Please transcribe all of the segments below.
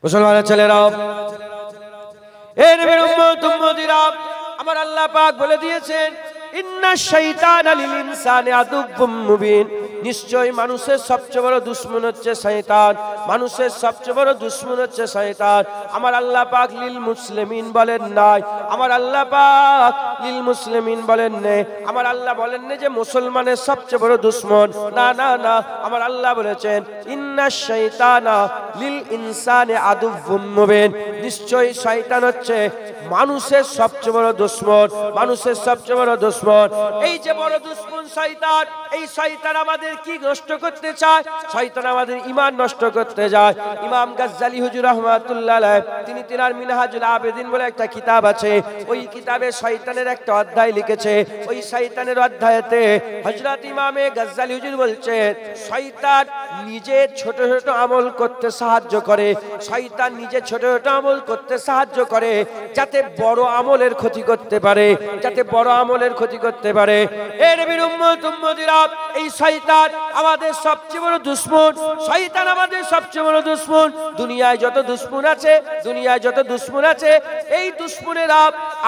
মুসলমানের ছেলেরা, এই নবীর উম্মত উম্মতিরা, আমার আল্লাহ পাক বলে দিয়েছেন ইন্না শাইতানা লিল ইনসানি আদুব্বুম মুবিন। নিশ্চয় মানুষের সবচেয়ে বড় দুশমন হচ্ছে শয়তান। মানুষের সবচেয়ে বড় দুশমন হচ্ছে শয়তান। আমার আল্লাহ পাক লিল মুসলিমিন বলেন নাই, আমার আল্লাহ পাক লিল মুসলিমিন বলেন নে, আমার আল্লাহ বলেন না যে মুসলমানের সবচেয়ে বড় দুশমন। না না না, আমার আল্লাহ বলেছেন ইন্না শাইতানা লিল ইনসানি আদুব্বুম মুবিন। নিশ্চয় শয়তান হচ্ছে মানুষের সবচেয়ে বড় দুশমন, মানুষের সবচেয়ে বড় দুশমন। এই যে বড় দুশমন শয়তান, এই শয়তান আমাদের কি নষ্ট করতে চায়? শয়তান আমাদের ঈমান নষ্ট করতে যায়। ইমাম গাজ্জালি হুজুর রাহমাতুল্লাহ আলাইহি তিনি তিনার মিনহাজুল আবেদিন বলে একটা কিতাব আছে, ওই কিতাবে শয়তানের একটা অধ্যায় লিখেছে। ওই শয়তানের অধ্যায়েতে হযরত ইমামে গাজ্জালি হুজুর বলছেন শয়তান নিজে ছোট ছোট আমল করতে সাহায্য করে, শয়তান নিজে ছোট ছোট আমল করতে সাহায্য করে যাতে বড় আমলের ক্ষতি করতে পারে, যাতে বড় আমলের ক্ষতি করতে পারে। এই নবীর উম্মত উম্মতিরা, এই শয়তান আমাদের সবচেয়ে বড় দুশমন। শয়তান আমাদের সবচেয়ে বড় দুশমন। দুনিয়ায় যত দুশমন আছে, দুনিয়ায় যত দুশমন আছে, এই দুশমনেরা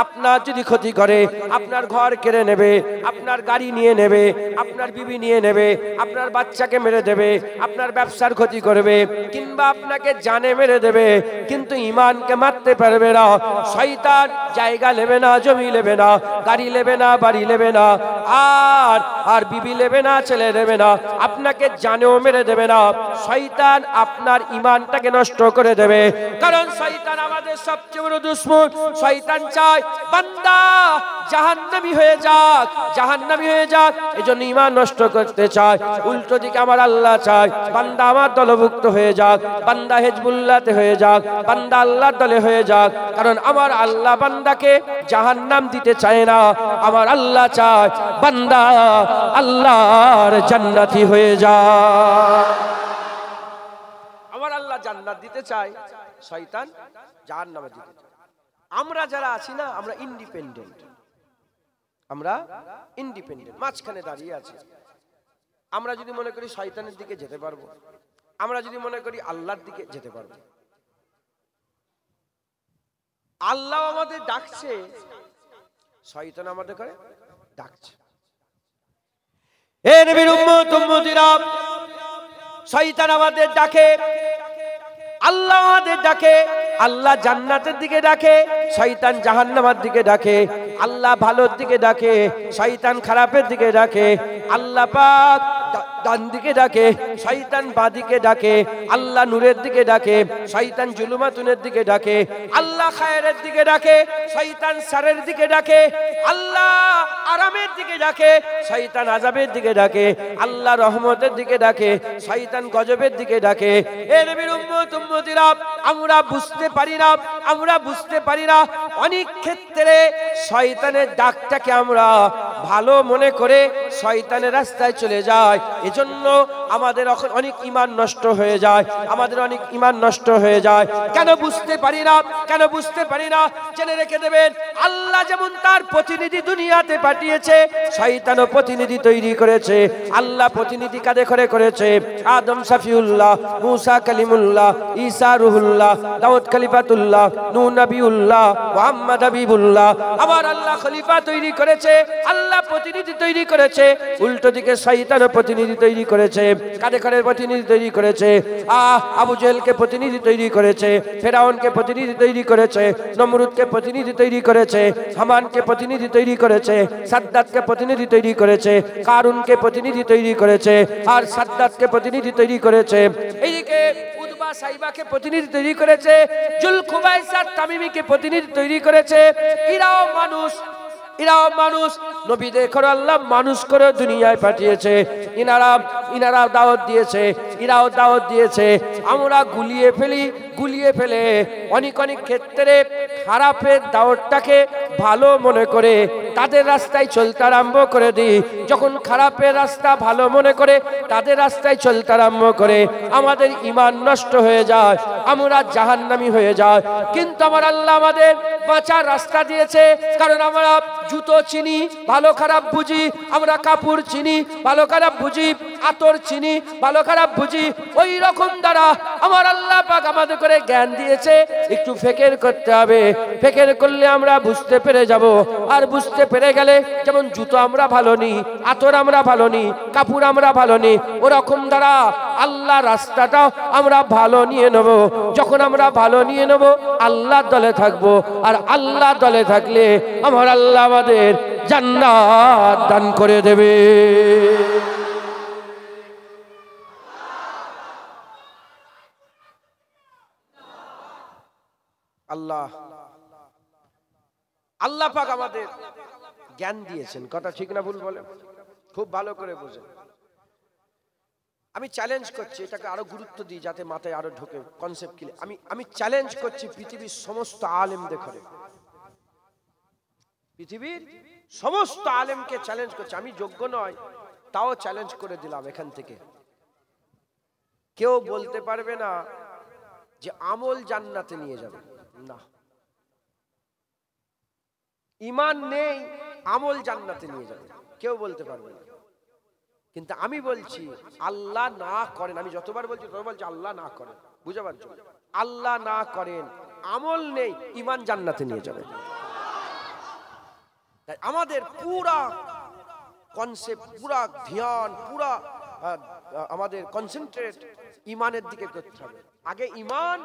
আপনার যদি ক্ষতি করে, আপনার ঘর কেড়ে নেবে, আপনার গাড়ি নিয়ে নেবে, আপনার বিবি নিয়ে নেবে, আপনার বাচ্চাকে মেরে দেবে, আপনার ব্যবসার ক্ষতি করবে, কিংবা আপনাকে জানে মেরে দেবে, কিন্তু ঈমানকে মারতে পারবে না। শয়তান জায়গা নেবে না, জমি নেবে না, গাড়ি নেবে না, বাড়ি নেবে না, আর বিবি নেবে না, ছেলে নেবে না, আপনাকে জানেও মেরে দেবে না। শয়তান আপনার ঈমানটাকে নষ্ট করে দেবে, কারণ শয়তান আমাদের সবচেয়ে বড় দুশমন। শয়তান চায় বান্দা জাহান্নামী হয়ে যাক, জাহান্নামী হয়ে যাক, এজন্য ঈমান নষ্ট করতে চায়। উল্টো দিকে আমার আল্লাহ চায় বান্দা আমার দলভুক্ত হয়ে যাক, বান্দা হিজবুল্লাহতে হয়ে যাক, বান্দা আল্লাহর দলে হয়ে যাক, কারণ আমার আল্লাহ বান্দাকে জাহান্নাম দিতে চায় না। আমার আল্লাহ চায় বান্দা আল্লাহর জান্নাতি হয়ে যাক। আমার আল্লাহ জান্নাত দিতে চায়, শয়তান জাহান্নামে দিতে চায়। আমরা যারা আছি না, আমরা ইন্ডিপেন্ডেন্ট, আমরা ইন্ডিপেন্ডেন্ট, মাঝখানে দাঁড়িয়ে আছি। আমরা যদি মনে করি শয়তানের দিকে যেতে পারবো, আমরা যদি মনে করি আল্লাহর দিকে যেতে পারবো। আল্লাহ আমাদের ডাকছে, শয়তান আমাদের করে ডাকছে। হে নবীর উম্মত উম্মতিরা, শয়তান আমাদের ডাকে, আল্লাহ আমাদের ডাকে। আল্লাহ জান্নাতের দিকে ডাকে, শয়তান জাহান্নামের দিকে ডাকে। আল্লাহ ভালোর দিকে ডাকে, শয়তান খারাপের দিকে ডাকে। আল্লাহ পাক ডান দিকে ডাকে, শয়তান বাঁ দিকে ডাকে। আল্লাহ নূরের দিকে ডাকে, শয়তান জুলুমাতুনের দিকে ডাকে। আল্লাহ খায়রের দিকে ডাকে, শয়তান শারের দিকে ডাকে। আল্লাহ আরামের দিকে ডাকে, শয়তান আযাবের দিকে ডাকে। আল্লাহ রহমতের দিকে ডাকে, শয়তান গজবের দিকে ডাকে। এ নবীর উম্মত উম্মতিরা, আমরা বুঝতে পারি না, আমরা বুঝতে পারি না। অনেক ক্ষেত্রে শয়তানের ডাকটাকে আমরা ভালো মনে করে শয়তানের রাস্তায় চলে যাই। এজন্য আমাদের অনেক ঈমান নষ্ট হয়ে যায়, আমাদের অনেক ঈমান নষ্ট হয়ে যায়। কেন বুঝতে পারি না, কেন বুঝতে পারি না? জেনে রেখে দেবেন, আল্লাহ যেমন তার প্রতিনিধি দুনিয়াতে পাঠিয়েছে, শয়তানও প্রতিনিধি তৈরি করেছে। আল্লাহ প্রতিনিধি কাঁধে করে করেছে। আদম শফিউল্লাহ, মুসা কালিমুল্লাহ, ঈসা রুহুল্লাহ, দাউদ খলিফাতুল্লাহ, নূহ নবিউল্লাহ, মুহাম্মদ হাবিবুল্লাহ। আবার আল্লাহ খলিফা তৈরি করেছে, আল্লাহ প্রতিনিধি তৈরি করেছে। উল্টো দিকে শয়তানও প্রতিনিধি তৈরি করেছে, কাঁধে করে প্রতিনিধি তৈরি করেছে। আবু জেহেলকে প্রতিনিধি তৈরি করেছে, ফেরাউনকে প্রতিনিধি তৈরি করেছে, নমরুদকে প্রতিনিধি তৈরি করেছে, হামানকে প্রতিনিধি তৈরি করেছে, সাদ্দাতকে প্রতিনিধি তৈরি করেছে, কারুনকে প্রতিনিধি তৈরি করেছে, আর সাদ্দাতকে প্রতিনিধি তৈরি করেছে। এইদিকে উতবা সাইবাকে প্রতিনিধি তৈরি করেছে, জুলখুবাইসাত তামিমিকে প্রতিনিধি তৈরি করেছে। এরাও মানুষ, এরাও মানুষ। নবীদের করে আল্লাহ মানুষ করে দুনিয়ায় পাঠিয়েছে। ইনারা দাওয়াত দিয়েছে, এরাও দাওয়াত দিয়েছে। আমরা গুলিয়ে ফেলে অনেক ক্ষেত্রে খারাপের দাওয়াতটাকে ভালো মনে করে তাদের রাস্তায় চলতে আরম্ভ করে দিই। যখন খারাপের রাস্তা ভালো মনে করে তাদের রাস্তায় চলতে আরম্ভ করে, আমাদের ঈমান নষ্ট হয়ে যায়, আমরা জাহান্নামী হয়ে যায়। কিন্তু আমার আল্লাহ আমাদের বাঁচার রাস্তা দিয়েছে, কারণ আমরা জুতো চিনি, ভালো খারাপ বুঝি, আমরা কাপড় চিনি, ভালো খারাপ বুঝি, আতর চিনি, ভালো খারাপ বুঝি। ওই রকম দ্বারা আমার আল্লাহ পাক আমাদের করে জ্ঞান দিয়েছে, একটু ফিকির করতে হবে। ফিকির করলে আমরা বুঝতে পেরে যাব। আর বুঝতে পেরে গেলে, যেমন জুতো আমরা ভালো নি, আতর আমরা ভালো নি, কাপড় আমরা ভালো নি, ওরকম দ্বারা আল্লাহ রাস্তাটা আমরা ভালো নিয়ে নেব। যখন আমরা ভালো নিয়ে নেব, আল্লাহ দলে থাকবো। আর আল্লাহ দলে থাকলে আমার আল্লাহ আমাদের জান্নাত দান করে দেবে। আল্লাহ আল্লাহ পাক আমাদের জ্ঞান দিয়েছেন, কথা ঠিক না ভুল বলেন? খুব ভালো করে বোঝেন। আমি চ্যালেঞ্জ করছি, এটাকে আরো গুরুত্ব দিই যাতে মাথায় আরো ঢোকে কনসেপ্ট কি। আমি চ্যালেঞ্জ করছি পৃথিবীর সমস্ত আলেমদের ঘরে, পৃথিবীর সমস্ত আলেমকে চ্যালেঞ্জ করছি। আমি যোগ্য নয়, তাও চ্যালেঞ্জ করে দিলাম এখান থেকে। কেউ বলতে পারবে না যে আমল জান্নাতে নিয়ে যাবে না। ঈমান নেই, আমল জান্নাতে নিয়ে যাবে, কেউ বলতে পারবে না। কিন্তু আমি বলছি আল্লাহ না করেন, আমি যতবার বলছি ততবার বলছি আল্লাহ না করেন, বুঝতে পারছো? আল্লাহ না করেন, আমল নেই, ঈমান জান্নাতে নিয়ে যাবে। তাই আমাদের পুরা কনসেপ্ট, পুরা ধ্যান, পুরা আমাদের কনসেন্ট্রেট ঈমানের দিকে করতে হবে। আগে ঈমান,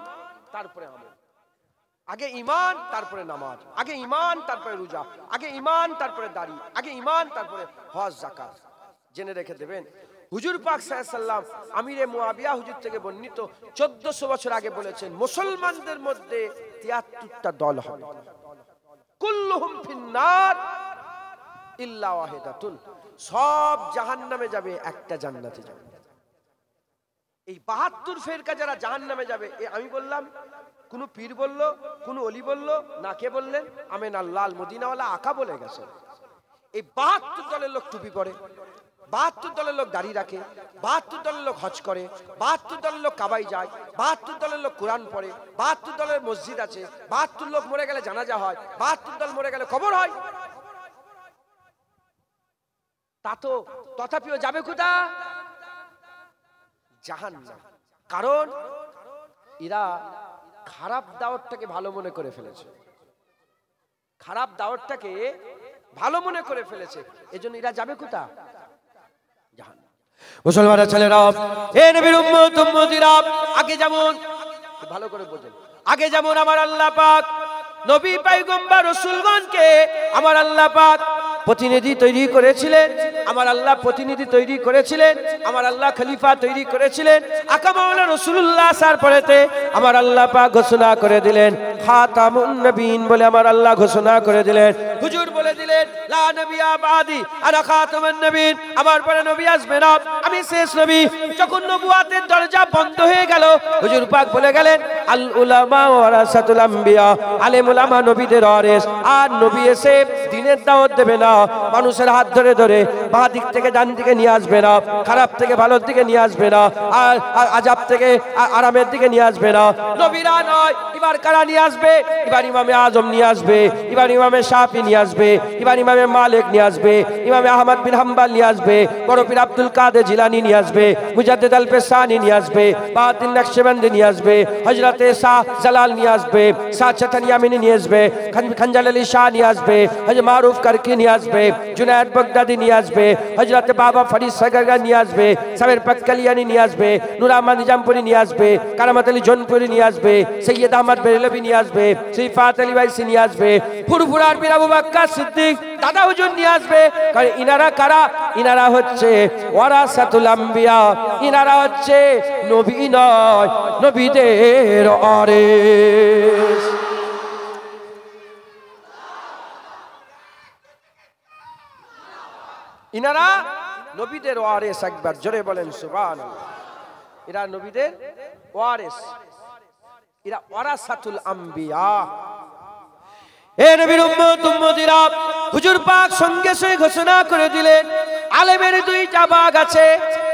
তারপরে আমল। আগে ঈমান, তারপরে নামাজ। আগে ঈমান, তারপরে রোজা। আগে ঈমান, তারপরে দাড়ি। আগে ঈমান, তারপরে হজ যাকাত। জেনে রেখে দেবেন, হুজুর পাক সাল্লাল্লাহু আলাইহি ওয়াসাল্লাম আমিরে মুআবিয়া হুজুর থেকে বর্ণিত 1400 বছর আগে বলেছেন, মুসলমানদের মধ্যে 73টা দল হবে, কুল্লুহুম ফিন্নার ইল্লা ওয়াহিদাতুন, সব জাহান্নামে যাবে, একটা জান্নাতে যাবে। এই 72 ফেরকা যারা জাহান্নামে যাবে, আমি বললাম, কোন পীর বলল, কোন ওলি বলল না, কে বললেন? আমেন আল্লাহ মদিনাওয়ালা আকা বলে গেছে। এই 72 দলের লোক টুপি পরে, 72 দলের লোক দাড়ি রাখে, 72 দলের লোক হজ করে, 72 দলের লোক কাবাই যায়, 72 দলের লোক কোরআন পড়ে, 72 দলের মসজিদ আছে, 72 লোক মরে গেলে জানাজা হয়, 72 দল মরে গেলে কবর হয়। তা তো তথাপিও যাবে কোথা? জাহান্নাম। কারণ এরা খারাপ দাওয়াতটাকে ভালো মনে করে ফেলেছে, খারাপ দাওয়াতটাকে ভালো মনে করে ফেলেছে, এজন্য এরা যাবে কোথা? জাহান্নাম। মুসলমানের ছেলেরা, হে নবীর উম্মত উম্মতিরা, আগে যেমন, ভালো করে বোঝেন, আগে যেমন আমার আল্লাহ পাক নবী পয়গম্বর রাসূলগণকে আমার আল্লাহ পাক প্রতিনিধি তৈরি করেছিলেন, আমার আল্লাহ প্রতিনিধি তৈরি করেছিলেন, আমার আল্লাহ খলিফা তৈরি করেছিলেন। আকা মাওলানা রাসূলুল্লাহ সার পরেতে আমার আল্লাহ পাক ঘোষণা করে দিলেন খাতামুন নবীন বলে আমার আল্লাহ ঘোষণা করে দিলেন। হুজুর বলে দিলেন লা নবিয়া বাদি আনা খাতামুন নবীন, আমার পরে নবী আসবে না, আমি শেষ নবী। যখন নবুয়াতের দরজা বন্ধ হয়ে গেল, হুজুর পাক বলে গেলেন আল উলামা ওয়ারাসাতুল আম্বিয়া, আলেম উলামা নবীদের ওয়ারিস। আর নবী এসে দ্বীনের দাওয়াত দেবে না, মানুষের হাত ধরে ধরে বাঁ দিক থেকে ডান দিকে নিয়ে আসবে না, খারাপ থেকে ভালোর দিকে নিয়ে আসবে না, আর আযাব থেকে আরামের দিকে নিয়ে আসবে না। নবীরা নয়, এবার কারা নিয়ে আসবে? এবার ইমামে আজম নিয়ে আসবে, এবার ইমামে শাফি নিয়ে আসবে, এবার ইমামে মালিক নিয়ে আসবে, ইমামে আহমদ বিন হাম্বল নিয়ে আসবে, বড় পীর আব্দুল কাদের জিলানী নিয়ে আসবে, মুজাদ্দিদ আল পেশানি নিয়ে আসবে, বাতিন নকশবন্দি নিয়ে আসবে, হযরতে শাহ জালাল নিয়ে আসবে, শাহ চটনিয়ামিনী নিয়ে আসবে, খঞ্জাল আলী শাহ নিয়ে আসবে, হযরত মারুফ কারকি নিয়ে আসবে, জুনায়েদ বাগদাদি নিয়ে আসবে, হযরত বাবা ফরিদ সাগরগা নিয়ে আসবে, সাবের পাক্কালিয়ানি নিয়ে আসবে, নূর আহমদ নিজামপুরি নিয়ে আসবে, কারামত আলী জনপুরি নিয়ে আসবে, সৈয়দ আহমদ বেরেলভি নিয়ে আসবে, সিফাত আলী বাইসি নিয়ে আসবে, ফুরফুরার পীর আবু বকর সিদ্দিক দাদা হুজুর নিয়ে আসবে। কারণ ইনারা কারা? ইনারা হচ্ছে ওয়ারাসাতুল আম্বিয়া, ইনারা হচ্ছে নবী নয়, নবীদের ওয়ারিস। ইনারা নবীদের ওয়ারিস। একবার জোরে বলেন সুবহানাল্লাহ। এরা নবীদের ওয়ারিস, এরা ওয়ারাসাতুল আম্বিয়া। এ নবীর উম্মত উম্মতিরা, হুজুর পাক সঙ্গে সঙ্গে ঘোষণা করে দিলেন আলেমের দুইটা ভাগ আছে,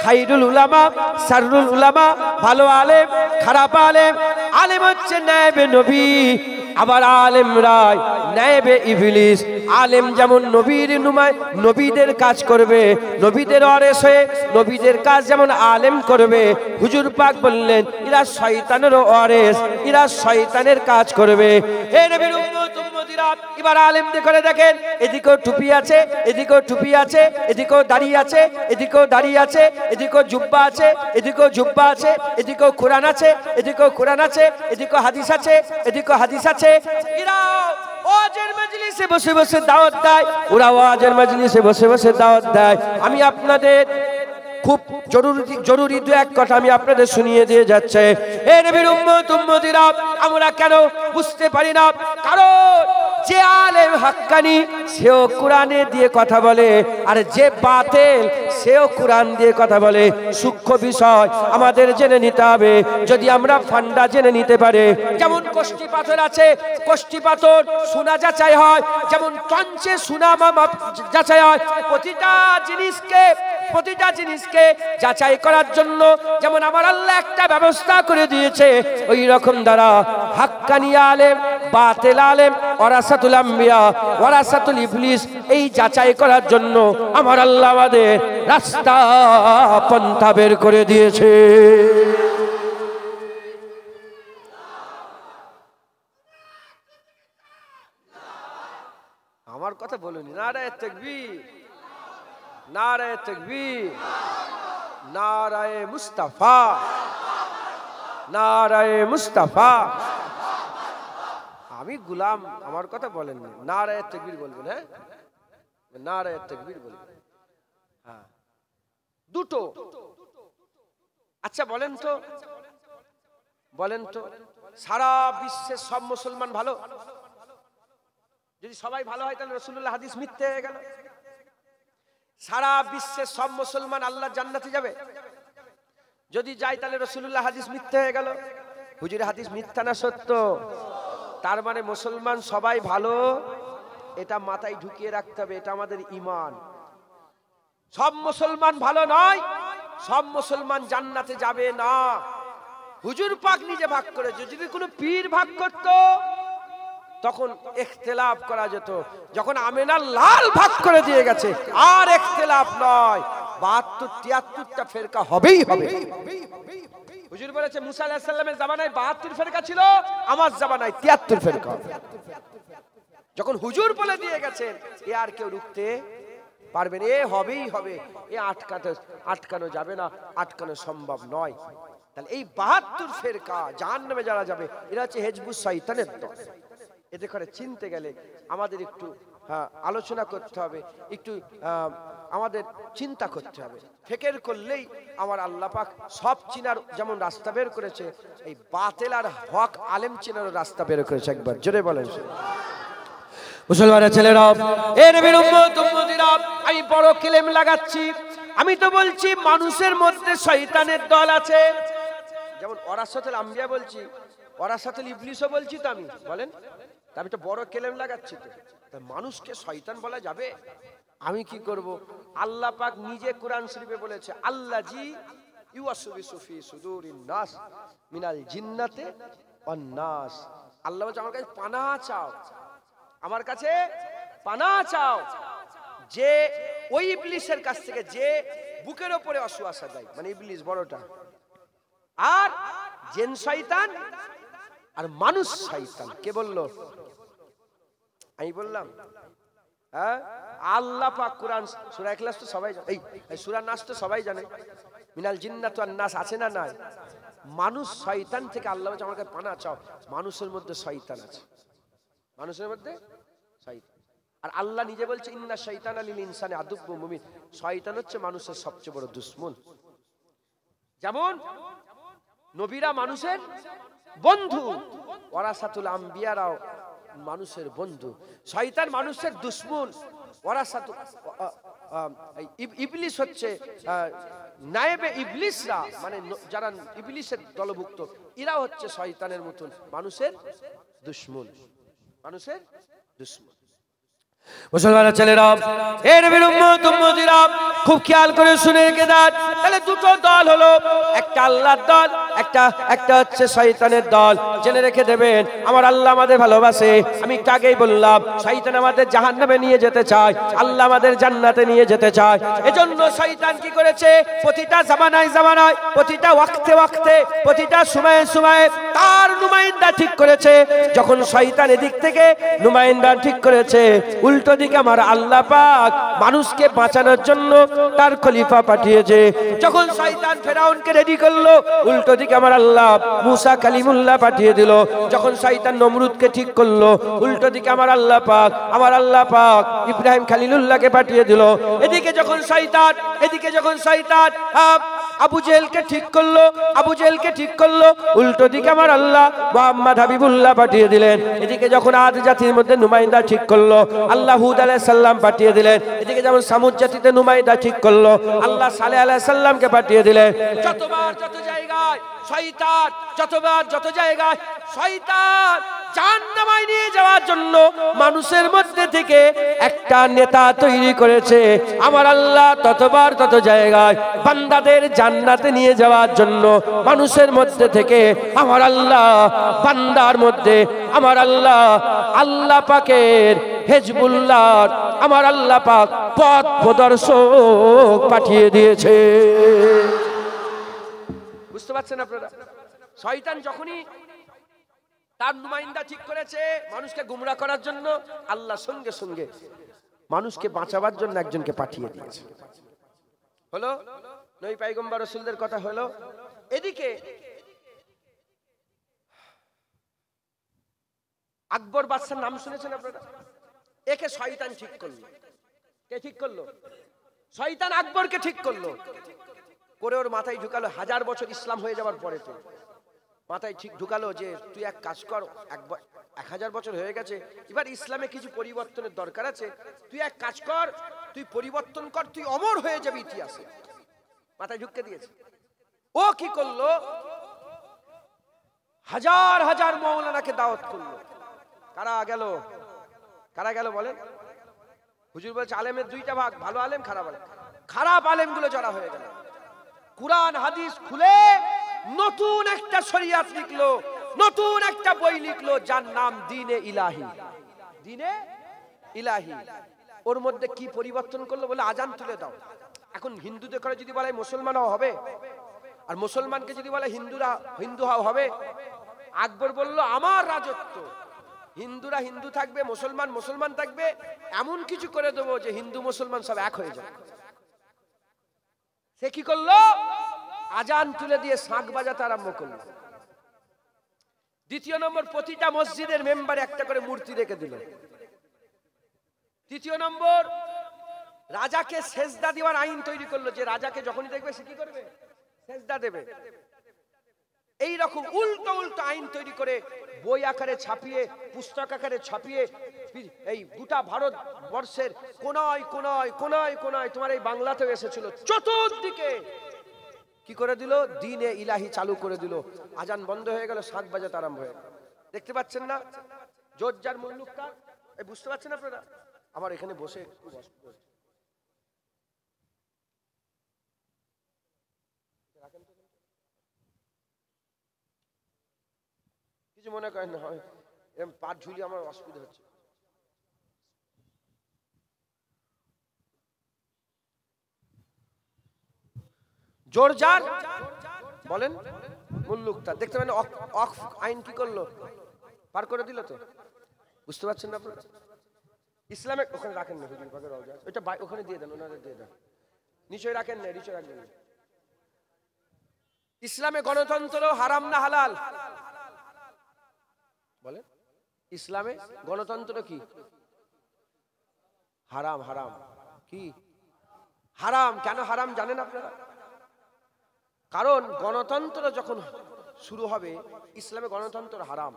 খাইরুল উলামা, শাররুল উলামা। ভালো আলেম, খারাপ আলেম। আলেম হচ্ছে নায়েবে নবী, আবার আলেমরাই নায়েবে ইবলিস। আলেম যেমন নবীর নুমায় নবীদের কাজ করবে, নবীদের ওয়ারিস হয়ে নবীদের কাজ যেমন আলেম করবে, হুজুর পাক বললেন এরা শয়তানের ওয়ারিস, এরা শয়তানের কাজ করবে। হে নবীর উম্মত উম্মতিরা, এবার আলেমদের করে দেখেন, এদিকেও টুপি আছে, এদিকেও টুপি আছে, এদিকেও দাড়ি আছে, এদিকেও দাড়ি আছে, এদিকেও জুব্বা আছে, এদিকেও জুব্বা আছে, এদিকেও কোরআন আছে, এদিকেও কোরআন আছে, এদিকেও হাদিস আছে, এদিকেও হাদিস আছে। এরা ওয়াজের মজলিসে বসে বসে দাওয়াত দেয়, ওরা ওয়াজের মজলিসে বসে বসে দাওয়াত দেয়। আমি আপনাদের খুব জরুরি দু এক কথা আমি আপনাদের শুনিয়ে দিয়ে যাচ্ছে। হে নবীর উম্মত উম্মতিরা, আমরা কেন বুঝতে পারি না? কারণ যে আলেম হাক্কানি সেও কোরআনে দিয়ে কথা বলে, আর যে বাতিল সেও কোরআন দিয়ে কথা বলে। সূক্ষ্ম বিষয় আমাদের জেনে নিতে হবে। যদি আমরা ফান্ডা জেনে নিতে পারে, যেমন কোষ্ঠী পাথর আছে, কোষ্ঠী পাথর সোনা যাচাই হয়, যেমন টঞ্চে সোনা যাচাই হয়। প্রতিটা জিনিসকে যাচাই করার জন্য যেমন আমার আল্লাহ একটা ব্যবস্থা করে দিয়েছে, ওই রকম দ্বারা হাক্কানি আলেম, বাতিল আলেম, ওয়ারাসাতুল আম্বিয়া, ওয়ারাসাতুল ইবলিস, এই যাচাই করার জন্য আমার আল্লাহ আমাদের রাস্তা পন্থা বের করে দিয়েছে। আমার কথা বলুন, নারায়ে তাকবীর, নারায়ে তাকবীর, নারায়ে মুস্তাফা, নারায়ে মুস্তাফা। আমি গোলাম, আমার কথা বলেন না, নারায়ে তাকবীর বলবেন। হ্যাঁ, নারায়ে তাকবীর বলবেন। হ্যাঁ, দুটো। আচ্ছা বলেন তো সারা বিশ্বের সব মুসলমান ভালো? যদি সবাই ভালো হয় তাহলে রাসূলুল্লাহ হাদিস মিথ্যে হয়ে গেল। সারা বিশ্বের সব মুসলমান আল্লাহর জান্নাতে যাবে? যদি যায় তাহলে রাসূলুল্লাহ হাদিস মিথ্যে হয়ে গেল। হুজুরের হাদিস মিথ্যা না সত্য? তার মানে মুসলমান সবাই ভালো, এটা মাথায় ঢুকিয়ে রাখতে হবে, এটা আমাদের ঈমান। সব মুসলমান ভালো নয়, সব মুসলমান জান্নাতে যাবে না। হুজুর পাক নিজে ভাগ করেছে। যদি কোনো পীর ভাগ করত তখন ইখতিলাফ করা যেত। যখন আমেনা লাল ভাগ করে দিয়ে গেছে, আর ইখতিলাফ নয়। ৭২-৭৩টা ফেরকা হবেই হবে। হুজুর বলেছে মুসা আলাইহিস সালামের জামানায় ৭২ ফেরকা ছিল, আমার জামানায় ৭৩ ফেরকা। যখন হুজুর বলে দিয়ে গেছেন, এ আর কেউ রুখতে পারবে না, এ হবেই হবে, এ আটকানো যাবে না, আটকানো সম্ভব নয়। তাহলে এই ৭২ ফেরকা জাহান্নামে যারা যাবে, এরা হচ্ছে হিজবুস শয়তানের দল। এতে করে চিনতে গেলে আমাদের একটু আলোচনা করতে হবে, একটু আমাদের চিন্তা করতে হবে। ফিকির করলেই আমার আল্লাহ পাক সব চিনার যেমন রাস্তা বের করেছে, এই বাতিল আর হক আলেম চিনার রাস্তা বের করেছে। একবার জোরে বলেন। মুসলমানের ছেলেরা, এ নবীর উম্মত উম্মতিরা, আমি বড় ক্লেম লাগাচ্ছি। আমি তো বলছি মানুষের মধ্যে শয়তানের দল আছে। যেমন ওয়ারাসাতুল আম্বিয়া বলছি, ওয়ারাসাতুল ইবলিসও বলছি তো আমি, বলেন। আমি তো বড় ক্লেম লাগাচ্ছি। তো মানুষকে শয়তান বলা যাবে? আমি কি করব? আল্লাহ পাক নিজে কোরআন শরীফে বলেছে, আল্লাজি ইউয়াসবিসু ফি সুদুরিন নাস মিনাল জিন্নাতি ওয়ান নাস। আল্লাহ বলছে আমার কাছে পানাহ চাও, আমার কাছে পানাহ চাও। যে ওই ইবলিসের কাছ থেকে যে বুকের উপরে অসুয়াশা দেয়, মানে ইবলিস বড়টা, আর জিন শয়তান আর মানুষ শয়তান। কে বললো? আমি বললাম। হ্যাঁ, আল্লাহ পাক কোরআন সূরা ইখলাস তো সবাই জানে, এই সূরা নাস তো সবাই জানে। মিনাল জিন্নাতি ওয়ান নাস আছে না নাই? মানুষ শয়তান থেকে আল্লাহ বলছে আমার কাছে পানাহ চাও। মানুষের মধ্যে শয়তান আছে, মানুষের মধ্যে শয়তান। আর আল্লাহ নিজে বলছে ইন্না শাইতানা লিল ইনসানি আদুব্বুম মুবিন। শয়তান হচ্ছে মানুষের সবচেয়ে বড় দুশমন। যেমন নবীরা মানুষের বন্ধু, ওয়ারাসাতুল আম্বিয়ারাও মানুষের বন্ধু। শয়তান মানুষের দুশমন। ওয়ারাসাতুল ইবলিস হচ্ছে নায়েবে ইবলিসরা, মানে যারা ইবলিসের দলভুক্ত, এরা হচ্ছে শয়তানের মতন মানুষের দুশমন, মানুষের দুশমন। মুসলমানের ছেলেরা, এ নবীর উম্মত উম্মতিরা, খুব খেয়াল করে শুনে রেখে দেন। তাহলে দুটো দল হলো, একটা আল্লাহর দল, একটা হচ্ছে শয়তানের দল। জেনে রেখে দেবেন, আমার আল্লাহ আমাদের ভালোবাসে। আমি একটু আগেই বললাম, শয়তান আমাদের জাহান্নামে নিয়ে যেতে চায়, আল্লাহ আমাদের জান্নাতে নিয়ে যেতে চায়। এজন্য শয়তান কি করেছে, প্রতিটা জামানায় জামানায়, প্রতিটা ওয়াক্তে ওয়াক্তে, প্রতিটা সময়ে সময়ে তার নুমাইন্দা ঠিক করেছে। যখন শয়তান এদিক থেকে নুমাইন্দা ঠিক করেছে, উল্টো দিকে আমার আল্লাহ পাক মানুষকে বাঁচানোর জন্য তার খলিফা পাঠিয়েছে। যখন শয়তান ফেরাউনকে রেডি করলো, উল্টো দিকে আমার আল্লাহ মুসা কালিমুল্লাহ পাঠিয়ে দিল। যখন শয়তান নমরুদকে ঠিক করলো, উল্টো দিকে আমার আল্লাহ পাক ইব্রাহিম খলিলুল্লাহকে পাঠিয়ে দিল। এদিকে যখন শয়তান আবু জেহেলকে ঠিক করলো, উল্টো দিকে আমার আল্লাহ মুহাম্মদ হাবিবুল্লাহ পাঠিয়ে দিলেন। এদিকে যখন আদ জাতির মধ্যে নুমাইন্দা ঠিক করলো, আল্লাহ হুদ আলাইহিস সালাম পাঠিয়ে দিলেন। এদিকে যেমন সামুদ জাতিতে নুমাইন্দা ঠিক করলো, আল্লাহ সালেহ আলাইহিস সালামকে পাঠিয়ে দিলেন। যতবার যত জায়গায় শয়তান জাহান্নামে নিয়ে যাওয়ার জন্য মানুষের মধ্যে থেকে একটা নেতা তৈরি করেছে, আমার আল্লাহ ততবার তত জায়গায় বান্দাদের জান্নাতে নিয়ে যাওয়ার জন্য মানুষের মধ্যে থেকে আমার আল্লাহ বান্দার মধ্যে আমার আল্লাহ পাকের হিজবুল্লাহ আমার আল্লাহ পাক পথ প্রদর্শক পাঠিয়ে দিয়েছে। বুঝতে পারছেন আপনারা? শয়তান যখনই তার নুমাইন্দা ঠিক করেছে মানুষকে গুমরা করার জন্য, আল্লাহ সঙ্গে সঙ্গে মানুষকে বাঁচাবার জন্য একজনকে পাঠিয়ে দিয়েছে। হলো নবী পয়গম্বর রাসূলদের কথা হলো। এদিকে আকবর বাদশার নাম শুনেছেন আপনারা? একে শয়তান ঠিক করলো। কে ঠিক করলো? শয়তান আকবরকে ঠিক করলো করে ওর মাথায় ঢুকালো, 1000 বছর ইসলাম হয়ে যাওয়ার পরে তো মাথায় ঠিক ঢুকালো যে তুই এক কাজ কর, 1000 বছর হয়ে গেছে, এবার ইসলামে কিছু পরিবর্তনের দরকার আছে, তুই এক কাজ কর, তুই পরিবর্তন কর, তুই অমর হয়ে যাবি ইতিহাসে। মাথায় ঢুকে দিয়েছে। ও কি করলো, হাজার হাজার মাওলানাকে দাওয়াত করলো। কারা গেল বলেন? হুজুর বলছে আলেমের দুইটা ভাগ, ভালো আলেম খারাপ আলেম। খারাপ আলেমগুলো জড়া হয়ে গেল, কুরআন হাদিস খুলে নতুন একটা শরীয়ত লিখলো, নতুন একটা বই লিখলো, যার নাম দ্বীনে ইলাহি। ওর মধ্যে কি পরিবর্তন করলো বলে আজান তুলে দাও। এখন হিন্দুদের করে যদি বলে মুসলমানও হবে, আর মুসলমানকে যদি বলে হিন্দু হবে। আকবর বলল আমার রাজত্ব, হিন্দুরা হিন্দু থাকবে, মুসলমান থাকবে, এমন কিছু করে দেবো যে হিন্দু মুসলমান সব এক হয়ে যাবে। সে কি করলো, আজান তুলে দিয়ে শাঁখ বাজাতে আরম্ভ করলো। দ্বিতীয় নম্বর, প্রতিটা মসজিদের মেম্বারে একটা করে মূর্তি রেখে দিল। তৃতীয় নম্বর, রাজাকে সেজদা দেওয়ার আইন তৈরি করলো, যে রাজাকে যখনই দেখবে সে কি করবে, সেজদা দেবে। এই রকম উল্টো আইন তৈরি করে বই আকারে ছাপিয়ে, পুস্তক আকারে ছাপিয়ে এই গোটা ভারত বর্ষের কোনায় তোমার এই বাংলাতেও এসেছিল, চতুর্দিকে কি করে দিল, দ্বীনে ইলাহি চালু করে দিল। আজান বন্ধ হয়ে গেল, শাঁখ বাজাতে আরম্ভ হয়ে গেল। দেখতে পাচ্ছেন না জোরজার মুল্লুকটা? এই বুঝতে পারছেন আপনারা? আমার এখানে বসে কিছু মনে করেন না, এরকম পাট ঝুলি আমার অসুবিধা হচ্ছে। জোরজার বলেন মুল্লুকটা দেখতে পারেন, আইন কি করলো, পার করে দিল। তো বুঝতে পারছেন না আপনারা? ইসলামে ওখানে রাখেন না, ওইটা ওখানে দিয়ে দেন, ওনারা দিয়ে দেন, নিশ্চয়ই রাখেন না, নিশ্চয়ই রাখবেন। ইসলামে গণতন্ত্র হারাম না হালাল বলেন? ইসলামে গণতন্ত্র কি হারাম? কি হারাম? কেন হারাম জানেন আপনারা? কারণ গণতন্ত্র যখন শুরু হবে, ইসলামে গণতন্ত্র হারাম।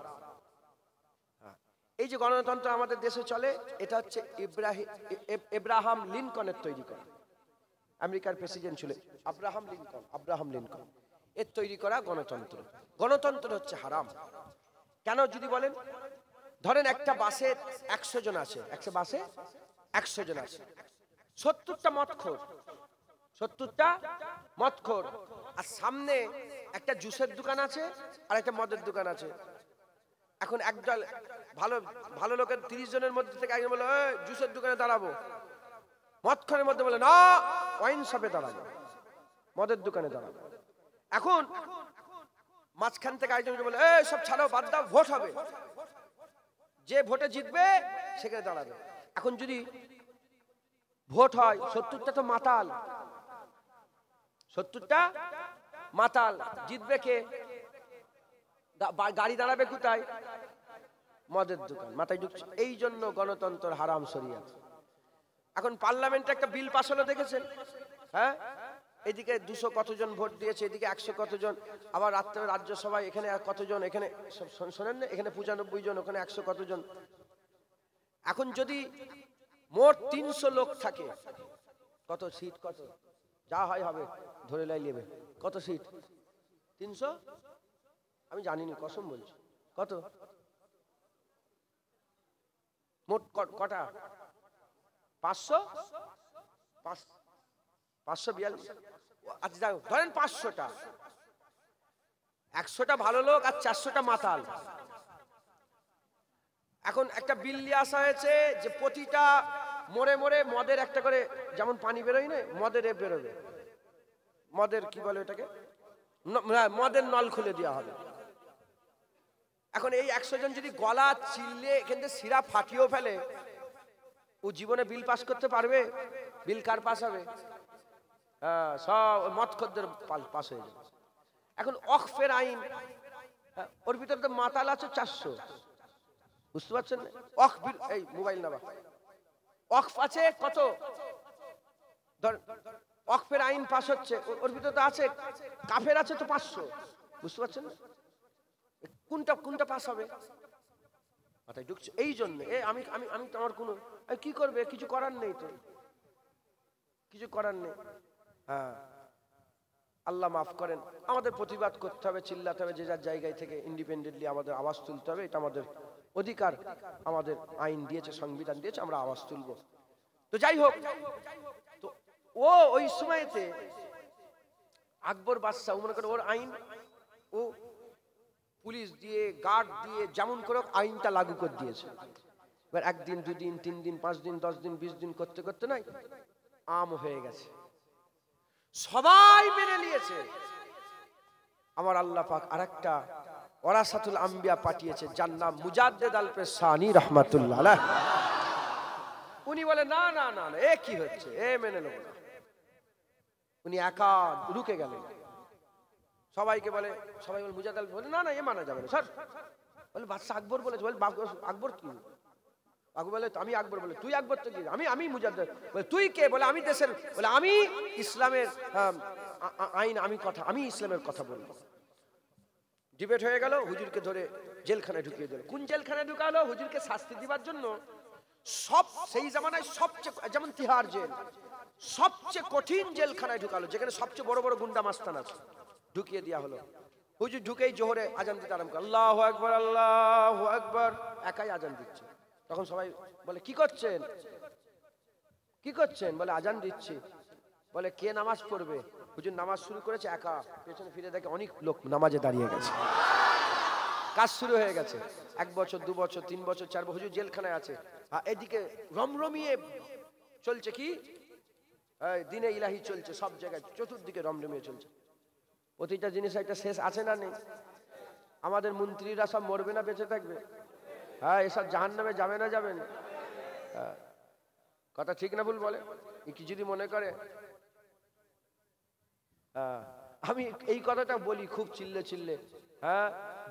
এই যে গণতন্ত্র আমাদের দেশে চলে, এটা হচ্ছে এব্রাহাম লিনকনের তৈরি করা। আমেরিকার প্রেসিডেন্ট ছিল আব্রাহাম লিনকন, এর তৈরি করা গণতন্ত্র। গণতন্ত্র হচ্ছে হারাম। কেন যদি বলেন, ধরেন একটা বাসে 100 জন আছে, একটা বাসে 100 জন আছে, 70টা মদখোর, 70টা মদখোর, আর সামনে একটা জুসের দোকান আছে আর একটা মদের দোকান আছে। এখন একদল ভালো ভালো লোকের 30 জনের মধ্যে থেকে একজন বলে জুসের দোকানে দাঁড়াবো, মদখোরের মধ্যে বলে না ওয়াইন শপে দাঁড়াবো, মদের দোকানে দাঁড়াবো। এখন মাঝখান থেকে একজন বলে সব ছাড়ো, বাদ দাও, ভোট হবে, যে ভোটে জিতবে সেখানে দাঁড়াবে। এখন যদি ভোট হয় 70টা তো মাতাল, 70টা মাতাল, জিতবে কে? গাড়ি দাঁড়াবে কোথায়? মদের দোকান। মাথায় ঢুকছে। এই জন্য গণতন্ত্র হারাম শরিয়াত। এখন পার্লামেন্টে একটা বিল পাস হলো দেখেছেন, হ্যাঁ, এদিকে 200 কতজন ভোট দিয়েছে, এদিকে 100 কতজন, আবার রাত্রে রাজ্যসভায় এখানে কতজন, এখানে শোনেন না, এখানে 95 জন, ওখানে 100 কতজন। এখন যদি মোট 300 লোক থাকে, কত সিট, কত যা হয় হবে, ধরে লাই নেবে, কত সিট? 300, আমি জানিনি, কসম বলছি, কত মোট কটা? 500, 542। আচ্ছা যাও, ধরেন 500টা, 100টা ভালো লোক আর 400টা মাতাল। এখন একটা বিল নিয়ে আসা হয়েছে যে প্রতিটা মোড়ে মোড়ে মদের একটা করে, যেমন পানি বেরোয় না, মদের বেরোবে, মদের কি বলে এটাকে, মদের নল খুলে দেওয়া হবে। এখন এই 100 জন যদি গলা চিল্লে এখান থেকে শিরা ফাটিয়েও ফেলে, ও জীবনে বিল পাস করতে পারবে? বিল কার পাস হবে? সব মদখোরদের পাস হয়ে যাবে। এখন ওয়াকফের আইন, ওর ভিতরে তো মাতাল আছে 400, বুঝতে পারছেন? ওয়াকফ, এই মোবাইল নাম্বার, ওয়াকফ আছে কত? ওয়াকফের আইন পাস হচ্ছে, ওর ভিতরে তো আছে কাফের আছে তো 500, বুঝতে পারছেন? কোনটা কোনটা পাস হবে? মাথায় ঢুকছে। এই জন্য আমি আমি আমি তোমার কোনো কি করবে, কিছু করার নেই, তো কিছু করার নেই। হ্যাঁ, আল্লাহ মাফ করেন। আমাদের প্রতিবাদ করতে হবে, চিল্লাতে হবে, যে যার জায়গায় থেকে ইন্ডিপেন্ডেন্টলি আমাদের আওয়াজ তুলতে হবে। এটা আমাদের অধিকার, আমাদের আইন দিয়েছে, সংবিধান দিয়েছে, আমরা আওয়াজ তুলব। তো যাই হোক, তো ওই সময়তে আকবর বাদশাহ, মনে করে ওর আইন, ও পুলিশ দিয়ে, গার্ড দিয়ে, যেমন করে আইনটা লাগু করে দিয়েছে। এবার 1 দিন 2 দিন 3 দিন 5 দিন 10 দিন 20 দিন করতে করতে নাই আম হয়ে গেছে, সবাই মেনে নিয়েছে। আমার আল্লাহ পাক আরেকটা ওয়ারাসাতুল আম্বিয়া পাঠিয়েছে, যার নাম মুজাদ্দেদ আল-পেশানি রাহমাতুল্লাহ আলাইহ। উনি বলে না না না না, এ কি হচ্ছে, এ মেনে নেব না। উনি একা রুকে গেলেন। সবাইকে বলে, সবাই বলে মুজাদ্দেদ বলে না না, এ মানা যাবে না স্যার। বলে বাদশা আকবর বলেছে। বলে আকবর কি? আকবর বলে আমি আকবর। বলে তুই আকবর তো কি? আমি মুজাদ্দেদ। বলে তুই কে? বলে আমি দেশের, বলে আমি ইসলামের আইন, আমি ইসলামের কথা বলবো। ডিবেট হয়ে গেল, হুজুরকে ধরে জেলখানায় ঢুকিয়ে দিল। কোন জেলখানায় ঢুকালো? হুজুরকে শাস্তি দিবার জন্য। সব সেই জামানায় সবচেয়ে, যেমন তিহার জেল, সবচেয়ে কঠিন জেলখানায় ঢুকালো, যেখানে সবচেয়ে বড় বড় গুন্ডা মাস্তান আছে, ঢুকিয়ে দেওয়া হলো। হুজুর ঢুকেই জোহরে আজান দিতে আরম্ভ করে, আল্লাহু আকবার আল্লাহু আকবার, একাই আজান দিচ্ছে। তখন সবাই বলে কি করছেন, কি করছেন? বলে আজান দিচ্ছি। বলে কে নামাজ পড়বে? হুজুর নামাজ শুরু করেছে, একা, পেছনে ফিরে দেখে অনেক লোক নামাজে দাঁড়িয়ে গেছে। কাজ শুরু হয়ে গেছে। 1 বছর 2 বছর 3 বছর 4 বছর হুজুর জেলখানায় আছে। এদিকে রমরমিয়ে চলছে কি, দিনে ইলাহি চলছে, সব জায়গায় চতুর্দিকে রমরমিয়ে চলছে। প্রতিটা জিনিস একটা শেষ আছে না নেই? আমাদের মন্ত্রীরা সব মরবে না বেঁচে থাকবে? হ্যাঁ, এসব জাহান্নামে যাবে না যাবে না? কথা ঠিক না ভুল বলে? কি যদি মনে করে, আমি এই কথাটা বলি খুব চিল্লে চিল্লে, হ্যাঁ,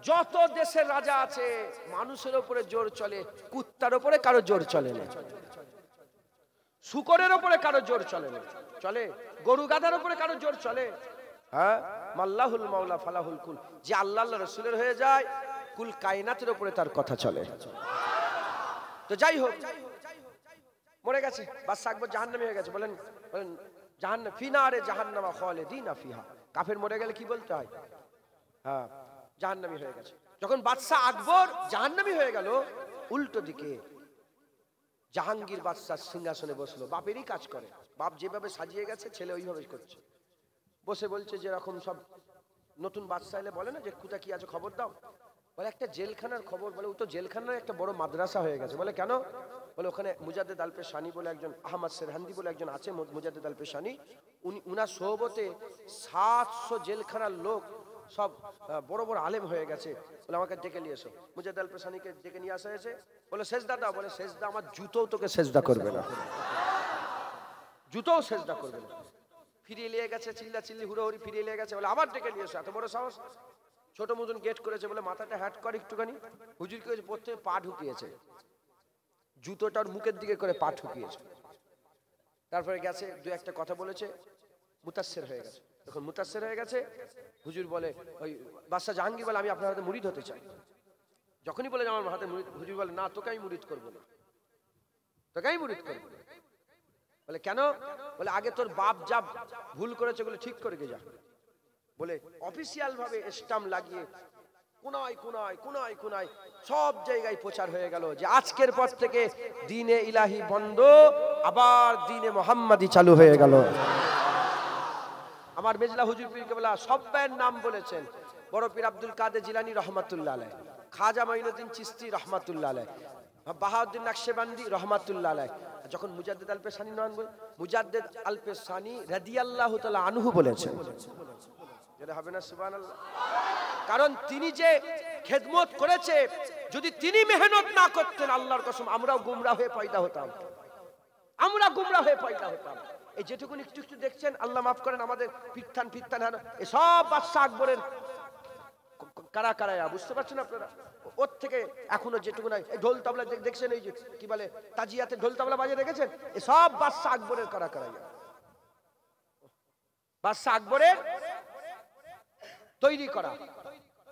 যত দেশের রাজা আছে মানুষের উপরে জোর চলে, কুত্তার উপরে কারো জোর চলে না, শুকরের উপরে কারো জোর চলে না, চলে গরু গাধার উপরে কারো জোর চলে। হ্যাঁ, মাল্লাহুল মাওলা ফালাহুল কুল, যে আল্লাহ আল্লাহ রাসূলের হয়ে যায়, কুল কায়নাতের উপরে তার কথা চলে। তো যাই হোক, মরে গেছে বাদশা আকবর, জাহান্নামী হয়ে গেছে। বলেন জাহান্নাম, ফিনারে জাহান্নামা খালিদিনা ফিহা। কাফের মরে গেলে কি বলতে হয়? হ্যাঁ, জাহান্নামী হয়ে গেছে। যখন বাদশা আকবর জাহান্নামী হয়ে গেল, উল্টো দিকে জাহাঙ্গীর বাদশার সিংহাসনে বসলো, বাপেরই কাজ করে। বাপ যেভাবে সাজিয়ে গেছে ছেলে ওইভাবে করছে, বসে বলছে যেরকম সব নতুন বাচ্চা এলে বলে না যে কোথা কি আছে খবর দাও, বলে একটা জেলখানার খবর, বলে ও তো জেলখানার একটা বড় মাদ্রাসা হয়ে গেছে। বলে কেন? বলে ওখানে মুজাদ্দেদ আল পেশানি বলে একজন, আহমদ সেরহান্দি বলে একজন আছে মুজাদ্দেদ আল পেশানি, উনার সোহবতে 700 জেলখানার লোক সব বড় বড় আলেম হয়ে গেছে। বলে আমাকে ডেকে নিয়ে এসো। মুজাদ্দেদ আল পেশানিকে ডেকে নিয়ে আসা হয়েছে। বলে সেজদা দাও। বলে সেজদা আমার জুতোও তোকে সেজদা করবে না, জুতোও সেজদা করবে না। ফিরিয়ে নিয়ে গেছে, চিল্লা চিল্লি হুড়োহুড়ি ফিরিয়ে নিয়ে গেছে। বলে আবার ডেকে নিয়ে এসো, এত বড় সাহস। ছোট মতন গেট করেছে, বলে মাথাটা হ্যাট কর একটুখানি। হুজুর কি হয়েছে? প্রত্যেকে পা ঢুকিয়েছে, জুতোটার মুখের দিকে করে পা ঢুকিয়েছে। তারপরে গেছে, দু একটা কথা বলেছে, মুতাসসির হয়ে গেছে। যখন মুতাসসির হয়ে গেছে, হুজুর বলে, ওই বাদশা জাহাঙ্গীর বলে আমি আপনার হাতে মুরিদ হতে চাই। যখনই বলে আমার হাতে মুরিদ, হুজুর বলে না, তোকে আমি মুরিদ করবো না, তোকে আমি মুরিদ করবো না। বলে কেন? বলে আগে তোর বাপ যা ভুল করেছে ওগুলো ঠিক করে গে যা। বলে অফিসিয়াল ভাবে স্টাম্প লাগিয়ে কোনায় কোনায় কোনায় কোনায় সব জায়গায় প্রচার হয়ে গেল যে আজকের পর থেকে দ্বীনে ইলাহি বন্ধ, আবার দ্বীনে মুহাম্মাদি চালু হয়ে গেল। আমার মেজলা হুজুর পীর কেবলা সব্বাইয়ের নাম বলেছেন। বড় পীর আব্দুল কাদের জিলানী রহমাতুল্লাহ আলাইহ, খাজা মাইনুদ্দিন চিশতি রহমাতুল্লাহ আলাইহ, বাহাউদ্দিন নকশবন্দি রহমাতুল্লাহ আলাইহ। যখন মুজাদ্দেদ আল পেশানি নন, মুজাদ্দেদ আল পেশানি রাদিয়াল্লাহু তাআলা আনহু বলেছেন, যেটা হবে না সুবহানাল্লাহ। কারণ তিনি যে খেদমত করেছে, যদি তিনি মেহনত না করতেন, আল্লাহর কসম আমরাও গুমরাহ হয়ে পয়দা হতাম, আমরা গুমরাহ হয়ে পয়দা হতাম। এই যেটুকুন একটু একটু দেখছেন, আল্লাহ মাফ করেন, আমাদের পিত্তান পিত্তান এই সব বাদশা আকবরের কারা কারায়া, বুঝতে পারছেন আপনারা? ওর থেকে এখনো যেটুকু নাই, ঢোল তবলা দেখছেন, এই যে কি বলে তাজিয়াতে ঢোল তবলা বাজিয়ে রেখেছেন, এই সব বাদশা আকবরের কারা কারায়া, বাদশা আকবরের তৈরি করা।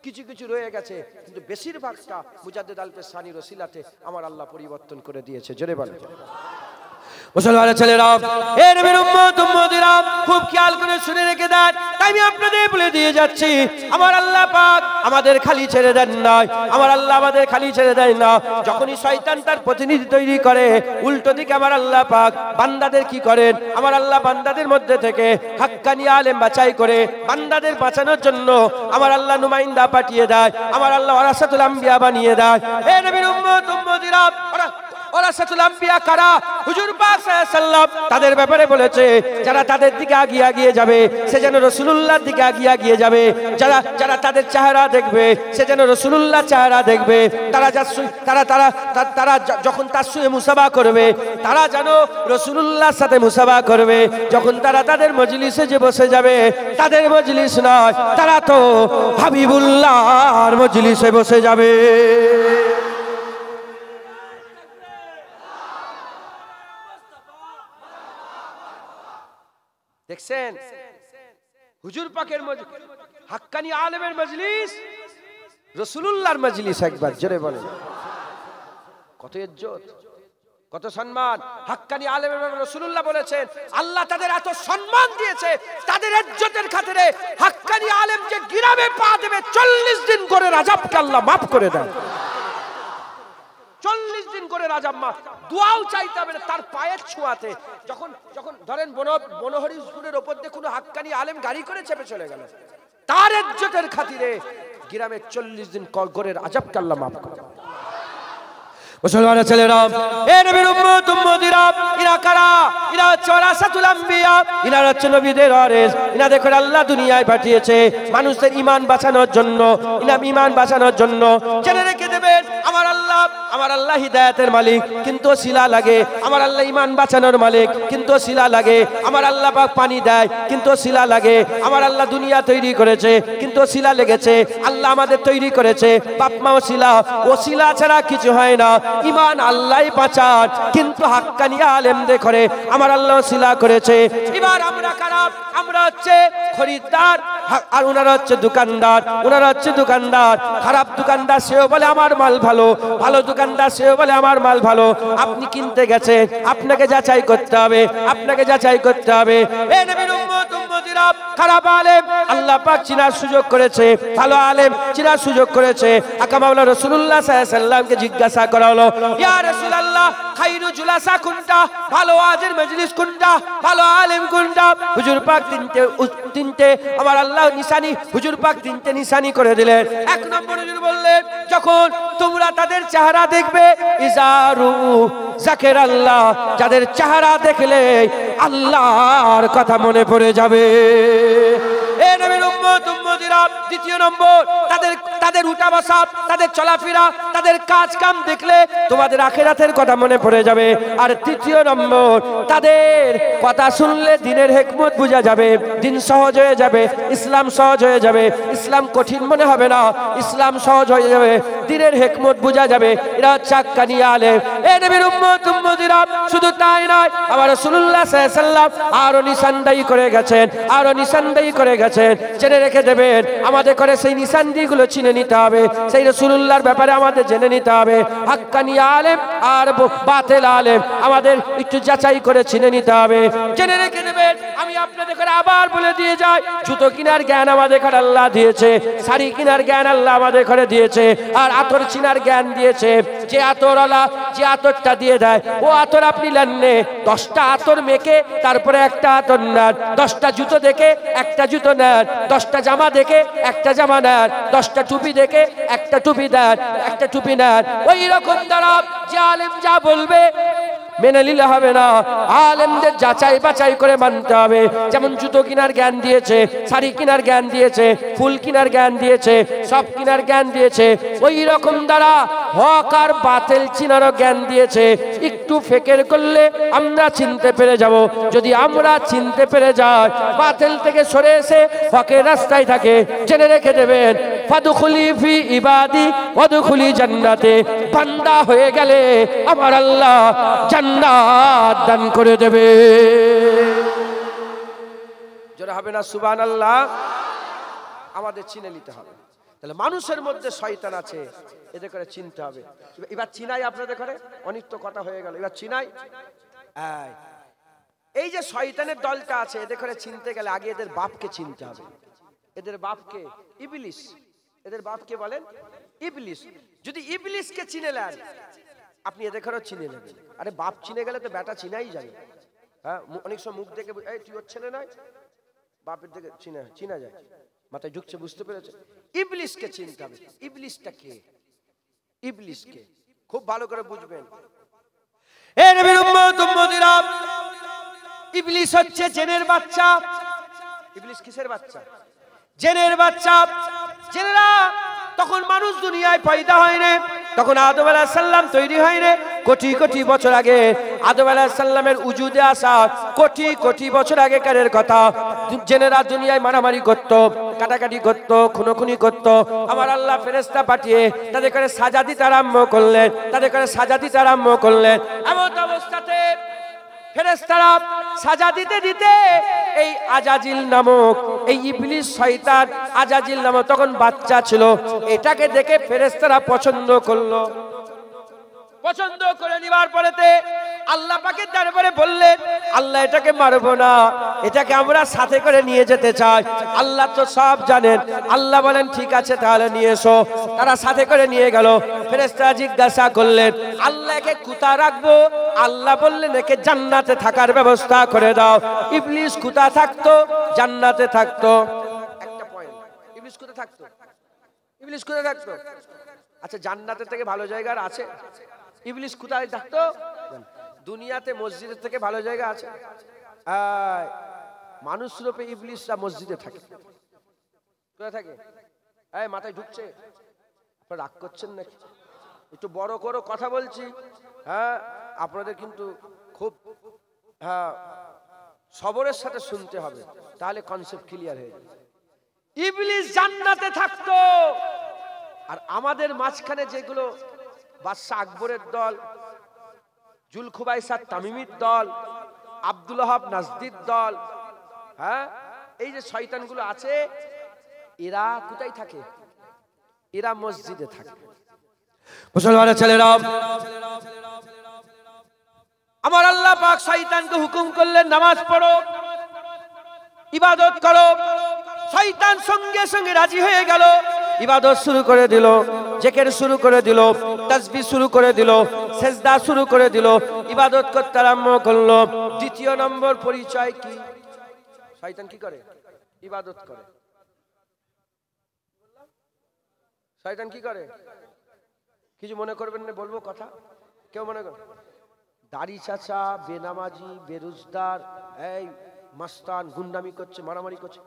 কিছু কিছু রয়ে গেছে, কিন্তু বেশিরভাগটা মুজাদ্দেদ আল পেশানির ওসিলাতে আমার আল্লাহ পরিবর্তন করে দিয়েছে। জোরে বলেন মুসলমানের ছেলেরা, এ নবীর উম্মত উম্মতিরা, খুব খেয়াল করে শুনে রেখে দেন। তাই আমি আপনাদের বলে দিয়ে যাচ্ছি, আমার আল্লাহ পাক আমাদের খালি ছেড়ে দেন না, আমার আল্লাহ আমাদের খালি ছেড়ে দেয় না। যখনই শয়তান তার প্রতিনিধি তৈরি করে, উল্টো দিকে আমার আল্লাহ পাক বান্দাদের কি করেন? আমার আল্লাহ বান্দাদের মধ্যে থেকে হাক্কানি আলেম বাছাই করে বান্দাদের বাঁচানোর জন্য আমার আল্লাহ নুমাইন্দা পাঠিয়ে দেয়, আমার আল্লাহ ওয়ারাসাতুল আম্বিয়া বানিয়ে দেয়। এ নবীর উম্মত উম্মতিরা, ওয়ারাসাতুল আম্বিয়া কারা? হুজুর পাক সাল্লাল্লাহু আলাইহি ওয়াসাল্লাম তাদের ব্যাপারে বলেছে, যারা তাদের দিকে আগিয়ে আগিয়ে যাবে সে যেন রাসূলুল্লাহর দিকে আগিয়ে আগিয়ে যাবে, যারা যারা তাদের চেহারা দেখবে সে যেন রাসূলুল্লাহর চেহারা দেখবে, তারা তারা যখন তার সঙ্গে মুসাফা করবে তারা যেন রাসূলুল্লাহর সাথে মুসাফা করবে। যখন তারা তাদের মজলিসে যে বসে যাবে, তাদের মজলিস নয়, তারা তো হাবিবুল্লাহর মজলিসে বসে যাবে। দেখছেন হুজুর পাকের হাক্কানি আলেমের মজলিস, রাসূলুল্লাহর মজলিস। একবার জোরে বলেন, কত ইজ্জত, কত সম্মান। হাক্কানি আলেমের রাসূলুল্লাহ বলেছেন, আল্লাহ তাদের এত সম্মান দিয়েছে, তাদের ইজ্জতের খাতিরে হাক্কানি আলেম যে গিরামে পা দেবে 40 দিন করে রাজাবকে আল্লাহ মাফ করে দেন। 40 দিন করে রাজাব মাফ, দোয়াও চাইতে হবে না তার পায়ের ছোঁয়াতে। যখন যখন ধরেন বনহরিপুরের ওপর দিয়ে কোনো হাক্কানি আলেম গাড়ি করে চেপে চলে গেল, তার ইজ্জতের খাতিরে গ্রামে 40 দিন করে রাজাবকে আল্লাহ মাফ করে। মুসলমানের ছেলেরা, এ নবীর উম্মত উম্মতিরা, ইরা কারা? ইরা হচ্ছে ওয়ারাসাতুল আম্বিয়া, ইরা হচ্ছে নবীদের ওয়ারিস। ইনাদের করে আল্লাহ দুনিয়ায় পাঠিয়েছে মানুষের ঈমান বাঁচানোর জন্য, ঈমান বাঁচানোর জন্য। জেনে রেখে দেবেন, আমার আল্লাহ হিদায়াতের মালিক, কিন্তু শিলা লাগে। আমার আল্লাহ ঈমান বাঁচানোর মালিক, কিন্তু শিলা লাগে। আমার আল্লাহ পাক পানি দেয়, কিন্তু শিলা লাগে। আমার আল্লাহ দুনিয়া তৈরি করেছে, কিন্তু শিলা লেগেছে। আল্লাহ আমাদের তৈরি করেছে, বাপ মা ওসিলা, ওসিলা ছাড়া কিছু হয় না। ঈমান আল্লাহই বাঁচান, কিন্তু হাক্কানি আলেমদের করে আমার আল্লাহ ওসিলা করেছে। এবার আমরা কারা? আমরা হচ্ছে খরিদ্দার, আর ওনারা হচ্ছে দোকানদার। ওনারা হচ্ছে দোকানদার, খারাপ দোকানদার সেও বলে আমার মাল ভালো, ভালো দোকানদার সেও বলে আমার মাল ভালো। আপনি কিনতে গেছেন, আপনাকে যাচাই করতে হবে, আপনাকে যাচাই করতে হবে। এ নবীর উম্মত উম্মতি মুম্মতিরা খারাপ আলেম আল্লাহ পাক চিনার সুযোগ করেছে, ভালো আলেম চিনার সুযোগ করেছে। আকা মাওলা রাসূলুল্লাহ সাল্লাল্লাহু আলাইহি সাল্লামকে জিজ্ঞাসা করা হলো, ইয়া রাসূলুল্লাহ খায়রু জুলাসা কোনটা, ভালো ওয়াজের মজলিস কোনটা, ভালো আলেম কোনটা? হুজুর পাক তিনটে আমার আল্লাহ নিশানি, হুজুর পাক তিনটে নিশানি করে দিলেন। এক নম্বর হুজুর বললেন, যখন তোমরা তাদের চেহারা দেখবে, ইজারু যাকের আল্লাহ, যাদের চেহারা দেখলে আল্লাহর কথা মনে পড়ে যাবে। এ নবীর উম্মত উম্মতিরা, দ্বিতীয় নম্বর তাদের উঠা বসা, তাদের চলাফেরা, তাদের কাজ কাম দেখলে তোমাদের আখিরাতের কথা মনে পড়ে যাবে। আর তৃতীয় নম্বর, তাদের কথা শুনলে দিনের হিকমত বোঝা যাবে, দিন সহজ হয়ে যাবে, ইসলাম সহজ হয়ে যাবে, ইসলাম কঠিন মনে হবে না, ইসলাম সহজ হয়ে যাবে, দিনের হিকমত বোঝা যাবে। এরা চাক্কানি আলেম। এ নবীর উম্মত উম্মতিরা, শুধু তাই নয়, আমার রাসূলুল্লাহ সাল্লাল্লাহু আলাইহি সাল্লাম আরো নিশানদায়ী করে গেছেন, আরো নিশানদায়ী করে গেছেন। জেনে রেখে দেবেন, আমাদের করে সেই নিশানদিগুলো চিনে নিতে হবে, সেই রাসূলুল্লাহর ব্যাপারে আমাদের জেনে নিতে হবে। হাক্কানি আলেম আর বাতিল আলেম আমাদের একটু যাচাই করে চিনে নিতে হবে, জেনে রেখে দেবেন। আমি আপনাদের করে আবার বলে দিয়ে যাই, জুতো কিনার জ্ঞান আমাদের করে আল্লাহ দিয়েছে, শাড়ি কিনার জ্ঞান আল্লাহ আমাদের করে দিয়েছে, আর আতর চিনার জ্ঞান দিয়েছে। যে আতরওয়ালা যে আতরটা দিয়ে দেয়, ও আতর আপনি নেননে, 10টা আতর মেখে তারপরে একটা আতর নেন, 10টা জুতো দেখে একটা জুতো নেন, 10টা জামা দেখে একটা জামা নেন, 10টা টুপি দেখে একটা টুপি দেন, একটা টুপি নেন। ওই রকম দ্বারা যে আলেম যা বলবে মেনে নিলে হবে না, আলেমদের যাচাই বাছাই করে মানতে হবে। যেমন জুতো কিনার জ্ঞান দিয়েছে, শাড়ি কিনার জ্ঞান দিয়েছে, ফুল কিনার জ্ঞান দিয়েছে, সব কিনার জ্ঞান দিয়েছে, ওই রকম দ্বারা হক আর বাতিল চিনারও জ্ঞান দিয়েছে। একটু ফেকের করলে আমরা চিনতে পেরে যাব। যদি আমরা চিনতে পেরে যাই, বাতিল থেকে সরে এসে হকের রাস্তায় থাকে, জেনে রেখে দেবেন, ফাদখুলি ফি ইবাদি ওয়াদখুলি জান্নাতে, বান্দা হয়ে গেলে আমার আল্লাহ জান্নাত দান করে দেবে। জোরে হবে না সুবহানাল্লাহ? আমাদের চিনে নিতে হবে। তাহলে মানুষের মধ্যে শয়তান আছে, এদের করে চিনতে হবে। এবার চিনাই আপনাদের করে, অনেক তো কথা হয়ে গেল, এবার চিনাই। এই যে শয়তানের দলটা আছে, এদের করে চিনতে গেলে আগে এদের বাপকে চিনতে হবে। এদের বাপকে ইবলিস, এদের বাপকে বলেন ইবলিস। যদি ইবলিসকে চিনে নেন, আপনি এদের ঘরেও চিনে নেবেন। আরে বাপ চিনে গেলে তো বেটা চিনাই যাবে। হ্যাঁ, অনেক সময় মুখ দেখে এই তুই ওর ছেলে নয়, বাপের দিকে চিনা যায়, মাথায় ঢুকছে, বুঝতে পেরেছে? ইবলিসকে চিনতে হবে। ইবলিসটা কে? ইবলিসকে খুব ভালো করে বুঝবেন। এ নবীর উম্মত উম্মতিরা, ইবলিস হচ্ছে জিনের বাচ্চা। ইবলিস কিসের বাচ্চা? জিনের বাচ্চা। জিনেরা তখন মানুষ দুনিয়ায় পয়দা হয় না, তখন আদম আলাইহিস সালাম তৈরি হয় না। কোটি কোটি বছর আগে আদম আলাইহিস সালামের উজুদে আসা কোটি কোটি বছর আগেকারের কথা। জিনেরা দুনিয়ায় মারামারি করত, কাটাকাটি করত, খুনোখুনি করত। আমার আল্লাহ ফেরেশতা পাঠিয়ে তাদের করে সাজা দিতে আরম্ভ করলেন, তাদের করে সাজা দিতে আরম্ভ করলেন। এমন অবস্থাতে ফেরেশতারা সাজা দিতে দিতে এই আজাজিল নামক এই ইবলিস শয়তান আজাজিল নামক তখন বাচ্চা ছিল, এটাকে দেখে ফেরেশতারা পছন্দ করলো। পছন্দ করে নেবার পরেতে আল্লাহ পাকের দরবারে বললেন, আল্লাহ এটাকে মারবো না, এটাকে আমরা সাথে করে নিয়ে যেতে চাই। আল্লাহ তো সব জানেন। আল্লাহ বলেন ঠিক আছে, তাহলে নিয়ে এসো। তারা সাথে করে নিয়ে গেল। ফেরেশতারা জিজ্ঞাসা করলেন, আল্লাহকে কোথায় রাখবো? আল্লাহ বললেন, একে জান্নাতে থাকার ব্যবস্থা করে দাও। ইবলিস কোথায় থাকতো? জান্নাতে থাকতো। একটা পয়েন্ট, ইবলিস কোথায় থাকতো? ইবলিস কোথায় থাকতো? আচ্ছা, জান্নাতের থেকে ভালো জায়গা আছে? ইবলিস কোথায় থাকতো? দুনিয়াতে মসজিদের থেকে ভালো জায়গা আছে? মানুষ রূপে ইবলিসরা মসজিদে থাকে। কোথায় থাকে? মাথায় ঢুকছে? আপনারা রাগ করছেন নাকি? একটু বড় করে কথা বলছি। হ্যাঁ, আপনাদের কিন্তু খুব সবরের সাথে শুনতে হবে, তাহলে কনসেপ্ট ক্লিয়ার হয়ে যাবে। ইবলিস জান্নাতে থাকতো, আর আমাদের মাঝখানে যেগুলো বাদশা আকবরের দল, জুলখুবাইসাত তামিমির দল, আব্দুল ওহাব নাজদির দল, হ্যাঁ, এই যে শয়তানগুলো আছে, এরা কোথায় থাকে? এরা মসজিদে থাকে। মুসলমানের ছেলেরা, আমার আল্লাহ পাক শয়তানকে হুকুম করলেন, নামাজ পড়ো। ইবাদত করো। শয়তান সঙ্গে সঙ্গে রাজি হয়ে গেল, ইবাদত শুরু করে দিল, জিকির শুরু করে দিল, তাসবিহ শুরু করে দিল, সিজদা শুরু করে দিল, ইবাদত করতে আরম্ভ করলো। দ্বিতীয় নম্বর পরিচয় কি? শয়তান কি করে? ইবাদত করে। শয়তান কি করে? কিছু মনে করবেন না, বলবো কথা, কেউ মনে করেন? দাড়ি চাচা, বেনামাজি, বেরোজগার, এই মাস্তান, গুন্ডামি করছে, মারামারি করছে,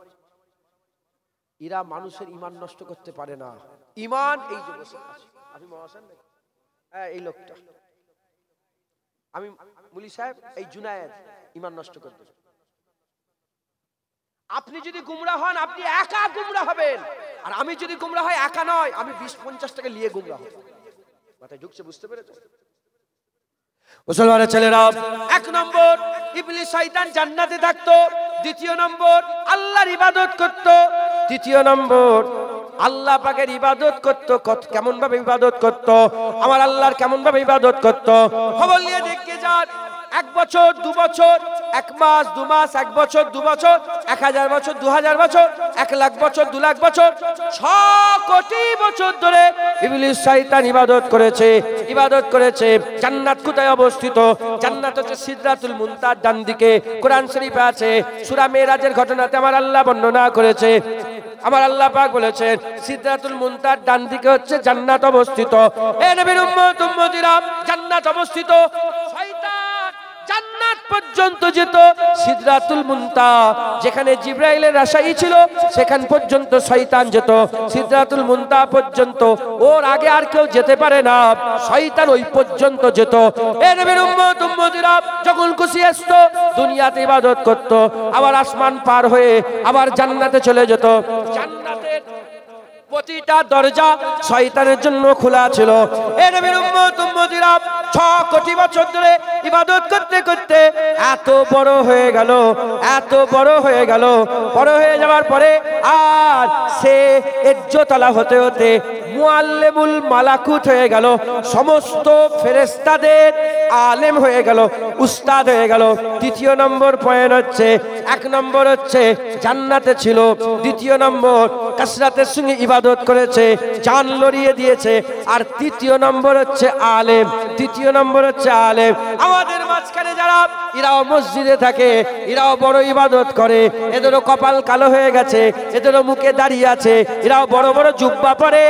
এরা মানুষের ঈমান নষ্ট করতে পারে না। ঈমান এই যে বসে আছে, আমি মহাসান নাকি? হ্যাঁ, এই লোকটা, আমি মুলি সাহেব, এই জুনায়েদ, ঈমান নষ্ট করতে। আপনি যদি গুমরাহ হন, আপনি একা গুমরাহ হবেন, আর আমি যদি গুমরাহ হয়, একা নয়, আমি 20-50 টাকা নিয়ে গুমরাহ হব। মাথায় ঢুকছে? বুঝতে পেরেছো মুসলমানের ছেলেরা? এক নম্বর, ইবলিস শয়তান জান্নাতে থাকতো। দ্বিতীয় নম্বর, আল্লাহর ইবাদত করত। তৃতীয় নম্বর, আল্লাহ পাকের ইবাদত করত। কেমন ভাবে ইবাদত করত? আমার আল্লাহর কেমন ভাবে ইবাদত করত? খবর নিয়ে দেখে যান। 1 বছর, 2 বছর, 1 মাস, 2 মাস, 1 বছর, 2 বছর, 1000 বছর, 2000 বছর, 1 লাখ বছর, 2 লাখ বছর, 6 কোটি বছর ধরে ইবলিস শয়তান ইবাদত করেছে। ইবাদত করেছে। জান্নাত কোথায় অবস্থিত? জান্নাত হচ্ছে সিদরাতুল মুনতাহার ডান দিকে। কোরআন শরীফে আছে, সূরা মেরাজের ঘটনাতে আমার আল্লাহ বর্ণনা করেছে। আমার আল্লাহ পাক বলেছেন, সিদরাতুল মুনতাহার ডান দিকে হচ্ছে জান্নাত অবস্থিত। এ নবীর উম্মত উম্মতিরা, জান্নাত অবস্থিত। শয়তান জান্নাত পর্যন্ত যেত। সিদরাতুল মুনতাহা, যেখানে জিবরাইলের আশাই ছিল, সেখান পর্যন্ত শয়তান যেত। সিদরাতুল মুনতাহা পর্যন্ত, ওর আগে আর কেউ যেতে পারে না, শয়তান ওই পর্যন্ত যেত। এ নবীর উম্মত উম্মতিরা, যখন খুশি আসতো দুনিয়াতে ইবাদত করত, আবার আসমান পার হয়ে আবার জান্নাতে চলে যেত। জান্নাতের প্রতিটা দরজা শয়তানের জন্য খোলা ছিল। এ নবীর উম্মত উম্মতিরা, 6 কোটি বছর ধরে ইবাদত করতে করতে এত বড় হয়ে গেল, এত বড় হয়ে গেল। বড় হয়ে যাওয়ার পরে আর সে ইজ্জতওয়ালা হতে হতে মুআল্লিমুল মালাকুত হয়ে গেল। সমস্ত ফেরেশতাদের আলেম হয়ে গেল, উস্তাদ হয়ে গেল। তৃতীয় নম্বর পয়েন্ট হচ্ছে, 1 নম্বর হচ্ছে জান্নাতে ছিল। দ্বিতীয় নম্বর, কাসরাতের সঙ্গে ইবাদত করেছে, জান লড়িয়ে দিয়েছে। আর তৃতীয় নম্বর হচ্ছে আলেম। তৃতীয় নম্বর হচ্ছে আলেম। আমাদের মাঝখানে যারা, এরাও মসজিদে থাকে, এরাও বড় ইবাদত করে, এদেরও কপাল কালো হয়ে গেছে, এদেরও মুখে দাঁড়িয়ে আছে, এরাও বড় বড় জুব্বা পরে,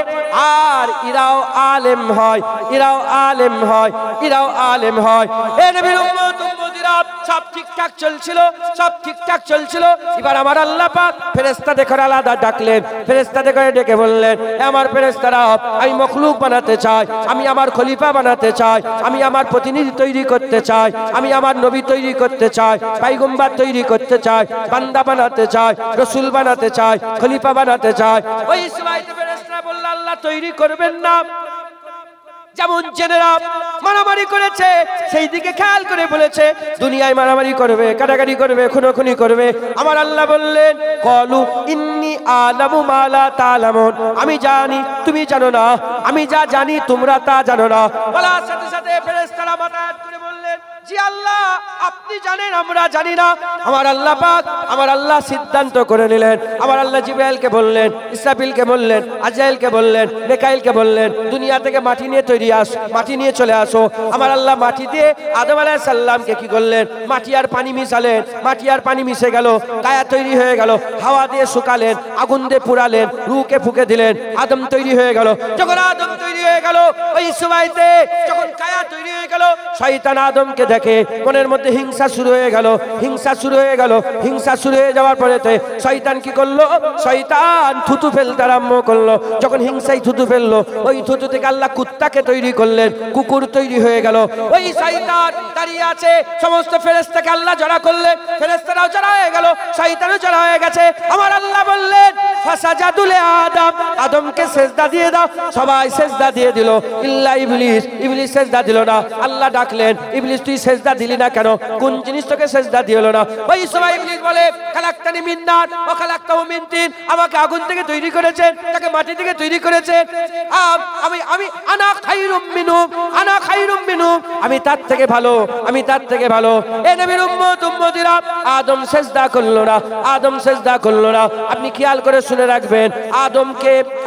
আর এরাও আলেম হয়, এরাও আলেম হয়, এরাও আলেম হয়। এ নবীর উম্মত উম্মতিরা, সব ঠিকঠাক চলছিল, সব ঠিকঠাক চলছিল। এবার আমার আল্লাহ পাক ফেরেশতাদের করে আলাদা ডাকলেন। ফেরেশতাদের করে ডেকে বললেন, আমার ফেরেশতারা, আমি মখলুক বানাতে চাই, আমি আমার খলিফা বানাতে চাই, আমি আমার প্রতিনিধি তৈরি করতে চাই, আমি আমার নবী তৈরি করতে চাই, পয়গম্বর তৈরি করতে চাই, বান্দা বানাতে চাই, রাসূল বানাতে চাই, খলিফা বানাতে চাই। ওই সময়তে ফেরেশতারা বলল, আল্লাহ তৈরি করবেন না। যেমন জেনেরা মারামারি করেছে, সেই দিকে খেয়াল করে বলেছে, দুনিয়ায় মারামারি করবে, কাটাকাটি করবে, খুনোখুনি করবে। আমার আল্লাহ বললেন, ক্বালু ইন্নী আ'লামু মা লা তা'লামুন, আমি জানি তুমি জানো না, আমি যা জানি তোমরা তা জানো না। বলার সাথে সাথে ফেরেশতারা মাথা হাত করে বললেন, জি আল্লাহ, আপনি জানেন, আমরা জানি না। আমার আল্লাহ পাক, আমার আল্লাহ সিদ্ধান্ত করে নিলেন। আমার আল্লাহ জিবরাইলকে বললেন, ইসরাফিলকে বললেন, আজরাইলকে বললেন, মিকাইলকে বললেন, দুনিয়া থেকে মাটি নিয়ে মাটি নিয়ে চলে আসো। আমার আল্লাহ মাটি দিয়ে আদম আলাইহিস সালামকে কি করলেন? মাটি আর পানি মিশালেন। মাটি আর পানি মিশে গেল, কায়া তৈরি হয়ে গেল। হাওয়া দিয়ে শুকালেন, আগুন দিয়ে পুড়ালেন, রূহকে ফুঁকে দিলেন, আদম তৈরি হয়ে গেল। যখন আদম তৈরি হয়ে গেল, ওই সময়তে যখন কায়া তৈরি হয়ে গেল, শয়তান আদমকে দেখে মনের মধ্যে হিংসা শুরু হয়ে গেল, হিংসা শুরু হয়ে গেল। হিংসা শুরু হয়ে যাওয়ার পরেতে শয়তান কি করলো? শয়তান থুতু ফেলতে আরম্ভ করলো। যখন হিংসায় থুতু ফেললো, ওই থুতু থেকে আল্লাহ কুত্তাকে তৈরি করলেন, কুকুর তৈরি হয়ে গেল। ওই শয়তান দাঁড়িয়ে আছে, সমস্ত ফেরেশতাকে আল্লাহ জড়া করলেন, ফেরেশতারাও জড়া হয়ে গেল, শয়তানও জড়া হয়ে গেছে। আমার আল্লাহ বললেন, ফাসাজাদু লি আদম, আদমকে সিজদা দিয়ে দাও। সবাই সিজদা দিয়ে দিল, ইল্লা ইবলিস, ইবলিস সিজদা দিল না। আল্লাহ ডাকলেন, ইবলিস তুই সেজদা দিলি না কেন? কোন জিনিস তোকে সেজদা দিল না? ওই সময় ইবলিস বলে, খালাকতানি মিন নার ওয়া খালাকতাহু মিন তিন, আমাকে আগুন থেকে তৈরি করেছেন, তাকে মাটি থেকে তৈরি করেছেন। আমি আনা খায়রুম মিনহু, আনা খায়রুম মিনহু, আমি তার থেকে ভালো, আমি তার থেকে ভালো। এ নবীর উম্মত উম্মতিরা, আদম সেজদা করলো না, আদম সেজদা করলো না। আপনি খেয়াল করে শুনে রাখবেন,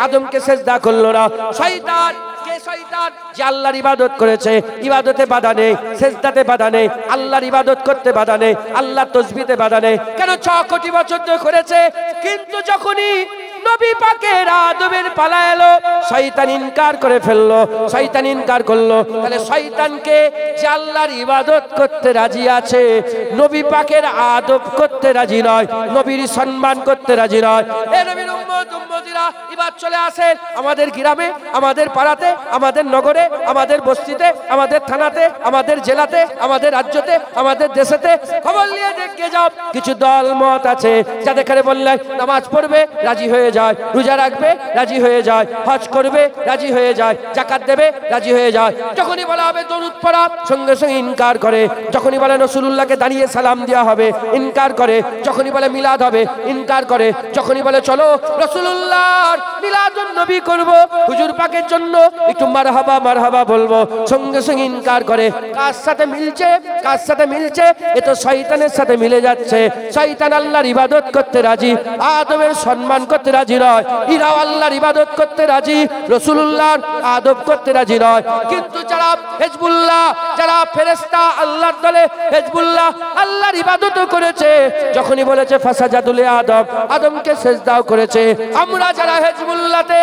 আদমকে সেজদা করলো না শয়তান। কে শয়তান? যে আল্লাহর ইবাদত করেছে, ইবাদতে বাধা নেই, সেজদাতে বাধা নেই, আল্লাহর ইবাদত করতে বাধা নেই, আল্লাহর তাসবিহতে বাধা নেই। কেন 6 কোটি বছর ধরে করেছে, কিন্তু যখনই নবী পাকের আদমের পালা এলো, শয়তান ইনকার করে ফেললো, শয়তান ইনকার করলো। তাহলে শয়তানকে যে আল্লাহর ইবাদত করতে রাজি আছে, নবী পাকের আদব করতে রাজি নয়, নবীর সম্মান করতে রাজি নয়। এ নবীর উম্মত উম্মতিরা, এবার চলে আসেন আমাদের গ্রামে, আমাদের পাড়াতে, আমাদের নগরে, আমাদের বস্তিতে, আমাদের থানাতে, আমাদের জেলাতে, আমাদের রাজ্যতে, আমাদের দেশেতে খবর নিয়ে দেখে যাও, কিছু দল মত আছে যাদের কাছে বললে নামাজ পড়বে রাজি হয়ে যায়, রোজা রাখবে রাজি হয়ে যায়, হজ করবে রাজি হয়ে যায়, যাকাত দেবে রাজি হয়ে যায়। যখনই বলা হবে দরুদ পড়া, সঙ্গে সঙ্গে ইনকার করে। যখনই বলে রাসূলুল্লাহকে দাঁড়িয়ে সালাম দেওয়া হবে, ইনকার করে। যখনই বলে মিলাদ হবে, ইনকার করে। যখনই বলে চলো রাসূলুল্লাহর মিলাদুন নবী করব, হুজুর পাকের জন্য একটু মারহাবা মারহাবা বলবো, সঙ্গে সঙ্গে ইনকার করে। কার সাথে মিলছে, কার সাথে মিলছে? এ তো শয়তানের সাথে মিলে যাচ্ছে। শয়তান আল্লাহর ইবাদত করতে রাজি, আদমের সম্মান করতে রাজি নয়। ইরাও আল্লাহর ইবাদত করতে রাজি, রাসূলুল্লাহর আদব করতে রাজি নয়। কিন্তু যারা হিজবুল্লাহ, যারা ফেরেশতা আল্লাহর দলে হিজবুল্লাহ আল্লাহর ইবাদত করেছে, যখনই বলেছে ফাসাজাদুল আদম, আদমকে সিজদাও করেছে। আমরা যারা হিজবুল্লাহতে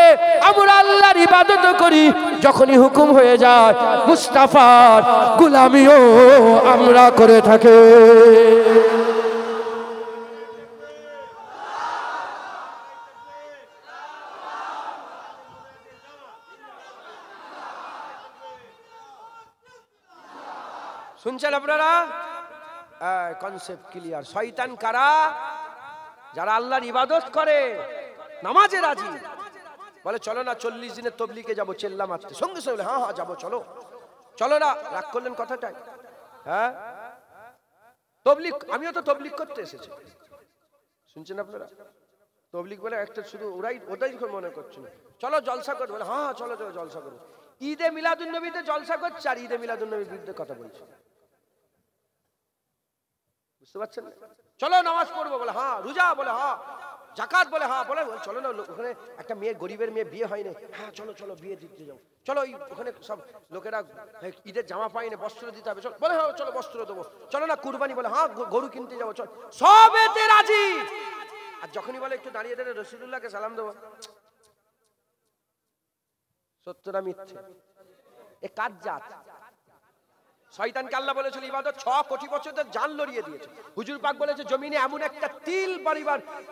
আমরা আল্লাহর ইবাদত করি, যখনই হুকুম হয়ে যায় মুস্তাফার গোলামিও আমরা করে থাকি। শুনছেন আপনারা? Concept clear. শয়তান কারা? যারা আল্লাহর ইবাদত করে, নামাজে রাজি, বলে চলো না 40 দিনের তবলিগে যাবো, চেল্লা মারতে, সঙ্গে সঙ্গে হ্যাঁ হ্যাঁ যাবো, চলো চলো না, রাগ করলেন কথাটাই? হ্যাঁ, তবলিগ, আমিও তো তবলিগ করতে এসেছি। শুনছেন আপনারা? তবলিগ বলে একটা শুধু ওটাই মনে করছে না, চলো জলসা করবো, বলে হ্যাঁ চলো চলো জলসা করবো। ঈদে মিলাদুন নবীতে জলসা করছে আর ঈদে মিলাদুন নবীর বিরুদ্ধে কথা বলছে। বুঝতে পারছেন? চলো নামাজ পড়বো, বলে হ্যাঁ, রোজা, বলে হ্যাঁ, যাকাত, বলে হ্যাঁ, বলে চলো না ওখানে একটা মেয়ে, গরিবের মেয়ে বিয়ে হয়নি, হ্যাঁ চলো চলো বিয়ে দিতে যাও, চলো ওখানে সব লোকেরা ঈদের জামা পায়নি, বস্ত্র দিতে হবে, চলো, বলে হ্যাঁ চলো বস্ত্র দেবো, চলো না কুরবানি, বলে হ্যাঁ গরু কিনতে যাবো, চলো, সব এতে রাজি। আর যখনই বলে একটু দাঁড়িয়ে দাঁড়িয়ে রাসূলুল্লাহকে সালাম দেবো, সত্যটা মিথ্যে। এ কাজ জাত। শয়তানকে আল্লাহ বলেছিল ইবাদত 6 কোটি বছর ধরে জান লড়িয়ে দিয়েছে। হুজুর পাক বলেছে জমিনে এমন একটা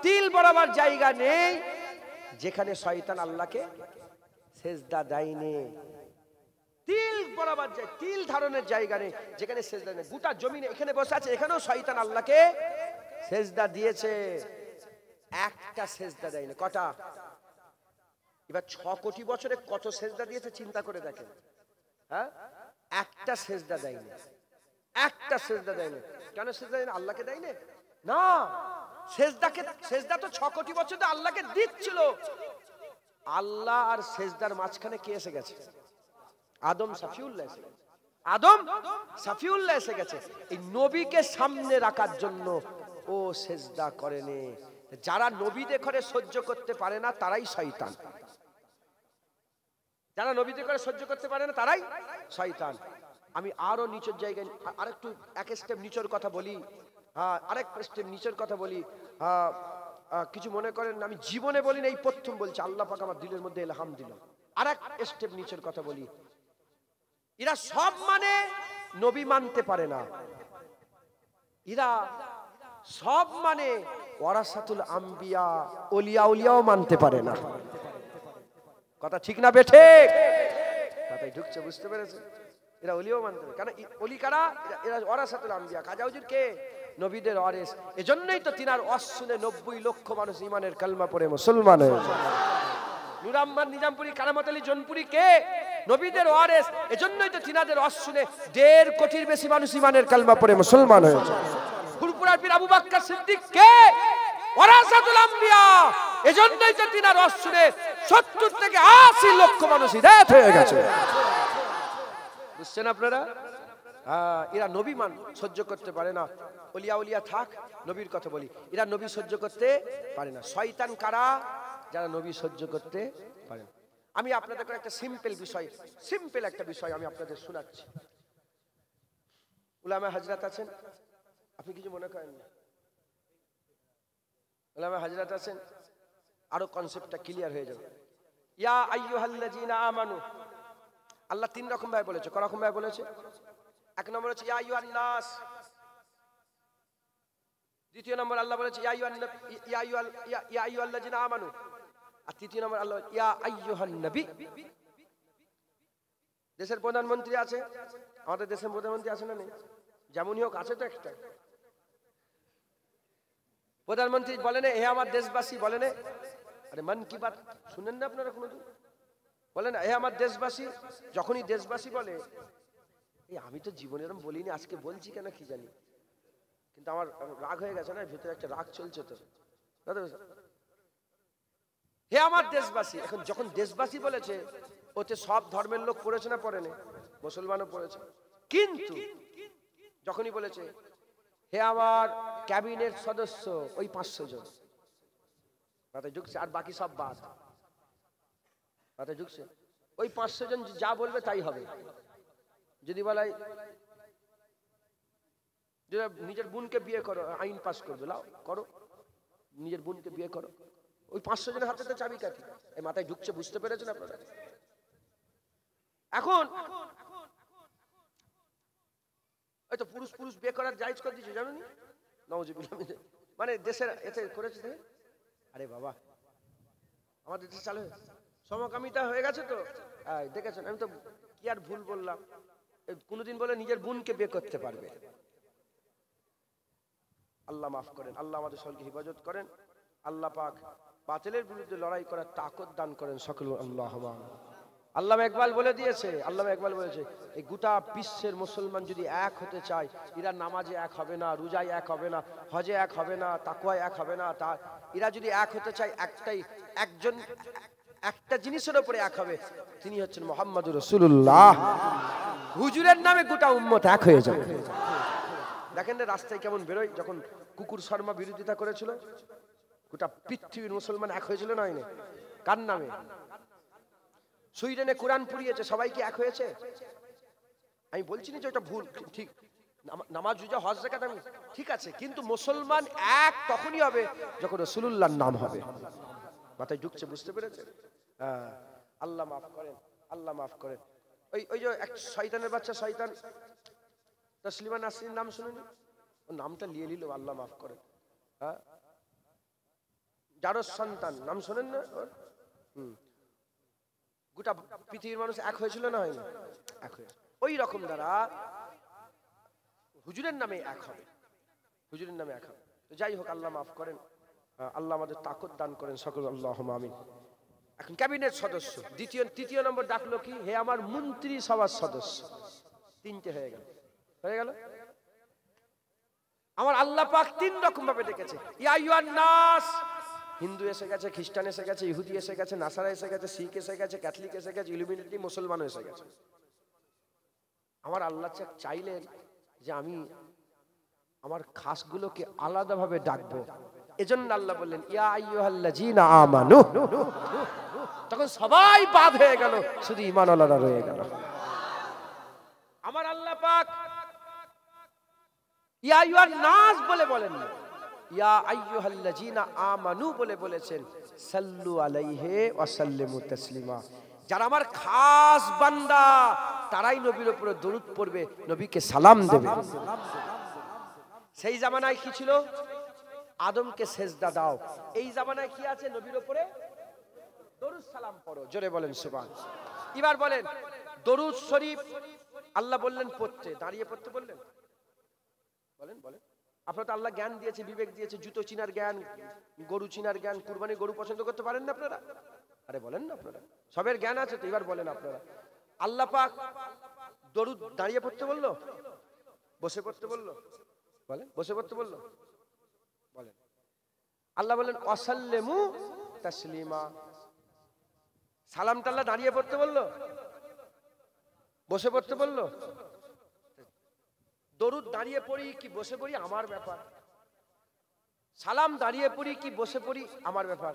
তিল বরাবর জায়গা নেই যেখানে শয়তান আল্লাহকে সেজদা দেয়নি। তিল বরাবর যায়, তিল ধারণের জায়গা নেই যেখানে সেজদা নেই। গোটা জমিনে এখানে বসে আছে, এখানেও শয়তান আল্লাহকে সেজদা দিয়েছে, একটা সেজদা দেয়নি। কটা? এবার 6 কোটি বছরে কত সেজদা দিয়েছে চিন্তা করে দেখেন। হ্যাঁ, একটা সেজদা দেয়নি, একটা সেজদা দেয়নি। কেন সেজদা দেয়নি? আল্লাহকে দেয়নি না, সেজদা তো 6 কোটি বছর ধরে আল্লাহকে দিচ্ছিল। আল্লাহ আর সেজদার মাঝখানে কে এসে গেছে? আদম সাফিউল্লাহ এসে গেছে। আদম সাফিউল্লাহ এসে গেছে এই নবীকে সামনে রাখার জন্য। ও সেজদা করেনি। যারা নবী দেখে সহ্য করতে পারে না তারাই শয়তান। যারা নবীতে করে সহ্য করতে পারে না তারাই শয়তান। আমি আরো নিচের জায়গায় আরেকটু এক স্টেপ নিচের কথা বলি। হ্যাঁ, আরেক স্টেপ নিচের কথা বলি। কিছু মনে করেন আমি জীবনে বলি না, এই প্রথম বলছি, আল্লাহ পাক আমার দিলের মধ্যে ইলহাম দিল। আরেক স্টেপ নিচের কথা বলি। এরা সব মানে নবী মানতে পারে না, এরা সব মানে ওয়ারাসাতুল আম্বিয়া, ওলিয়া উলিয়াও মানতে পারে না। কথা ঠিক না বেঠে? কথাই ঢুকছে, বুঝতে পেরেছে? এরা ওলিও মানতে পারে। কারণ ওলি কারা? এরা ওয়ারাসাতুল আম্বিয়া। খাজা হুজুর কে? নবীদের ওয়ারিস। এজন্যই তো তিনার অশুনে 90 লক্ষ মানুষ ঈমানের কালমা পড়ে মুসলমান হয়েছে। নূর আহমদ নিজামপুরি, কারামত আলী জোনপুরি কে? নবীদের ওয়ারিস। এজন্যই তো তিনাদের ওয়াজ শুনে 1.5 কোটির বেশি মানুষ ঈমানের কালমা পড়ে মুসলমান হয়েছে। ফুরফুরার পীর আবু বকর সিদ্দিক কে? ওয়ারাসাতুল আম্বিয়া। এজন্যই তো তিনার ওয়াজ শুনে 70 থেকে 80 লক্ষ মানুষ হিদায়াত হয়ে গেছে। বুঝছেন আপনারা? এরা নবী মান সহ্য করতে পারে না। ওলিয়া উলিয়া থাক, নবীর কথা বলি, এরা নবী সহ্য করতে পারে না। শয়তান কারা? যারা নবী সহ্য করতে পারে না। আমি আপনাদের একটা সিম্পল একটা বিষয় আমি আপনাদের শোনাচ্ছি। উলামা হযরত আছেন, আপনি কিছু মনে করেন না? উলামা হযরত আছেন, আরো কনসেপ্টটা ক্লিয়ার হয়ে যাবে। ইয়া আইয়ুহাল্লাযীনা আমানু, আল্লাহ 3 রকম ভাবে বলেছে। ক রকম ভাবে বলেছে? এক নম্বর হচ্ছে ইয়া আইয়ুহান নাস। দ্বিতীয় নম্বর আল্লাহ বলেছে ইয়া আইয়ুহাল্লাযীনা আমানু। আর তৃতীয় নম্বর আল্লাহ ইয়া আইয়ুহান নবী। দেশের প্রধানমন্ত্রী আছে, আমাদের দেশের প্রধানমন্ত্রী আছে না নেই? যেমনই হোক আছে তো একটা প্রধানমন্ত্রী। বলে না হে আমার দেশবাসী, বলে না? আরে মন কি বাত শুনেন না আপনারা কোনোদিন? বলে না হে আমার দেশবাসী। যখনই দেশবাসী বলে, এই আমি তো জীবনে এরকম বলিনি, আজকে বলছি কেন কি জানি, কিন্তু আমার রাগ হয়ে গেছে না, ভিতরে একটা রাগ চলছে তো। হে আমার দেশবাসী। এখন যখন দেশবাসী বলেছে, ওতে সব ধর্মের লোক পড়েছে না পড়েনি? মুসলমানও পড়েছে। কিন্তু যখনই বলেছে হে আমার ক্যাবিনেট সদস্য, ওই 500 জন মাথায় ঢুকছে, আর বাকি সব বাদ। মাথায় ঢুকছে ওই 500 জন যা বলবে তাই হবে। যদি বলাই নিজের বোনকে বিয়ে করো, আইন পাস করবে, লাও করো, নিজের বোনকে বিয়ে করো, ওই 500 জনের হাতে তো চাবি কাঠি। এই মাথায় ঢুকছে, বুঝতে পেরেছেন আপনারা? এখন ওই তো পুরুষ বিয়ে করার জায়েজ করে দিয়েছে, জানেন? নাউজুবিল্লাহ। মানে দেশের এতে করেছে। আরে বাবা, আমাদের দেশে চালু সমকামিতা হয়ে গেছে তো। দেখেছেন, আমি তো কি আর ভুল বললাম। কোনদিন বলে নিজের বোনকে বিয়ে করতে পারবে। আল্লাহ মাফ করেন, আল্লাহ আমাদের সকলকে হেফাজত করেন। আল্লাহ পাক বাতিলের বিরুদ্ধে লড়াই করার তাকত দান করেন সকল। আল্লাহুম্মা আমিন। আল্লামা ইকবাল বলে দিয়েছে, আল্লামা ইকবাল বলেছে, এই গোটা বিশ্বের মুসলমান যদি এক হতে চায়, এরা নামাজে এক হবে না, রোজায় এক হবে না, হজে এক হবে না, তাকওয়ায় এক হবে না। তা এরা যদি এক হতে চায়, একটা জিনিসের উপরে এক হবে, তিনি হচ্ছেন মুহাম্মদুর রাসূলুল্লাহ। হুজুরের নামে গোটা উম্মত এক হয়ে যাবে। দেখেন না রাস্তায় কেমন বেরোয়। যখন কুকুর শর্মা বিরোধিতা করেছিল, গোটা পৃথিবীর মুসলমান এক হয়েছিল না? কার নামে? সুইডেনে কোরআন পুড়িয়েছে, সবাই কি এক হয়েছে? আমি বলছি না যে ওটা ভুল, ঠিক। নামাজ রোজা হজ যাকাত আমি ঠিক আছে, কিন্তু মুসলমান এক তখনই হবে যখন রাসূলুল্লাহর নাম হবে। মাথায় ঢুকছে, বুঝতে পেরেছেন? আল্লাহ মাফ করেন, আল্লাহ মাফ করেন। ওই যে এক শয়তানের বাচ্চা, শয়তান তসলিমা নাসরিন নাম শুনেনি? ও নামটা নিয়ে নিল, আল্লাহ মাফ করেন। জারজ সন্তান নাম শোনেন না? গোটা পৃথিবীর মানুষ এক হয়েছিল না? হয়নি? এক হয়েছে। ওই রকম দ্বারা হুজুরের নামে এক হবে, হুজুরের নামে এক হবে। তো যাই হোক, আল্লাহ মাফ করেন, আল্লাহ আমাদের তাকত দান করেন সকল। আল্লাহুম্মা আমিন। এখন ক্যাবিনেট সদস্য, তৃতীয় নম্বর ডাকলো কি? হে আমার মন্ত্রী সভার সদস্য। 3টে হয়ে গেল। আমার আল্লাহ পাক 3 রকম ভাবে ডেকেছে। ইয়া আইয়ুহান নাস, হিন্দু এসে গেছে, খ্রিস্টান এসে গেছে, ইহুদি এসে গেছে, নাসারা এসে গেছে, শিখ এসে গেছে, ক্যাথলিক এসে গেছে, ইলুমিনেটি মুসলমান এসে গেছে। আমার আল্লাহ চাইলেন যে আমি আমার খাসগুলোকে আলাদাভাবে ডাকবো। এজন্য আল্লাহ বললেন ইয়া আইয়ুহাল্লাযীনা আমানু। তখন সবাই বাদ হয়ে গেল, শুধু ঈমানওয়ালারা রয়ে গেল। আমার আল্লাহ পাক ইয়া আইয়ুহান নাস বলে বলেন না, ইয়া আইয়ুহাল্লাযীনা আমানু বলে বলেছেন সাল্লু আলাইহি ওয়া সাল্লিমু তাসলিমা। যারা আমার খাস বান্দা, তারাই নবীর উপরে দরুদ পড়বে, নবীকে সালাম দেবে। সেই জামানায় কি ছিল? আদমকে সেজদা দাও। এই জামানায় কি আছে? নবীর উপরে দরুদ সালাম পড়ো। জোরে বলেন সুবহান। এবার বলেন দরুদ শরীফ আল্লাহ বললেন পড়তে, দাঁড়িয়ে পড়তে বললেন? বলেন বলেন। আপনারা তো আল্লাহ জ্ঞান দিয়েছে, বিবেক দিয়েছে, জুতো চিনার জ্ঞান, গরু চিনার জ্ঞান, কুরবানি গরু পছন্দ করতে পারেন না আপনারা? আরে বলেন না আপনারা, সবের জ্ঞান আছে তো। এবার বলেন আপনারা আল্লাহ পাক দরুদ দাঁড়িয়ে পড়তে বললো, বসে পড়তে বললো? বলেন, বসে পড়তে বললো? বলেন। আল্লাহ বলেন ওয়াসাল্লিমু তাসলিমা। সালামটা আল্লাহ দাঁড়িয়ে পড়তে বললো, বসে পড়তে বললো? দরুদ দাঁড়িয়ে পড়ি কি বসে পড়ি আমার ব্যাপার, সালাম দাঁড়িয়ে পড়ি কি বসে পড়ি আমার ব্যাপার।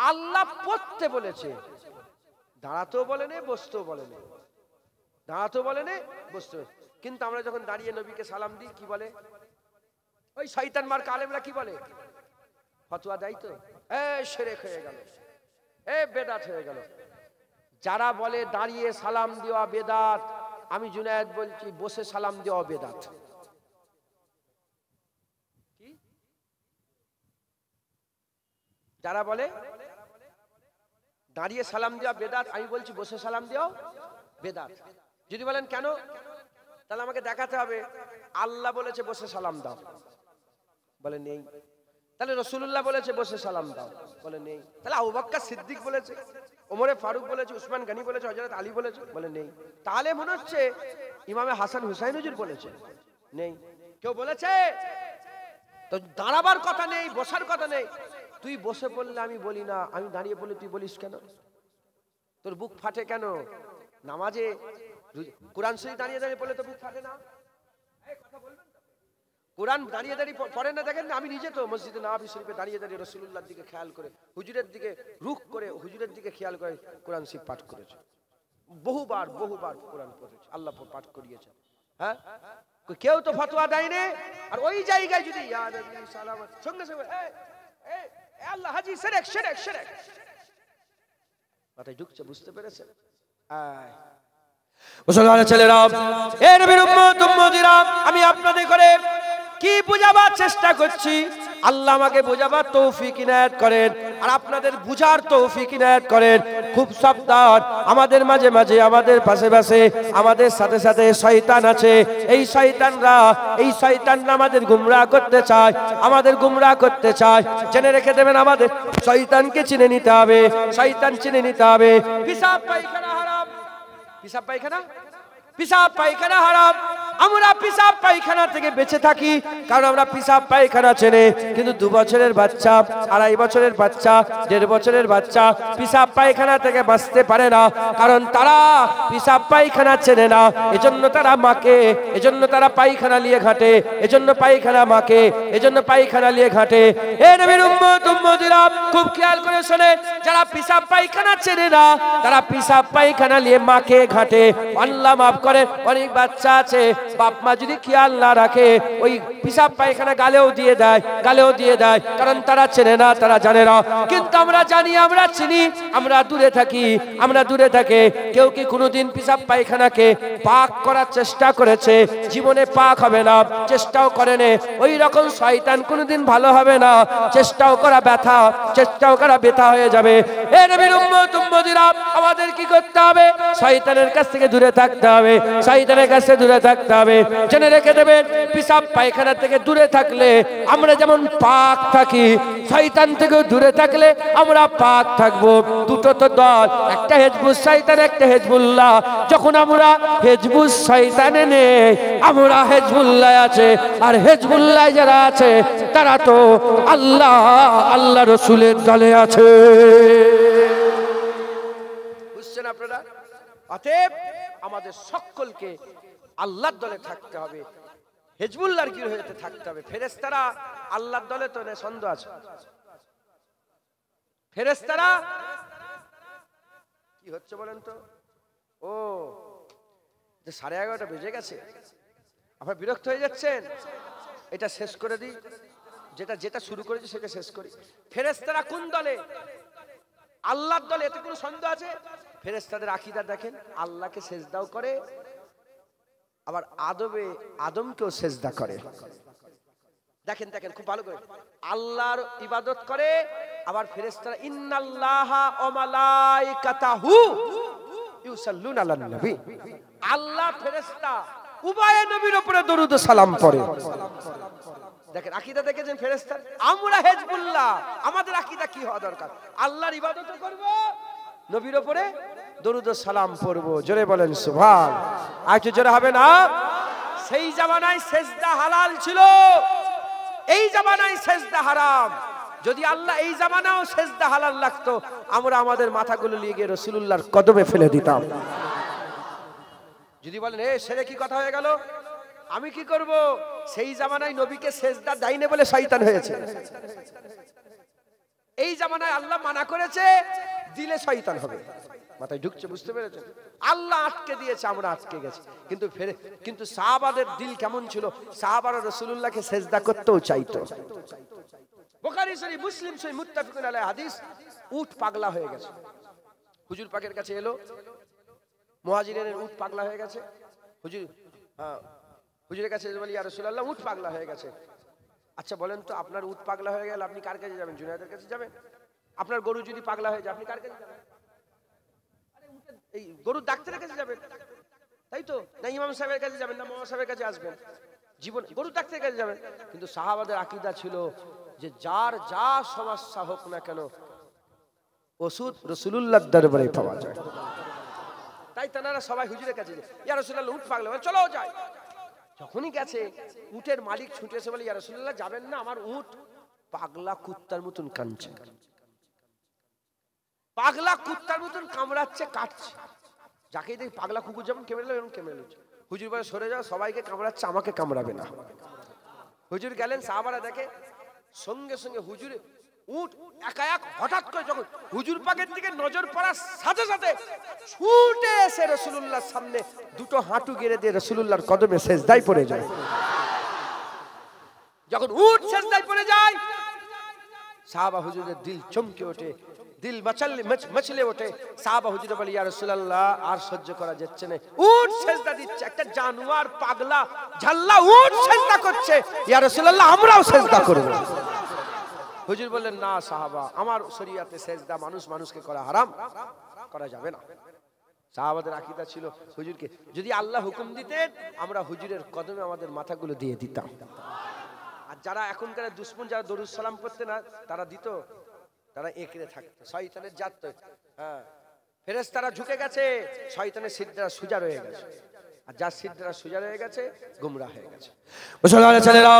আল্লাহ পড়তে বলেছে, দাঁড়াতেও বলেনে বসতেও বলেনে, দাঁড়াতেও বলেনে বসতে। কিন্তু আমরা যখন দাঁড়িয়ে নবীকে সালাম দিই কি বলে? ওই শয়তান মার্কা আলেমরা কি বলে? ফতোয়া দেয় তো, শিরক হয়ে গেল, বেদাত হয়ে গেল। যারা বলে দাঁড়িয়ে সালাম দেওয়া বেদাত, আমি জুনায়েদ বলছি বসে সালাম দেওয়া বেদাত। কি? যারা বলে দাঁড়িয়ে সালাম দেওয়া বেদাত, আমি বলছি বসে সালাম দেওয়া বেদাত। যদি বলেন কেন, তাহলে আমাকে দেখাতে হবে আল্লাহ বলেছে বসে সালাম দাও, বলে নেই। তাহলে রাসূলুল্লাহ বলেছে বসে সালাম দাও, বলে নেই। তাহলে আবু বকর সিদ্দিক বলেছে, ওমরে ফারুক বলেছে, উসমান গনি বলেছে, হযরত আলী বলেছে, বলে নেই। তাহলে মনে হচ্ছে ইমামে হাসান হুসাইন হুজুর বলেছে, নেই। কেউ বলেছে? তো দাঁড়াবার কথা নেই, বসার কথা নেই। তুই বসে পড়লে আমি বলি না, আমি দাঁড়িয়ে পড়লে তুই বলিস কেন? তোর বুক ফাটে কেন? নামাজে কোরআন শরীফ দাঁড়িয়ে দাঁড়িয়ে পড়লে তো বুক ফাটে না? কোরআন দাঁড়িয়ে দাঁড়িয়ে পড়েন না? দেখেন আমি নিজে তো মসজিদে নববী শরীফে দাঁড়িয়ে দাঁড়িয়ে রাসূলুল্লাহর দিকে খেয়াল করে, হুজুরের দিকে রুখ করে, হুজুরের দিকে খেয়াল করে কোরআন শরীফ পাঠ করেছে। বহুবার বহুবার কোরআন পড়েছে, আল্লাহ পাঠ করিয়েছে। হ্যাঁ, কেউ তো ফতোয়া দেয়নি। আর ওই জায়গায় যদি ইয়া নবী সালাম সঙ্গে সঙ্গে আল্লাহ হাজি শিরক শিরক শিরক মাথায় ঢুকছে, বুঝতে পেরেছেন? মুসলমানের ছেলেরা, এ নবীর উম্মত উম্মতিরা, আমি আপনাদের করে কি বুঝাবার চেষ্টা করছি, আল্লাহ আমাকে বুঝাবার তৌফিক ইনায়াত করেন, আর আপনাদের বুঝার তৌফিক ইনায়াত করেন। খুব সাবধান, আমাদের মাঝে মাঝে, আমাদের পাশে পাশে, আমাদের সাথে সাথে শয়তান আছে। এই শয়তানরা আমাদের গুমরাহ করতে চায়, আমাদের গুমরাহ করতে চায়। জেনে রেখে দেবেন, আমাদের শয়তানকে চিনে নিতে হবে, শয়তান চিনে নিতে হবে। পিসাব পায়খানা হারাম, পিসাব পায়খানা, পিসাব পায়খানা হারাম। আমরা পিসাব পায়খানা থেকে বেঁচে থাকি কারণ আমরা পিসাব পায়খানা চেনে। কিন্তু 2 বছরের বাচ্চা, 2.5 বছরের বাচ্চা, 1.5 বছরের বাচ্চা পিসাব পায়খানা থেকে বাঁচতে পারে না, কারণ তারা পিসাব পায়খানা চেনে না। এজন্য তারা মাকে, এজন্য তারা পায়খানা নিয়ে ঘাটে, এজন্য পায়খানা মাকে, এজন্য পায়খানা নিয়ে ঘাটে। এ নবীর উম্মত উম্মতিরা, খুব খেয়াল করে শুনে, যারা পিসাব পায়খানা চেনে না, তারা পিসাব পায়খানা নিয়ে মাকে ঘাটে। আল্লাহ মাফ করে, অনেক বাচ্চা আছে বাপ মা যদি খেয়াল না রাখে, ওই পিসাব পায়খানা গালেও দিয়ে দেয়, গালেও দিয়ে দেয়, কারণ তারা চেনে না, তারা জানে না। কিন্তু আমরা জানি, আমরা চিনি, আমরা দূরে থাকি, আমরা দূরে থাকে। কেউ কি কোনোদিন পিসাব পায়খানাকে পাক করার চেষ্টা করেছে? জীবনে পাক হবে না, চেষ্টাও করেনি। ওই রকম শয়তান কোনোদিন ভালো হবে না, চেষ্টাও করা ব্যথা, চেষ্টাও করা ব্যথা হয়ে যাবে। এ নবীর উম্মত উম্মতিরা, আমাদের কি করতে হবে? শয়তানের কাছ থেকে দূরে থাকতে হবে, শয়তানের কাছ থেকে দূরে থাকতে হবে। জেনে রেখে দেবেন, পিসাব পায়খানা থেকে দূরে থাকলে আমরা যেমন পাক থাকি, শয়তান থেকে দূরে থাকলে আমরা পাক থাকবো। দুটো তো দল, একটা হিজবুস শয়তান, একটা হিজবুল্লাহ। যখন আমরা হিজবুস শয়তানে নেই, আমরা হিজবুল্লাহ আছে, আর হিজবুল্লাহ যারা আছে তারা তো আল্লাহ আল্লাহ রাসূলের দলে আছে। বুঝছেন আপনারা? অতএব আমাদের সকলকে আল্লাহর দলে থাকতে হবে, হিজবুল্লাহর গিরোহেতে থাকতে হবে। ফেরেশতারা আল্লাহর দলে তো না, সন্দেহ আছে? ফেরেশতারা কি হচ্ছে বলেন তো? ও যে 11:30 বেজে গেছে, আপনারা বিরক্ত হয়ে যাচ্ছেন? এটা শেষ করে দিই, যেটা যেটা শুরু করেছি সেটা শেষ করি। ফেরেশতারা কোন দলে? আল্লাহর দলে, এতে কোনো সন্দেহ আছে? ফেরেশতাদের আকীদা দেখেন, আল্লাহকে সিজদাও করে, আবার আদমকেও সিজদা করে। দেখেন দেখেন খুব ভালো করে, আল্লাহর ইবাদত করে, আবার ফেরেশতারা ইন্নাল্লাহা ওয়া মালাইকাতাহু ইউসাল্লুনা আলান নবী, আল্লাহ ফেরেশতা উভয় নবীর উপরে দরুদ ও সালাম পড়ে। দেখেন আকীদা দেখেছেন ফেরেশতা? আমরা হিজবুল্লাহ, আমাদের আকীদা কি হওয়া দরকার? আল্লাহর ইবাদতও করব, নবীর উপরে দরুদ ও সালাম পড়বো। জোরে বলেন সুবহান। আর একটু জোরে হবে না? সেই জামানায় সেজদা হালাল ছিল, এই জামানায় সেজদা হারাম। যদি আল্লাহ এই জামানাও সেজদা হালাল লাগতো, আমরা আমাদের মাথাগুলো নিয়ে গিয়ে রাসূলুল্লাহর কদমে ফেলে দিতাম। যদি বলেন এ সেরে কি কথা হয়ে গেল, আমি কি করব? সেই জামানায় নবীকে সেজদা দেয়নি বলে শয়তান হয়েছে। এই জামানায় আল্লাহ মানা করেছে, দিলে শয়তান হবে। মাথায় ঢুকছে? বুঝতে পেরেছেন? আল্লাহ আটকে দিয়েছে, আমরা আটকে গেছি। কিন্তু সাহাবাদের দিল কেমন ছিল? সাহাবারা রাসূলুল্লাহকে সেজদা করতেও চাইতো। বুখারী শরীফ, মুসলিম শরীফ, মুত্তাফিকুন আলাইহি হাদিস। উট পাগলা হয়ে গেছে, হুজুর পাকের কাছে এলো। মুহাজিরের উট পাগলা হয়ে গেছে। হুজুরের কাছে বলি, ইয়া রাসূলুল্লাহ, উট পাগলা হয়ে গেছে। আচ্ছা বলেন তো, আপনার উট পাগলা হয়ে গেল আপনি কার কাছে যাবেন? জুনায়েদের কাছে যাবেন? আপনার গরু যদি পাগলা হয়ে যায় আপনি কার কাছে যাবেন? এই গরুর ডাক্তারের কাছে যাবেন, তাই তো? না ইমাম সাহেবের কাছে যাবেন, না মামা সাহেবের কাছে আসবেন? জীবন গরুর ডাক্তারের কাছে যাবেন। কিন্তু সাহাবাদের আকীদা ছিল যে যার যা সমস্যা হোক না কেন, ওষুধ রাসূলুল্লাহর দরবারে পাওয়া যায়। তাই তারা সবাই হুজুরের কাছে যায়, ইয়া রাসূলুল্লাহ উট পাগলা, চলো যাই। যখনই গেছে, উটের মালিক ছুটে এসে বলে, ইয়া রাসূলুল্লাহ যাবেন না, আমার উট পাগলা কুত্তার মতন কাঁদছে, পাগলা কুত্তার মতন কামড়াচ্ছে, কাটছে। যাকে দেখি পাগলা কুকুর যেমন কেমড়ে এলো এরকম কেমড়ে এলো। হুজুর বলে সরে যাও, সবাইকে কামড়াচ্ছে, আমাকে কামড়াবে না। হুজুর গেলেন, সাহাবারা দেখে, সঙ্গে সঙ্গে হুজুর উট একা এক হঠাৎ করে যখন হুজুর পাকের দিকে নজর পড়ার সাথে সাথে ছুটে এসে রাসূলুল্লাহর সামনে দুটো হাঁটু গেড়ে দিয়ে রাসূলুল্লাহর কদমে সেজদায় পড়ে যায়। যখন উট সেজদায় পড়ে যায়, সাহাবা হুজুরের দিল চমকে ওঠে, দিল মচলে ওঠে। সাহাবা হুজুর বলে, ইয়া রাসূলুল্লাহ আর সহ্য করা যাচ্ছে না। উট সেজদা দিচ্ছে, একটা জানোয়ার পাগলা ঝাল্লা উট সেজদা করছে, ইয়া রাসূলুল্লাহ আমরাও সেজদা করব। হুজুর বললেন, না সাহাবা, আমার শরীয়তে সেজদা মানুষকে করা হারাম, করা যাবে না। সাহাবাদের আকীদা ছিল হুজুরকে যদি আল্লাহ হুকুম দিতেন, আমরা হুজুরের কদমে আমাদের মাথাগুলো দিয়ে দিতাম। আর যারা এখনকার দুশমন, যারা দরুদ সালাম পড়তে না, তারা দিত, তারা একরে থাকতো। শয়তানের জাত, হ্যাঁ, ফেরেশতারা ঝুঁকে গেছে, শয়তানের সিজদা সোজা রয়ে গেছে। আর যার সিজদা সোজা রয়ে গেছে, গোমরা হয়ে গেছে। মুসলমান ছেলেরা,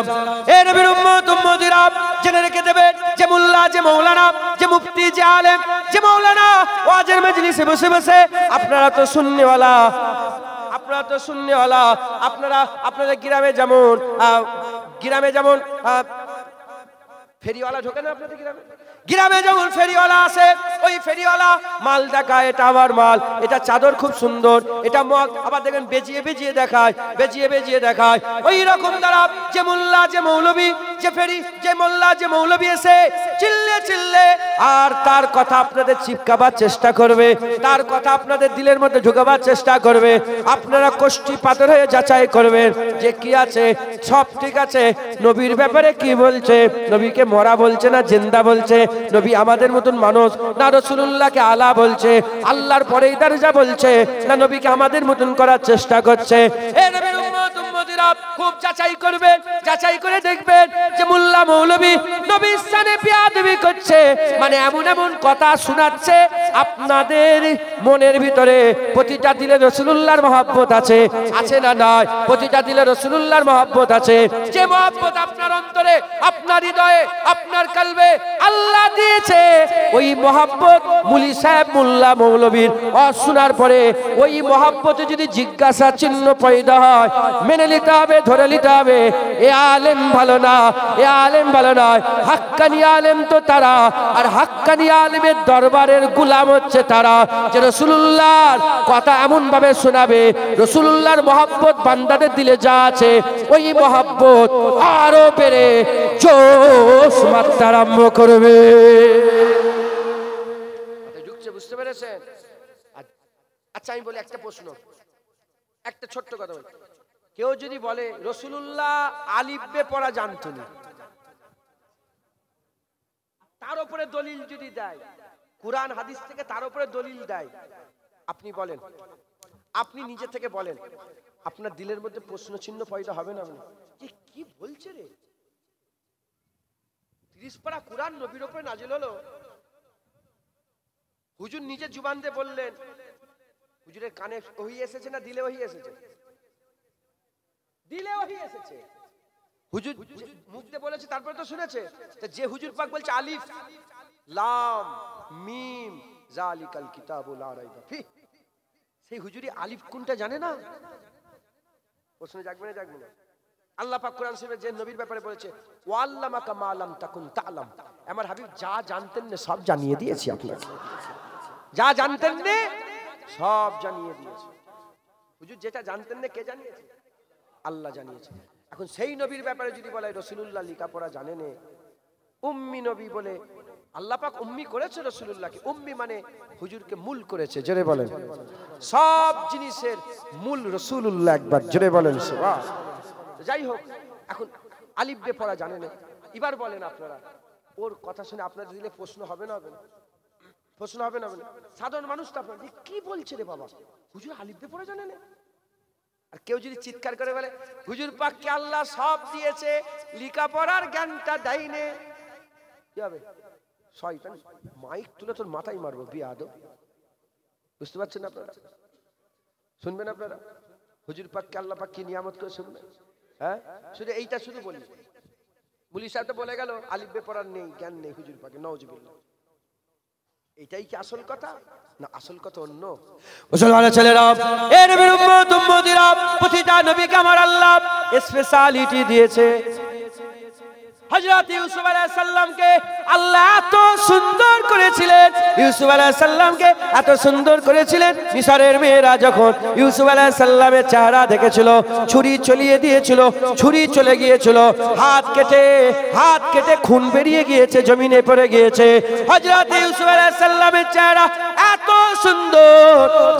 এ নবীর উম্মত উম্মতিরা, জেনে রেখে দেবে যে মোল্লা, যে মাওলানা, যে মুফতি, যে আলেম, যে মাওলানা ওয়াজের মজলিসে বসে বসে আপনারা তো সুন্নিওয়ালা, আপনারা আপনাদের গ্রামে যেমন ফেরিওয়ালা ঢোকে না আপনাদের গ্রামে যেমন ফেরিওয়ালা আছে, ওই ফেরিওয়ালা মাল দেখায়, এটা আমার মাল, এটা চাদর খুব সুন্দর, এটা মগ, আবার দেখেন বেজিয়ে দেখায়। ওই রকম দ্বারা যে মোল্লা, যে মৌলবী, যে ফেরি, যে মোল্লা, যে মৌলবী এসে চিল্লে আর তার কথা আপনাদের চিপকাবার চেষ্টা করবে, তার কথা আপনাদের দিলের মধ্যে ঢুকাবার চেষ্টা করবে। আপনারা কষ্টি পাথর হয়ে যাচাই করবেন যে কি আছে, সব ঠিক আছে, নবীর ব্যাপারে কি বলছে, নবীকে মরা বলছে না জিন্দা বলছে, নবী আমাদের মতন মানুষ না রাসূলুল্লাহকে আলা বলছে, আল্লাহর পরেই দরজা বলছে, না নবীকে আমাদের মতন করার চেষ্টা করছে। এ নবীর উম্মত উম্মতিরা খুব যাচাই করবেন, যাচাই করে দেখবেন যে মোল্লা মৌলবী নবীর সামনে বেয়াদবি করছে, মানে এমন কথা শোনাচ্ছে, আপনাদের মনের ভিতরে প্রতিটা দিলে রাসূলুল্লাহর মহব্বত আছে না নাই? প্রতিটা দিলে রাসূলুল্লাহর মহব্বত আছে। যে মহব্বত আপনার অন্তরে, আপনার হৃদয়ে, আপনার কলবে আল্লাহ দিয়েছে, ওই মহব্বত মুলি সাহেব, মোল্লা মৌলবীর শোনার পরে ওই মহব্বতে যদি জিজ্ঞাসা চিহ্ন পয়দা হয়, মেনে নিতে হবে, ধরে নিতে হবে, এ আলেম ভালো না, এ আলেম ভালো নয়। হাক্কানি আলেম তো তারা, আর হাক্কানি আলেমের দরবারের গোলাম হচ্ছে তারা, যে রাসূলুল্লাহর কথা এমন ভাবে শোনাবে, রাসূলুল্লাহর মহব্বত বান্দাদের দিলে যা আছে, ওই মহব্বত আরো বেড়ে জোশ মাত্রা আরম্ভ করবে। বুঝতে পেরেছেন? আচ্ছা আমি বলি একটা প্রশ্ন, একটা ছোট্ট কথা বলি। কেউ যদি বলে রাসূলুল্লাহ আলিফ বে পড়া জানতো না, তার উপরে দলিল যদি দেয়, কুরআন হাদিস থেকে তার উপরে দলিল দেয়, আপনি বলেন, আপনি নিজে থেকে বলেন, আপনার দিলের মধ্যে প্রশ্ন চিহ্ন পয়দা হবে না? যে কি বলছে রে, 30 পারা কুরআন নবীর উপরে নাজিল হলো, হুজুর নিজে জুবান দিয়ে বললেন হুজুরের কানে ওহী এসেছে না দিলে ওহী এসেছে? দিলে ওহী এসেছে। হুজুর মুখ দিয়ে বলেছে, তারপরে তো শুনেছে। তো যে হুজুর পাক বলছে আলিফ লাম মিম যালিকাল কিতাবু লা রাইবা ফি, সেই হুজুরি আলিফ কোনটা জানে না? প্রশ্ন জাগবে না জাগবে না? আল্লাহ পাক কোরআন শরীফে যে নবীর ব্যাপারে বলেছে ওয়াল্লামাকা মা লাম তাকুন তা'লাম, আমার হাবিব যা জানতেন না সব জানিয়ে দিয়েছি আপনাকে। যা জানতেন না সব জানিয়ে দিয়েছি। হুজুর যেটা জানতেন না কে জানিয়েছে? আল্লাহ জানিয়েছে। এখন সেই নবীর ব্যাপারে যদি বলে রাসূলুল্লাহ লেখাপড়া জানেন, উম্মি নবী বলে আল্লাহ পাক উম্মি করেছে রাসূলুল্লাহকে। উম্মি মানে হুজুরকে মূল করেছে, জোরে বলেন। সব জিনিসের মূল রাসূলুল্লাহ, একবার জোরে বলেন সুবহান। যাই হোক, এখন আলিফ বে পড়া জানেন, এবার বলেন আপনারা, ওর কথা শুনে আপনাদের দিলে প্রশ্ন হবে না? হবে না? প্রশ্ন হবে না? হবে না? সাধারণ মানুষ তো আপনার কি বলছে রে বাবা, হুজুর আলিফ বে পড়া জানেন? আর কেউ যদি চিৎকার করে বলে হুজুর পাককে আল্লাহ সব দিয়েছে, লেখাপড়ার জ্ঞানটা দেয়নি, কি হবে? শয়তান মাইক তুলে তোর মাথায় মারবো বিয়াদব। বুঝতে পারছেন আপনারা? শুনবেন আপনারা? হুজুর পাককে আল্লাহ পাক কি নিয়ামত করে শুনবেন? হ্যাঁ, শুধু এইটা শুধু বলি। মুলি সাহেব তো বলে গেল আলিফ বে পড়ার নেই, জ্ঞান নেই হুজুর পাকে, নাউজুবিল্লাহ। এটাই কি আসল কথা? না, আসল কথা অন্য। মুসলমান ছেলেরা, এর নবীর উম্মত উম্মতিরা, প্রতিটা নবীকে আমার আল্লাহ স্পেশালিটি দিয়েছে। হযরত ইউসুফ আলাইহিস সালামকে আল্লাহ এত সুন্দর করেছিলেন, ইউসুফ আলাইহিস সালামকে এত সুন্দর করেছিলেন, মিশরের মেয়েরা যখন ইউসুফ আলাইহিস সালামের চেহারা দেখেছিল, ছুরি চলিয়ে দিয়েছিল, ছুরি চলে গিয়েছিল, হাত কেটে খুন বেরিয়ে গিয়েছে, জমিনে পড়ে গিয়েছে। হযরত ইউসুফ আলাইহিস সালামের চেহারা এত সুন্দর,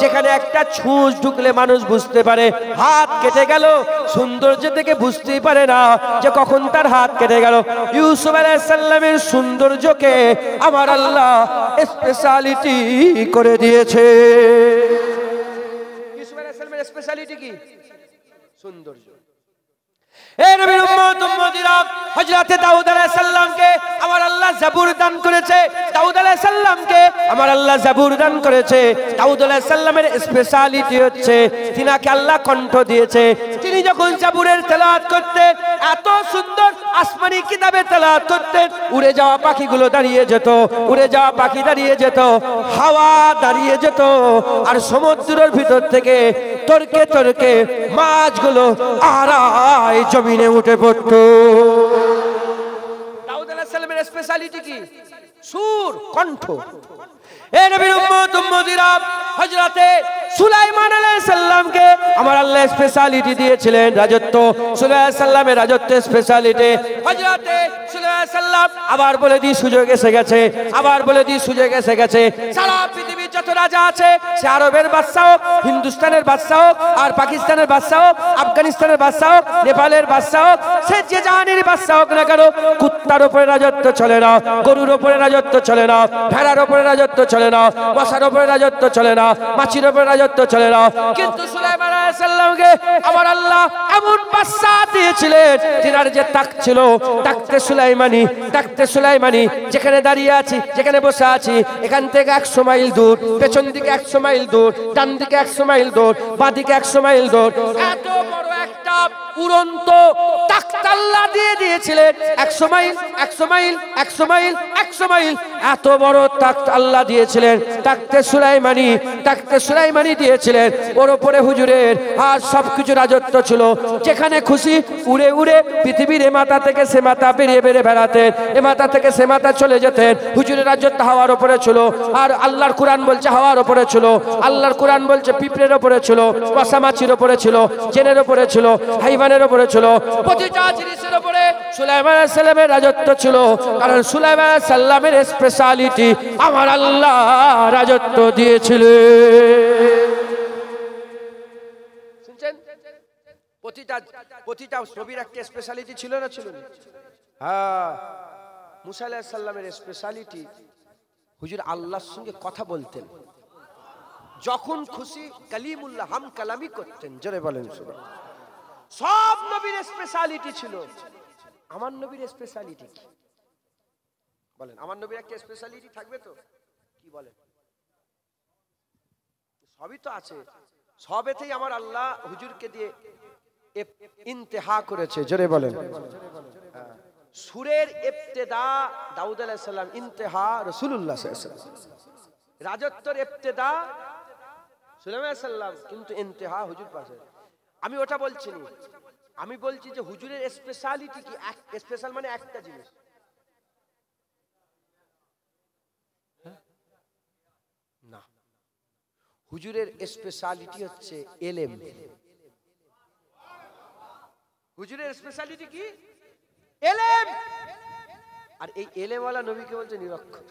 যেখানে একটা ছুঁচ ঢুকলে মানুষ বুঝতে পারে হাত কেটে গেল, সৌন্দর্য দেখে বুঝতেই পারে না যে কখন তার হাত কেটে গেল। ইউসুফ আলাইহিস সালামের সৌন্দর্যকে আমার আল্লাহ স্পেশালিটি করে দিয়েছে। ইউসুফ আলাইহিস সালামের স্পেশালিটি কি? সৌন্দর্য। এই নবীর উম্মত উম্মতিরা, হযরত দাউদ আলাইহিস সালামকে আমার আল্লাহ জাবুর দান করেছে। দাউদ আলাইহিস সালামকে আমার আল্লাহ জাবুর দান করেছে। দাউদ আলাইহিস সালামের স্পেশালিটি হচ্ছে তিনাকে আল্লাহ কণ্ঠ দিয়েছে। তিনি যখন জাবুরের তেলাওয়াত করতেন, এত সুন্দর আসমানি কিতাবে তেলাওয়াত করতেন, উড়ে যাওয়া পাখিগুলো দাঁড়িয়ে যেত, উড়ে যাওয়া পাখি দাঁড়িয়ে যেত, হাওয়া দাঁড়িয়ে যেত, আর সমুদ্রের ভিতর থেকে তরকে তরকে মাছগুলো আড়াই জমিনে উঠে পড়তো। দাউদ আলাইহিস সালামের স্পেশালিটি কি? সুর, কণ্ঠ। এই নবীর উম্মত উম্মতিরা, হযরতে সুলাইমান আলাইহিস সালামকে আমার আল্লাহ স্পেশালিটি দিয়েছিলেন, রাজত্ব। সুলাইমান আলাইহিস সালামের রাজত্ব স্পেশালিটি। হযরতে সুলাইমান আলাইহিস সালাম, আবার বলে দিই সুযোগ এসে গেছে, আবার বলে দিই সুযোগ এসে গেছে। সারা পৃথিবীর যত রাজা আছে, সে আরবের বাদশা হোক, হিন্দুস্তানের বাদশা হোক, আর পাকিস্তানের বাদশা হোক, আফগানিস্তানের বাদশা হোক, নেপালের বাদশা হোক, সে যে জাহানের বাদশা হোক না কেন, কুত্তার উপরে রাজত্ব চলে না, গরুর উপরে রাজত্ব চলে না, ভেড়ার উপরে রাজত্ব চলে না, মশার উপরে রাজত্ব চলে না, মাছির উপরে রাজত্ব চলে না। কিন্তু সুলাইমান আলাইহিস সালামকে আমার আল্লাহ এমন বাদশা দিয়েছিলেন, তিনার যে তাক ছিল, তাকতে সুলাইমানি, যেখানে দাঁড়িয়ে আছি, যেখানে বসে আছি, এখান থেকে 100 মাইল দূর, পেছন দিকে 100 মাইল দূর, ডান দিকে 100 মাইল দূর, বাঁ দিকে 100 মাইল দূর, এত বড় একটা উড়ন্ত তাকত আল্লাহ দিয়ে দিয়েছিলেন। 100 মাইল 100 মাইল 100 মাইল 100 মাইল এত বড় তাকত আল্লাহ দিয়েছিলেন। তাকতে সুলাইমানি দিয়েছিলেন। ওর উপরে হুজুরের আর সবকিছু রাজত্ব ছিল। যেখানে খুশি উড়ে উড়ে পৃথিবীর এ মাথা থেকে সে মাথা বেরিয়ে বেড়াতেন, এ মাথা থেকে সে মাথা চলে যেতেন। হুজুরের রাজত্ব হাওয়ার উপরে ছিল। আর আল্লাহর কুরআন বলছে হাওয়ার উপরে ছিল, আল্লাহর কুরআন বলছে পিঁপড়ের উপরে ছিল, মশা মাছির উপরে ছিল, জেনের উপরে ছিল, হাইওয়ানের উপরে ছিল, প্রতিটা জিনিসের উপরে সুলাইমান আলাইহিস সালামের রাজত্ব ছিল। কারণ সুলাইমান আলাইহিস সালামের স্পেশালিটি আমার আল্লাহ রাজত্ব দিয়েছিলেন। শুনছেন? প্রতিটা নবীর একটা স্পেশালিটি ছিল না ছিল না? হ্যাঁ, মুসা আলাইহিস সালামের স্পেশালিটি, হুজুর আল্লাহর সঙ্গে কথা বলতেন, যখন খুশি কালিমুল্লাহ হাম কালামি করতেন, জোরে বলেন সুবহানাল্লাহ। সব নবীর স্পেশালিটি ছিল। আমার নবীর স্পেশালিটি কি বলেন? আমার নবীর একটা স্পেশালিটি থাকবে তো, কি বলেন? সবই তো আছে, সবেতেই আমার আল্লাহ হুজুরকে দিয়ে ইন্তেহা করেছে। জোরে বলেন। সুরের ইবতেদা দাউদ আলাইহিস সালাম, ইন্তেহা রাসূলুল্লাহ সাল্লাল্লাহু আলাইহি ওয়াসাল্লাম। রাজত্বের ইবতেদা সুলাইমান আলাইহিস সালাম, কিন্তু ইন্তেহা হুজুর পাশে। আমি ওটা বলছি না, আমি বলছি যে হুজুরের স্পেশালিটি কি? স্পেশাল মানে একটা জিনিস না, হুজুরের স্পেশালিটি হচ্ছে এলেম। হুজুরের স্পেশালিটি কি? এলেম। আর এই এলেমওয়ালা নবীকে বলছে নিরক্ষর।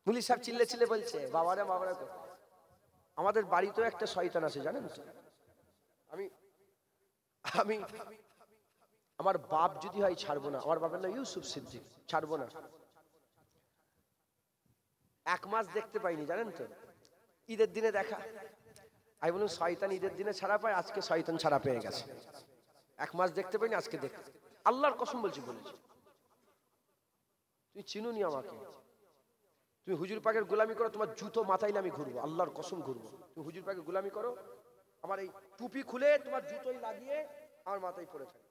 মুলি সাহেব চিল্লে চিল্লে বলছে বাবারা বাবারা। আমাদের বাড়িতেও একটা শয়তান আছে জানেন তো। আমি আমি আমার বাপ যদি হয় ছাড়বো না। আমার বাবার নাম ইউসুফ সিদ্দিক, ছাড়বো না। 1 মাস দেখতে পাইনি জানেন তো। ঈদের দিনে দেখা, আমি বলুন শয়তান ঈদের দিনে ছাড়া পায়, আজকে শয়তান ছাড়া পেয়ে গেছে। 1 মাস দেখতে পাইনি, আজকে দেখ। আল্লাহর কসম বলছি, বলেছি তুমি চিনুনি আমাকে। তুমি হুজুর পাকের গোলামি করো, তোমার জুতো মাথাইলে আমি ঘুরবো, আল্লাহর কসম ঘুরবো। তুমি হুজুর পাকের গোলামি করো, আমার এই টুপি খুলে তোমার জুতোই লাগিয়ে আমার মাথায় পড়ে থাকে।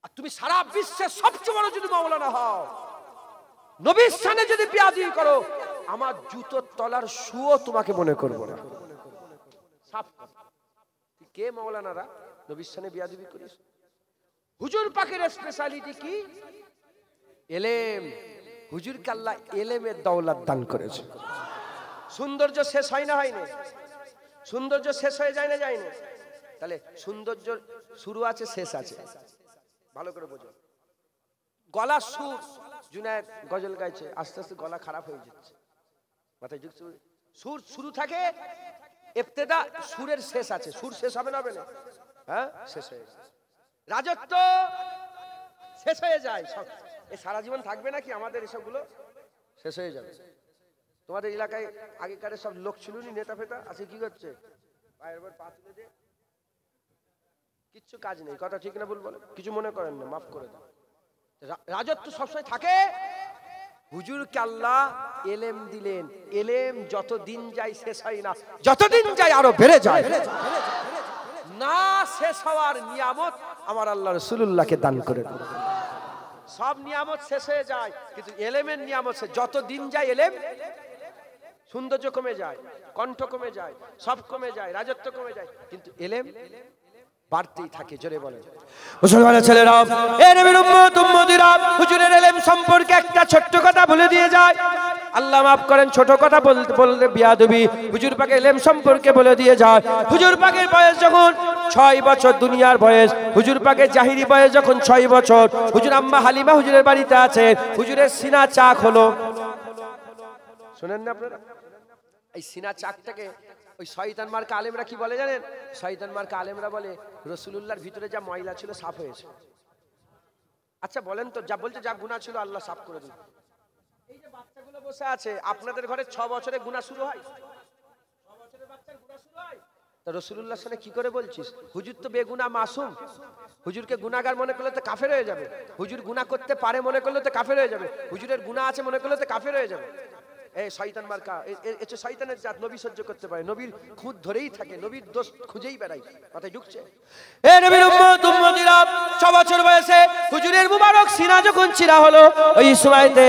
আর তুমি সারা বিশ্বের সবচেয়ে বড় যদি মাওলানা হও, নবীর সামনে যদি বিয়াদবি করো, আমার জুতোর তলার শুও তোমাকে মনে করবো না। কে মাওলানারা নবীর সামনে বিয়াদবি করিস? হুজুর পাকের স্পেশালিটি কি? এলেম। হুজুরকে আল্লাহ এলেমের দৌলত দান করেছে। সৌন্দর্য শেষ হয় না, হয় না? সৌন্দর্য শেষ হয়ে যায় না, যায় না? তাহলে সৌন্দর্য শুরু আছে, শেষ আছে। ভালো করে বোঝো। গলা সুর, জুনায়েদ গজল গাইছে, আস্তে আস্তে গলা খারাপ হয়ে যাচ্ছে। মাথায় যুক্ত সুর শুরু থাকে, ইবতেদা, সুরের শেষ আছে। সুর শেষ হবে না, হ্যাঁ শেষ হয়ে যায়। রাজত্ব শেষ হয়ে যায়, সব এই সারা জীবন থাকবে নাকি? আমাদের এসবগুলো শেষ হয়ে যাবে। তোমাদের এলাকায় আগেকার সব লোক ছিল নি, নেতা ফেতা আছে, কি করছে? পায়ের উপর পা তুলে দিয়ে কিচ্ছু কাজ নেই। কথা ঠিক না ভুল বলে? কিছু মনে করেন না, মাফ করে দেন। রাজত্ব সবসময় থাকে। হুজুরকে আল্লাহ এলেম দিলেন। এলেম যত দিন যায় শেষ হয় না, যতদিন যায় আরো বেড়ে যায়। না শেষ হওয়ার নিয়ামত আমার আল্লাহ রাসূলুল্লাহকে দান করে দেন। সব নিয়ামত শেষ হয়ে যায়, কিন্তু এলেমের নিয়ামত যত দিন যায় এলেম, সৌন্দর্য কমে যায়, কণ্ঠ কমে যায়, সব কমে যায়, রাজত্ব কমে যায়, কিন্তু এলেম বাড়তেই থাকে। জোরে বলেন। মুসলমানের ছেলেরা, এ নবীর উম্মত উম্মতিরা, হুজুরের এলেম সম্পর্কে একটা ছোট্ট কথা বলে দিয়ে যায়। আল্লাহ মাফ করেন, ছোট কথা বলতে বলতে বিয়াদবি। হুজুর পাকের এলেম সম্পর্কে বলে দিয়ে যায়। হুজুর পাকের বয়স যখন 6 বছর, দুনিয়ার বয়স। হুজুর পাকের জাহিরি বয়স যখন 6 বছর, হুজুর আম্মা হালিমা হুজুরের বাড়িতে আছে। হুজুরের সিনা চাক হলো, শুনেন না আপনারা? এই সিনা চাকটাকে ওই শয়তান মার্কা আলেমরা কি বলে জানেন? শয়তান মার্কা আলেমরা বলে রাসূলুল্লাহর ভিতরে যা ময়লা ছিল সাফ হয়েছে। আচ্ছা বলেন তো, যা বলছে যা গুনাহ ছিল আল্লাহ সাফ করে দিন। এই যে বাচ্চাগুলো বসে আছে, আপনাদের ঘরে 6 বছরে গুনাহ শুরু হয়? 6 বছরের বাচ্চার গুনাহ শুরু হয়? তা রাসূলুল্লাহর সামনে কি করে বলছিস? হুজুর তো বেগুনাহ মাসুম। হুজুরকে গুনাহগার মনে করলে তো কাফের হয়ে যাবে। হুজুর গুনাহ করতে পারে মনে করলে তো কাফের হয়ে যাবে। হুজুরের গুনাহ আছে মনে করলে তো কাফের হয়ে যাবে। এই শয়তান মার্কা, এটা শয়তানের জাত। নবী সহ্য করতে পারে, নবীর খুঁত ধরেই থাকে, নবীর দোষ খুঁজেই বেড়ায়। মাথায় ঢুকছে? এ নবীর উম্মত উম্মতিরা, 6 বছর বয়সে হুজুরের মুবারক সিনা যখন চিরা হলো, ওই সময়তে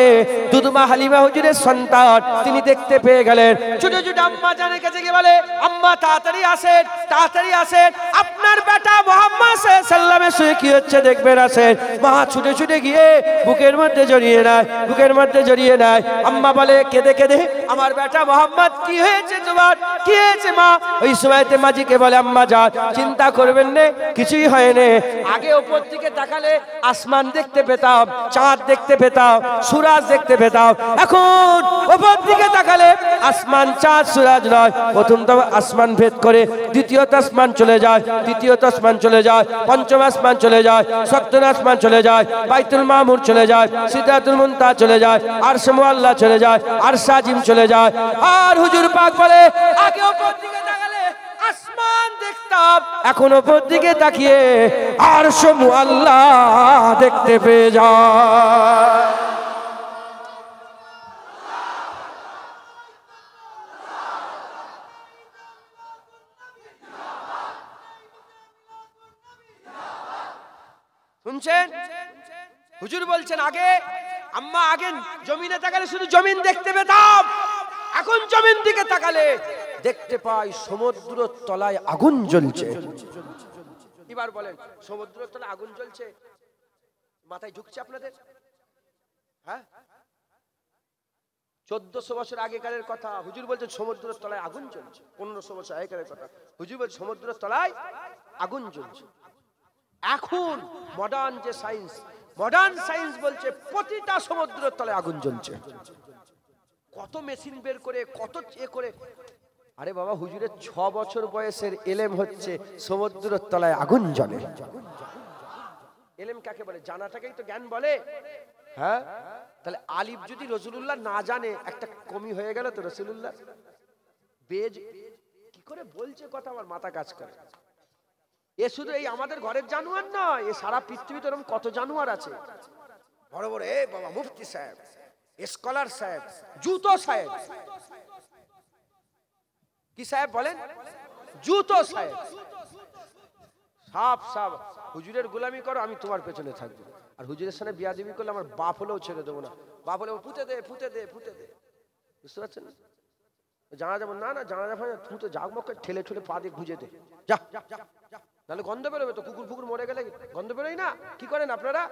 দুদমা হালিমা হুজুরের সন্তান, তিনি দেখতে পেয়ে গেলেন। ছোট ছোট আম্মা জানের কাছে গিয়ে বলে, আম্মা তাড়াতাড়ি আসেন, তাড়াতাড়ি আসেন, আপনার বেটা মুহাম্মদ সাল্লাল্লাহু আলাইহি ওয়াসাল্লামের সঙ্গে কি হচ্ছে দেখবেন আসেন। মা ছুটে ছুটে গিয়ে বুকের মধ্যে জড়িয়ে নেয়, বুকের মধ্যে জড়িয়ে নেয়। আম্মা বলে কেঁদে কেঁদে, আমার বেটা মোহাম্মদ, কি হয়েছে তোমার, কি হয়েছে মা? ওই সময়তে মাজিকে বলে, আম্মা যান, চিন্তা করবেন না, কিছুই হয়নি। আগে উপর দিকে তাকালে আসমান দেখতে পেতাম, চাঁদ দেখতে পেতাম, সূরজ দেখতে পেতাম। এখন উপর দিকে তাকালে আসমান, চাঁদ, সূরজ নয়, প্রথম তো আসমান ভেদ করে দ্বিতীয়ত আসমান চলে যায়, তৃতীয়ত আসমান চলে যায়, পঞ্চম আসমান চলে যায়, সপ্তম আসমান চলে যায়, বাইতুল মামুর চলে যায়, সিদরাতুল মুনতাহা চলে যায়, আরশে মুআল্লা চলে যায়, আরশে আজিম চলে যায়। আর হুজুর পাক বলে, আগে উপর দিকে তাকালে আসমান দেখতাম, এখন উপর দিকে তাকিয়ে আরশে মুআল্লা দেখতে পেয়ে যায়। শুনছেন? হুজুর বলছেন আগে আম্মা আগে জমিনে তাকালে শুধু জমিন দেখতে পেতাম, এখন জমিন দিকে তাকালে দেখতে পাই সমুদ্রের তলায় আগুন জ্বলছে। এবার বলেন সমুদ্রের তলায় আগুন জ্বলছে মাথায় ঢুকছে আপনাদের? হ্যাঁ, 1400 বছর আগেকারের কথা। হুজুর বলছে সমুদ্রের তলায় আগুন জ্বলছে। 1500 বছর আগেকারের কথা। হুজুর বলছে সমুদ্রের তলায় আগুন জ্বলছে। এখন মডার্ন যে সায়েন্স, মডার্ন সায়েন্স বলছে প্রতিটা সমুদ্রের তলায় আগুন জ্বলছে। কত মেশিন বের করে কত এ করে। আরে বাবা, হুজুরের 6 বছর বয়সের এলেম হচ্ছে সমুদ্রের তলায় আগুন জ্বলে। এলেম কাকে বলে? জানাটাকেই তো জ্ঞান বলে। হ্যাঁ, তাহলে আলিফ যদি রাসূলুল্লাহ না জানে একটা কমি হয়ে গেল তো রাসূলুল্লাহ। বেজ কি করে বলছে কথা, আমার মাথা কাজ করে। এ শুধু এই আমাদের ঘরের জানোয়ার নয়, এ সারা পৃথিবীতে এরকম কত জানোয়ার আছে। বড় বড় এ বাবা মুফতি সাহেব, স্কলার সাহেব, জুতো সাহেব। কি সাহেব বলেন? জুতো সাহেব। সাপ সাপ হুজুরের গোলামি করো, আমি তোমার পেছনে থাকবো। আর হুজুরের সামনে বিয়াদবি করলে আমার বাপ হলেও ছেড়ে দেবো না। বাপ হলেও পুঁতে দে পুঁতে দে পুঁতে দে। বুঝতে পারছেন? জানা যাবো না, না জানা যাবে না, তুই তো যাক মক্কে ঠেলে ঠেলে পা দিয়ে গুঁজে দে, যা। নাহলে গন্ধ বেরোবে তো, কুকুর ফুকুর মরে গেলে গন্ধ বেরোয় না? কি করেন আপনারা?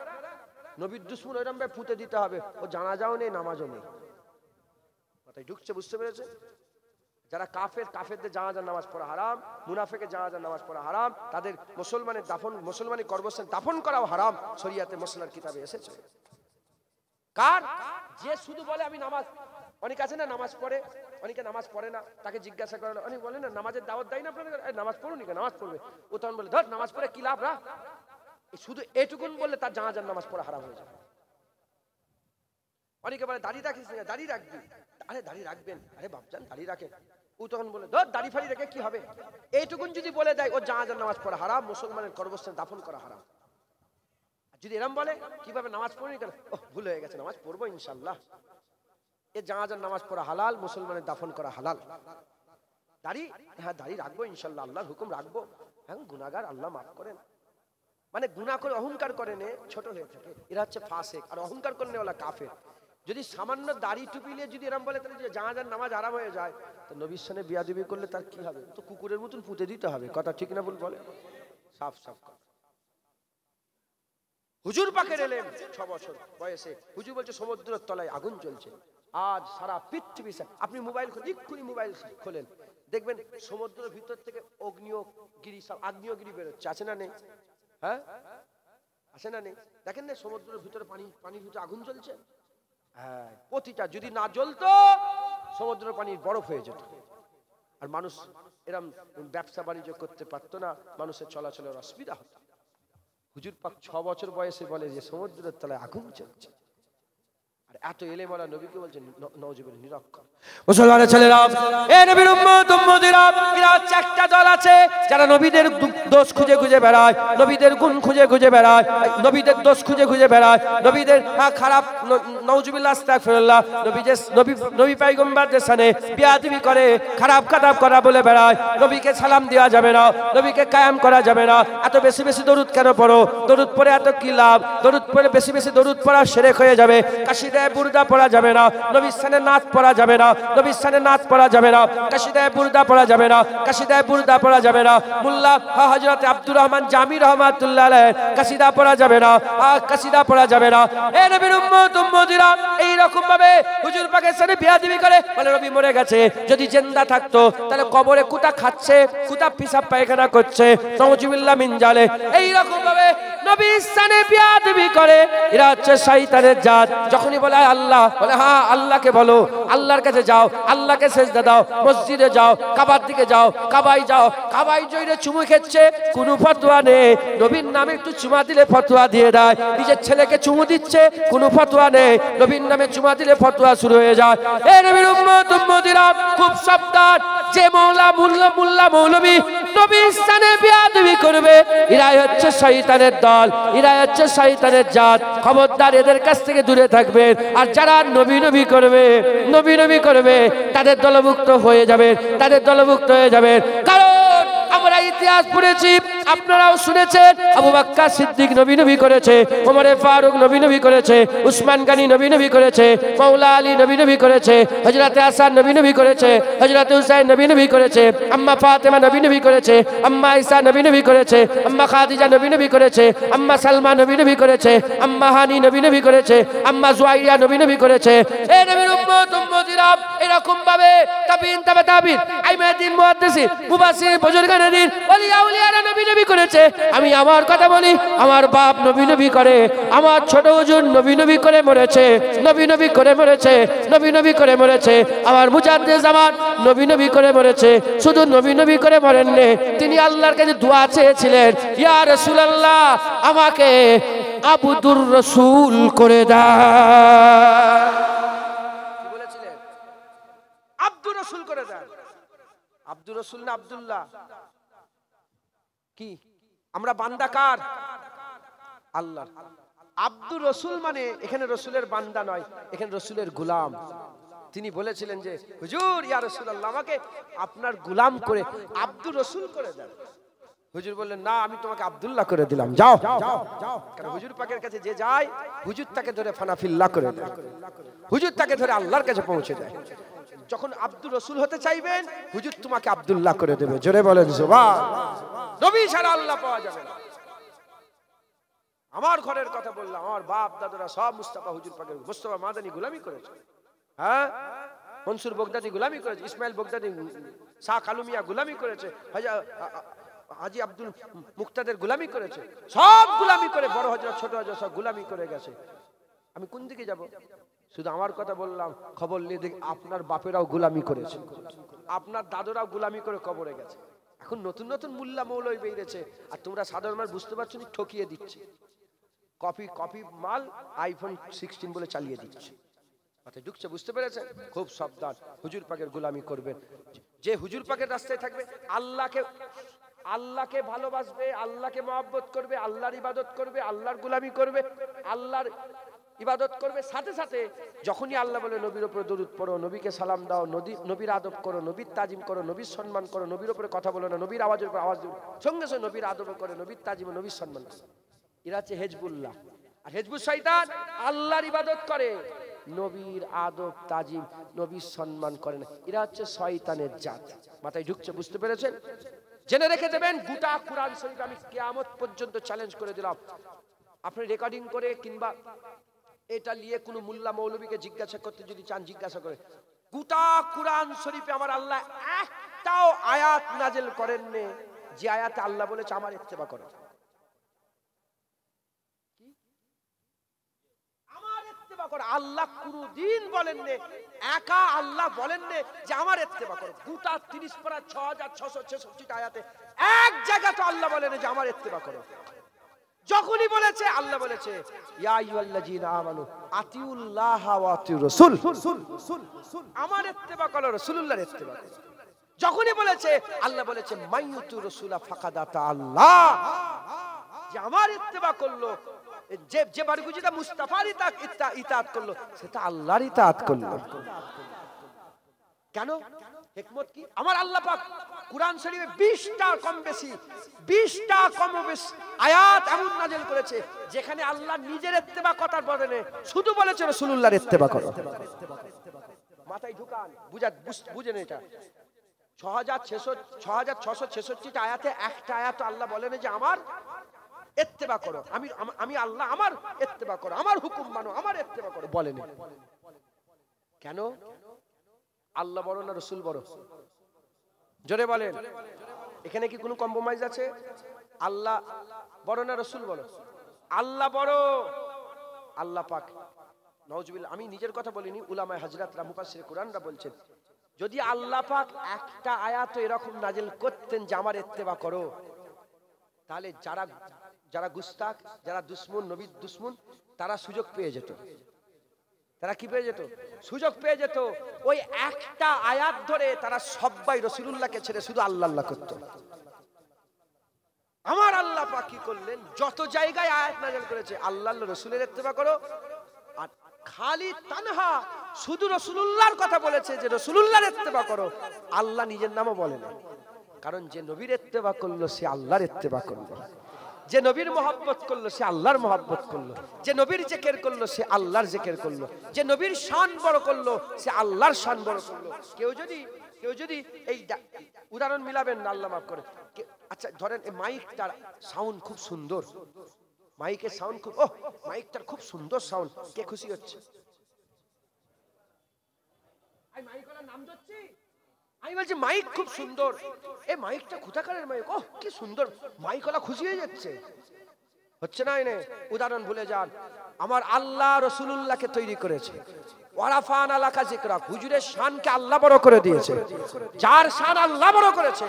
নবীর দুশ্মন ওইরকম ভাবে পুঁতে দিতে হবে। ও জানাজাও নেই, নামাজও নেই। কথাই ঢুকছে? বুঝতে পেরেছে? যারা কাফের, কাফেরদের জানাজার নামাজ পড়া হারাম, মুনাফিকের জানাজার নামাজ পড়া হারাম, তাদের মুসলমানের দাফন, মুসলমানের কবরস্থান দাফন করাও হারাম। শরিয়াতে মসলার কিতাবে এসেছে। কার? যে শুধু বলে আমি নামাজ, অনেক আছে না নামাজ পড়ে, অনেকে নামাজ পড়ে না, তাকে জিজ্ঞাসা করে, অনেক বলে না নামাজের দাওয়াত দেয় না আপনাদের, নামাজ পড়ুন, নামাজ পড়বে। ও তখন বলে ধর নামাজ পড়ে কি লাভ, রা শুধু এটুকুন বললে তার জানাজার নামাজ পড়া হারাম হয়ে যায়। অনেকে বলে দাড়ি রাখিস না, দাড়ি রাখবি। আরে দাড়ি রাখবেন, আরে বাপজান দাড়ি রাখেন। ও তখন বলে ধর দাড়ি ফাড়ি রেখে কি হবে। এইটুকুন যদি বলে দেয় ও জানাজার নামাজ পড়া হারাম, মুসলমানের কবরস্থানে দাফন করা হারাম। যদি এরম বলে কিভাবে নামাজ পড়ি কেন, ও ভুল হয়ে গেছে, নামাজ পড়বো ইনশাল্লাহ। এ জানাজার নামাজ পড়া হালাল, মুসলমানের দাফন করা হালাল। দাড়ি, হ্যাঁ দাড়ি রাখবো ইনশাল্লাহ, আল্লাহর হুকুম রাখবো। হ্যাঁ গুনাহগার, আল্লাহ মাফ করেন। মানে গুনাহ করে অহংকার করে নে, ছোট হয়ে থাকে। এরা হচ্ছে ফাসিক, আর অহংকার করলে ওলা কাফের। যদি সামান্য দাড়ি টুপি নিয়ে যদি এরম বলে তাহলে জানাজার নামাজ আরাম হয়ে যায়, তো নবীর সামনে বিয়াদবি করলে তার কি হবে? তো কুকুরের মতন পুঁতে দিতে হবে। কথা ঠিক না ভুল বলে? সাফ সাফ কথা। হুজুর পাকের এলেম 6 বছর বয়সে হুজুর বলছে সমুদ্রের তলায় আগুন জ্বলছে। আজ সারা পৃথিবী, আপনি মোবাইল এক্ষুনি মোবাইল খোলেন, দেখবেন সমুদ্রের ভিতর থেকে অগ্নিয়গিরি, সব আগ্নেয়গিরি বেরোচ্ছে। আছে না নেই? হ্যাঁ আছে না নেই? দেখেন না সমুদ্রের ভিতরে পানির ভিতরে আগুন জ্বলছে। হ্যাঁ, প্রতিটা যদি না জ্বলতো সমুদ্রের পানি বরফ হয়ে যেত, আর মানুষ এরম ব্যবসা বাণিজ্য করতে পারতো না, মানুষের চলাচলের অসুবিধা হতো। হুজুর পাক 6 বছর বয়সে বলে যে সমুদ্রের তলায় আগুন জ্বলছে। আর এত এলেমওয়ালা নবীকে বলছেন নওজুবিল্লাহ নিরক্ষর। মুসলমানের ছেলেরা, এ নবীর উম্মত উম্মতিরা, এরা হচ্ছে একটা দল আছে যারা নবীদের দোষ খুঁজে খুঁজে বেড়ায়, নবীদের গুণ খুঁজে খুঁজে বেড়ায়, নবীদের দোষ খুঁজে খুঁজে বেড়ায়, নবীদের খারাপ, নওজুবিল্লাহ আস্তাগফিরুল্লাহ, নবী পয়গম্বরদের সামনে বিয়াদবি করে, খারাপ খারাপ করা বলে বেড়ায়। নবীকে সালাম দেওয়া যাবে না, নবীকে কায়াম করা যাবে না। এত বেশি বেশি দরুদ কেন পড়ো? দরুদ পড়ে এত কি লাভ? দরুদ পড়ে বেশি বেশি দরুদ পড়া শিরক হয়ে যাবে। কাশিদায়ে বুরদা পড়া যাবে না, নবীর সামনে নাত পড়া যাবে না, নবীর সামনে নাত পড়া যাবে না, কাশিদায়ে বুরদা পড়া যাবে না, কাশিদায়ে বুরদা পড়া যাবে না। মুল্লা হযরত আব্দুর রহমান জামি রাহমাতুল্লাহ আলাইহি কাশিদা পড়া যাবে না, কাশিদা পড়া যাবে না। এ নবীর উম্মত উম্মতিরা, এই রকম ভাবে হুজুর পাকের সাথে বিয়াদবি করে, বলে নবী মরে গেছে, যদি জিন্দা থাকতো তাহলে কবরে কুতা খাচ্ছে, কুতা পিসাব পায়খানা করছে, নাউজুবিল্লাহ মিন জালে। এই রকম ভাবে নবীর সামনে বিয়াদবি করে। এরা হচ্ছে শয়তানের জাত। যখনই বলে আল্লাহ, বলে হ্যাঁ আল্লাহকে বলো, আল্লাহর কাছে যাও, আল্লাহকে সেজদা দাও, মসজিদে যাও, কাবার দিকে যাও, কাবায় যাও। কাবায় জয়রে চুমু খেচ্ছে, কোনো ফতোয়া নেই। নবীর নামে একটু চুমা দিলে ফতোয়া দিয়ে দেয়। নিজের ছেলেকে চুমু দিচ্ছে, কোনো ফতোয়া নেই। নবীর নামে চুমা দিলে ফতোয়া শুরু হয়ে যায়। এ নবীর উম্মত উম্মতিরা, খুব সাবধান। যে মোল্লা মৌলবী নবীর সামনে বিয়াদবি করবে, এরাই হচ্ছে শয়তানের দল, এরাই হচ্ছে শয়তানের জাত। খবরদার এদের কাছ থেকে দূরে থাকবেন। আর যারা নবী নবী করবে তাদের দলভুক্ত হয়ে যাবে, তাদের দলভুক্ত হয়ে যাবে। কারণ আমরা ইতিহাস পড়েছি, আপনারাও শুনেছেন আবু বকর সিদ্দিক নবী নবী করেছে, ওমর ফারুক নবী নবী করেছে, উসমান গনি নবী নবী করেছে, মাওলা আলী নবী নবী করেছে, হযরত হাসান নবী নবী করেছে, হযরত হুসাইন নবী নবী করেছে, আম্মা ফাতেমা নবী নবী করেছে, আম্মা ঈসা নবী নবী করেছে, আম্মা খাদিজা নবী নবী করেছে, আম্মা সালমা নবী নবী করেছে, আম্মা হানি নবী নবী করেছে, আম্মা জুয়াইরিয়া নবী নবী করেছে। এই নবীর উম্মত উম্মতিরা এরকম ভাবে তাবিন তাবে তাবিন আইমাদিন মুহাদ্দিসিন মুফাসসির বুজুর্গানে দিন ওলিয়া উলিয়ারা নবী নবী করেছে। আমি আমার কথা বলি, আমার বাপ নবী নবী করে, আমার ছোট হুজুর নবী নবী করে মরেছে, নবী নবী করে মরেছে, নবী নবী করে মরেছে। আমার মুজাদ্দিদ জামান নবী নবী করে মরেছে, শুধু নবী নবী করে মরেননি, তিনি আল্লাহর কাছে দোয়া চেয়েছিলেন, ইয়া রাসূলুল্লাহ আমাকে আব্দুর রাসূল করে দাও। কি বলেছিলেন? আব্দুর রাসূল করে দাও। আব্দুর রাসূল না আব্দুল্লাহ? কি আমরা বান্দা কার? আল্লাহ। আব্দুর রাসূল মানে এখানে রাসূলের বান্দা নয়, এখানে রাসূলের গোলাম। তিনি বলেছিলেন যে হুজুর ইয়া রাসূলুল্লাহ আমাকে আপনার গোলাম করে আব্দুর রাসূল করে দেন। হুজুর বললেন না, আমি তোমাকে আব্দুল্লাহ করে দিলাম, যাও। কারণ হুজুর পাকের কাছে যে যায় হুজুর তাকে ধরে ফানাফিল্লাহ করে দেয়, হুজুর তাকে ধরে আল্লাহর কাছে পৌঁছে দেয়। যখন আব্দুর রাসূল হতে চাইবেন হুজুর তোমাকে আব্দুল্লাহ করে দেবে। জোরে বলেন সুবহান। নবী ছাড়া আল্লাহ পাওয়া যাবে না। আমার ঘরের কথা বললাম, আমার বাপ দাদারা সব মুস্তাফা হুজুর পাকের মুস্তাফা মাদানী গোলামি করেছে। হ্যাঁ, মনসুর বগদাদি গোলামি করেছে, ইসমাইল বগদাদি, শাহ কালুমিয়া গোলামি করেছে, হাজী আব্দুল মুক্তাদের গোলামি করেছে, সব গোলামি করে, বড় হযরত ছোট হযরত সব গোলামি করে গেছে। আমি কোন দিকে যাব? শুধু আমার কথা বললাম, খবর নিয়ে দেখ আপনার বাপেরাও গোলামি করেছে, আপনার দাদুরাও গোলামি করে কবরে গেছে। এখন নতুন নতুন মুল্লা মৌলবি বেরিয়েছে, আর তোমরা সাধারণ মানুষ বুঝতে পারছো না, ঠকিয়ে দিচ্ছে। কপি মাল আইফোন 16 বলে চালিয়ে দিচ্ছে। মাথায় ঢুকছে, বুঝতে পেরেছেন? খুব সাবধান, হুজুর পাকের গোলামি করবেন। যে হুজুর পাকের রাস্তায় থাকবে, আল্লাহকে ভালোবাসবে, আল্লাহকে মহব্বত করবে, আল্লাহর ইবাদত করবে, আল্লাহর গোলামি করবে, আল্লাহর ইবাদত করবে, সাথে সাথে যখনই আল্লাহ বলে নবীর উপরে দরুদ পড়ো, নবীকে সালাম দাও, নবীর আদব করো, নবীর তাজিম করো, নবীর সম্মান করো, নবীর উপরে কথা বলো না, নবীর আওয়াজের উপর আওয়াজ দিও, সঙ্গে সঙ্গে নবীর আদব করে, নবীর তাজিম, নবীর সম্মান করে। এরা হচ্ছে হেজবুল্লাহ। আর হেজবুল শয়তান আল্লাহর ইবাদত করে, নবীর আদব তাজিম, নবীর সম্মান করে না। এরা হচ্ছে শয়তানের জাত। মাথায় ঢুকছে, বুঝতে পেরেছেন? জেনে রেখে দেবেন, গোটা কুরআন শরীফ আমি কিয়ামত পর্যন্ত চ্যালেঞ্জ করে দিলাম, আপনি রেকর্ডিং করে কিংবা এটা নিয়ে কোনো মুল্লা মৌলবীকে জিজ্ঞাসা করতে যদি চান, জিজ্ঞাসা করে, গোটা কুরআন শরীফে আমার আল্লাহ একটাও আয়াত নাজিল করেননি যে আয়াতে আল্লাহ বলেছে আমার ইত্তেবা করো। আল্লাহ কোনদিন বলেননি, একা আল্লাহ বলেননি যে আমার ইত্তেবা করো। গোটা 30 পারা 6666 আয়াতে এক জায়গা তো আল্লাহ বলেন যে আমার ইত্তেবা করো। যখনই বলেছে আল্লাহ বলেছে ইয়া আইয়ুহাল্লাযীনা আমানু আতিউল্লাহ ওয়া আতিউর রাসূল, আমার ইত্তেবা করো, রাসূলুল্লাহর ইত্তেবা করো। যখনই বলেছে আল্লাহ বলেছে মাইয়ুতুর রাসূলা ফাকাদ আতা আল্লাহ, যে আমার ইত্তেবা করলো, যে বারগুজিটা মুস্তাফার ইতাআত করলো, সেটা আল্লাহর ইতাআত করলো। কেন? হিকমত কি? আমার আল্লাহ পাক কুরআন শরীফে 20টা কম বেশি আয়াত এমন নাযিল করেছে যেখানে আল্লাহ নিজের ইত্তেবা কথার বদলে শুধু বলেছে রাসূলুল্লাহর ইত্তেবা করো। মাথায় ঢুকান, বুঝেন এটা। 6666টা আয়াতে একটা আয়াত আল্লাহ বলেন যে আমার ইত্তেবা করো, আমি আল্লাহ আমার ইত্তেবা করো, আমার হুকুম মানো, আমার ইত্তেবা করো বলেন। কেন? আল্লাহ বড় না রাসূল বড়? জোরে বলেন। এখানে কি কোনো কম্প্রোমাইজ আছে? আল্লাহ বড় না রাসূল বড়? আল্লাহ বড়। আল্লাহ পাক নাউজুবিল্লাহ, আমি নিজের কথা বলিনি, উলামায়ে হযরতরা মুফাসসিরে কুরআনরা বলছেন, যদি আল্লাহ পাক একটা আয়াত এরকম নাজিল করতেন যে আমার ইত্তেবা করো, তাহলে যারা গুস্তাখ, যারা দুশমন, নবীর দুশমন, তারা সুযোগ পেয়ে যেত। তারা কি পেয়ে যেত? সুযোগ পেয়ে যেত। ওই একটা আয়াত ধরে তারা সবাই রাসূলুল্লাহকে ছেড়ে শুধু আল্লাহ আল্লাহ করত। আমার আল্লাহ পাক কি করলেন? যত জায়গায় আয়াত নাযিল করেছে আল্লাহ রাসূলের ইত্তেবা করো, আর খালি তানহা শুধু রাসূলুল্লাহর কথা বলেছে যে রাসূলুল্লাহর ইত্তেবা করো, আল্লাহ নিজের নামও বলে না। কারণ যে নবীর ইত্তেবা করলো সে আল্লাহর ইত্তেবা করলো, যে নবীর মহব্বত করলো সে আল্লাহর মহব্বত করলো, যে নবীর জিকির করলো সে আল্লাহর জিকির করলো, যে নবীর শান বড় করলো সে আল্লাহর শান বড় করলো। কেউ যদি এই উদাহরণ মিলাবেন না, আল্লাহ মাফ করে। আচ্ছা ধরেন এই মাইকটার সাউন্ড খুব সুন্দর, মাইকের সাউন্ড খুব, মাইকটার খুব সুন্দর সাউন্ড, কে খুশি হচ্ছে? আমি বলছি মাইক খুব সুন্দর, এই মাইকটা কোথাকারের মাইক, কি সুন্দর, মাইকওয়ালা খুশি হয়ে যাচ্ছে, হচ্ছে না? এনে উদাহরণ ভুলে যান। আমার আল্লাহ রাসূলুল্লাহকে তৈরি করেছে, ওয়ারাফানা লাকা যিকরাক, হুজুরের শানকে আল্লাহ বড় করে দিয়েছে। যার শান আল্লাহ বড় করেছে,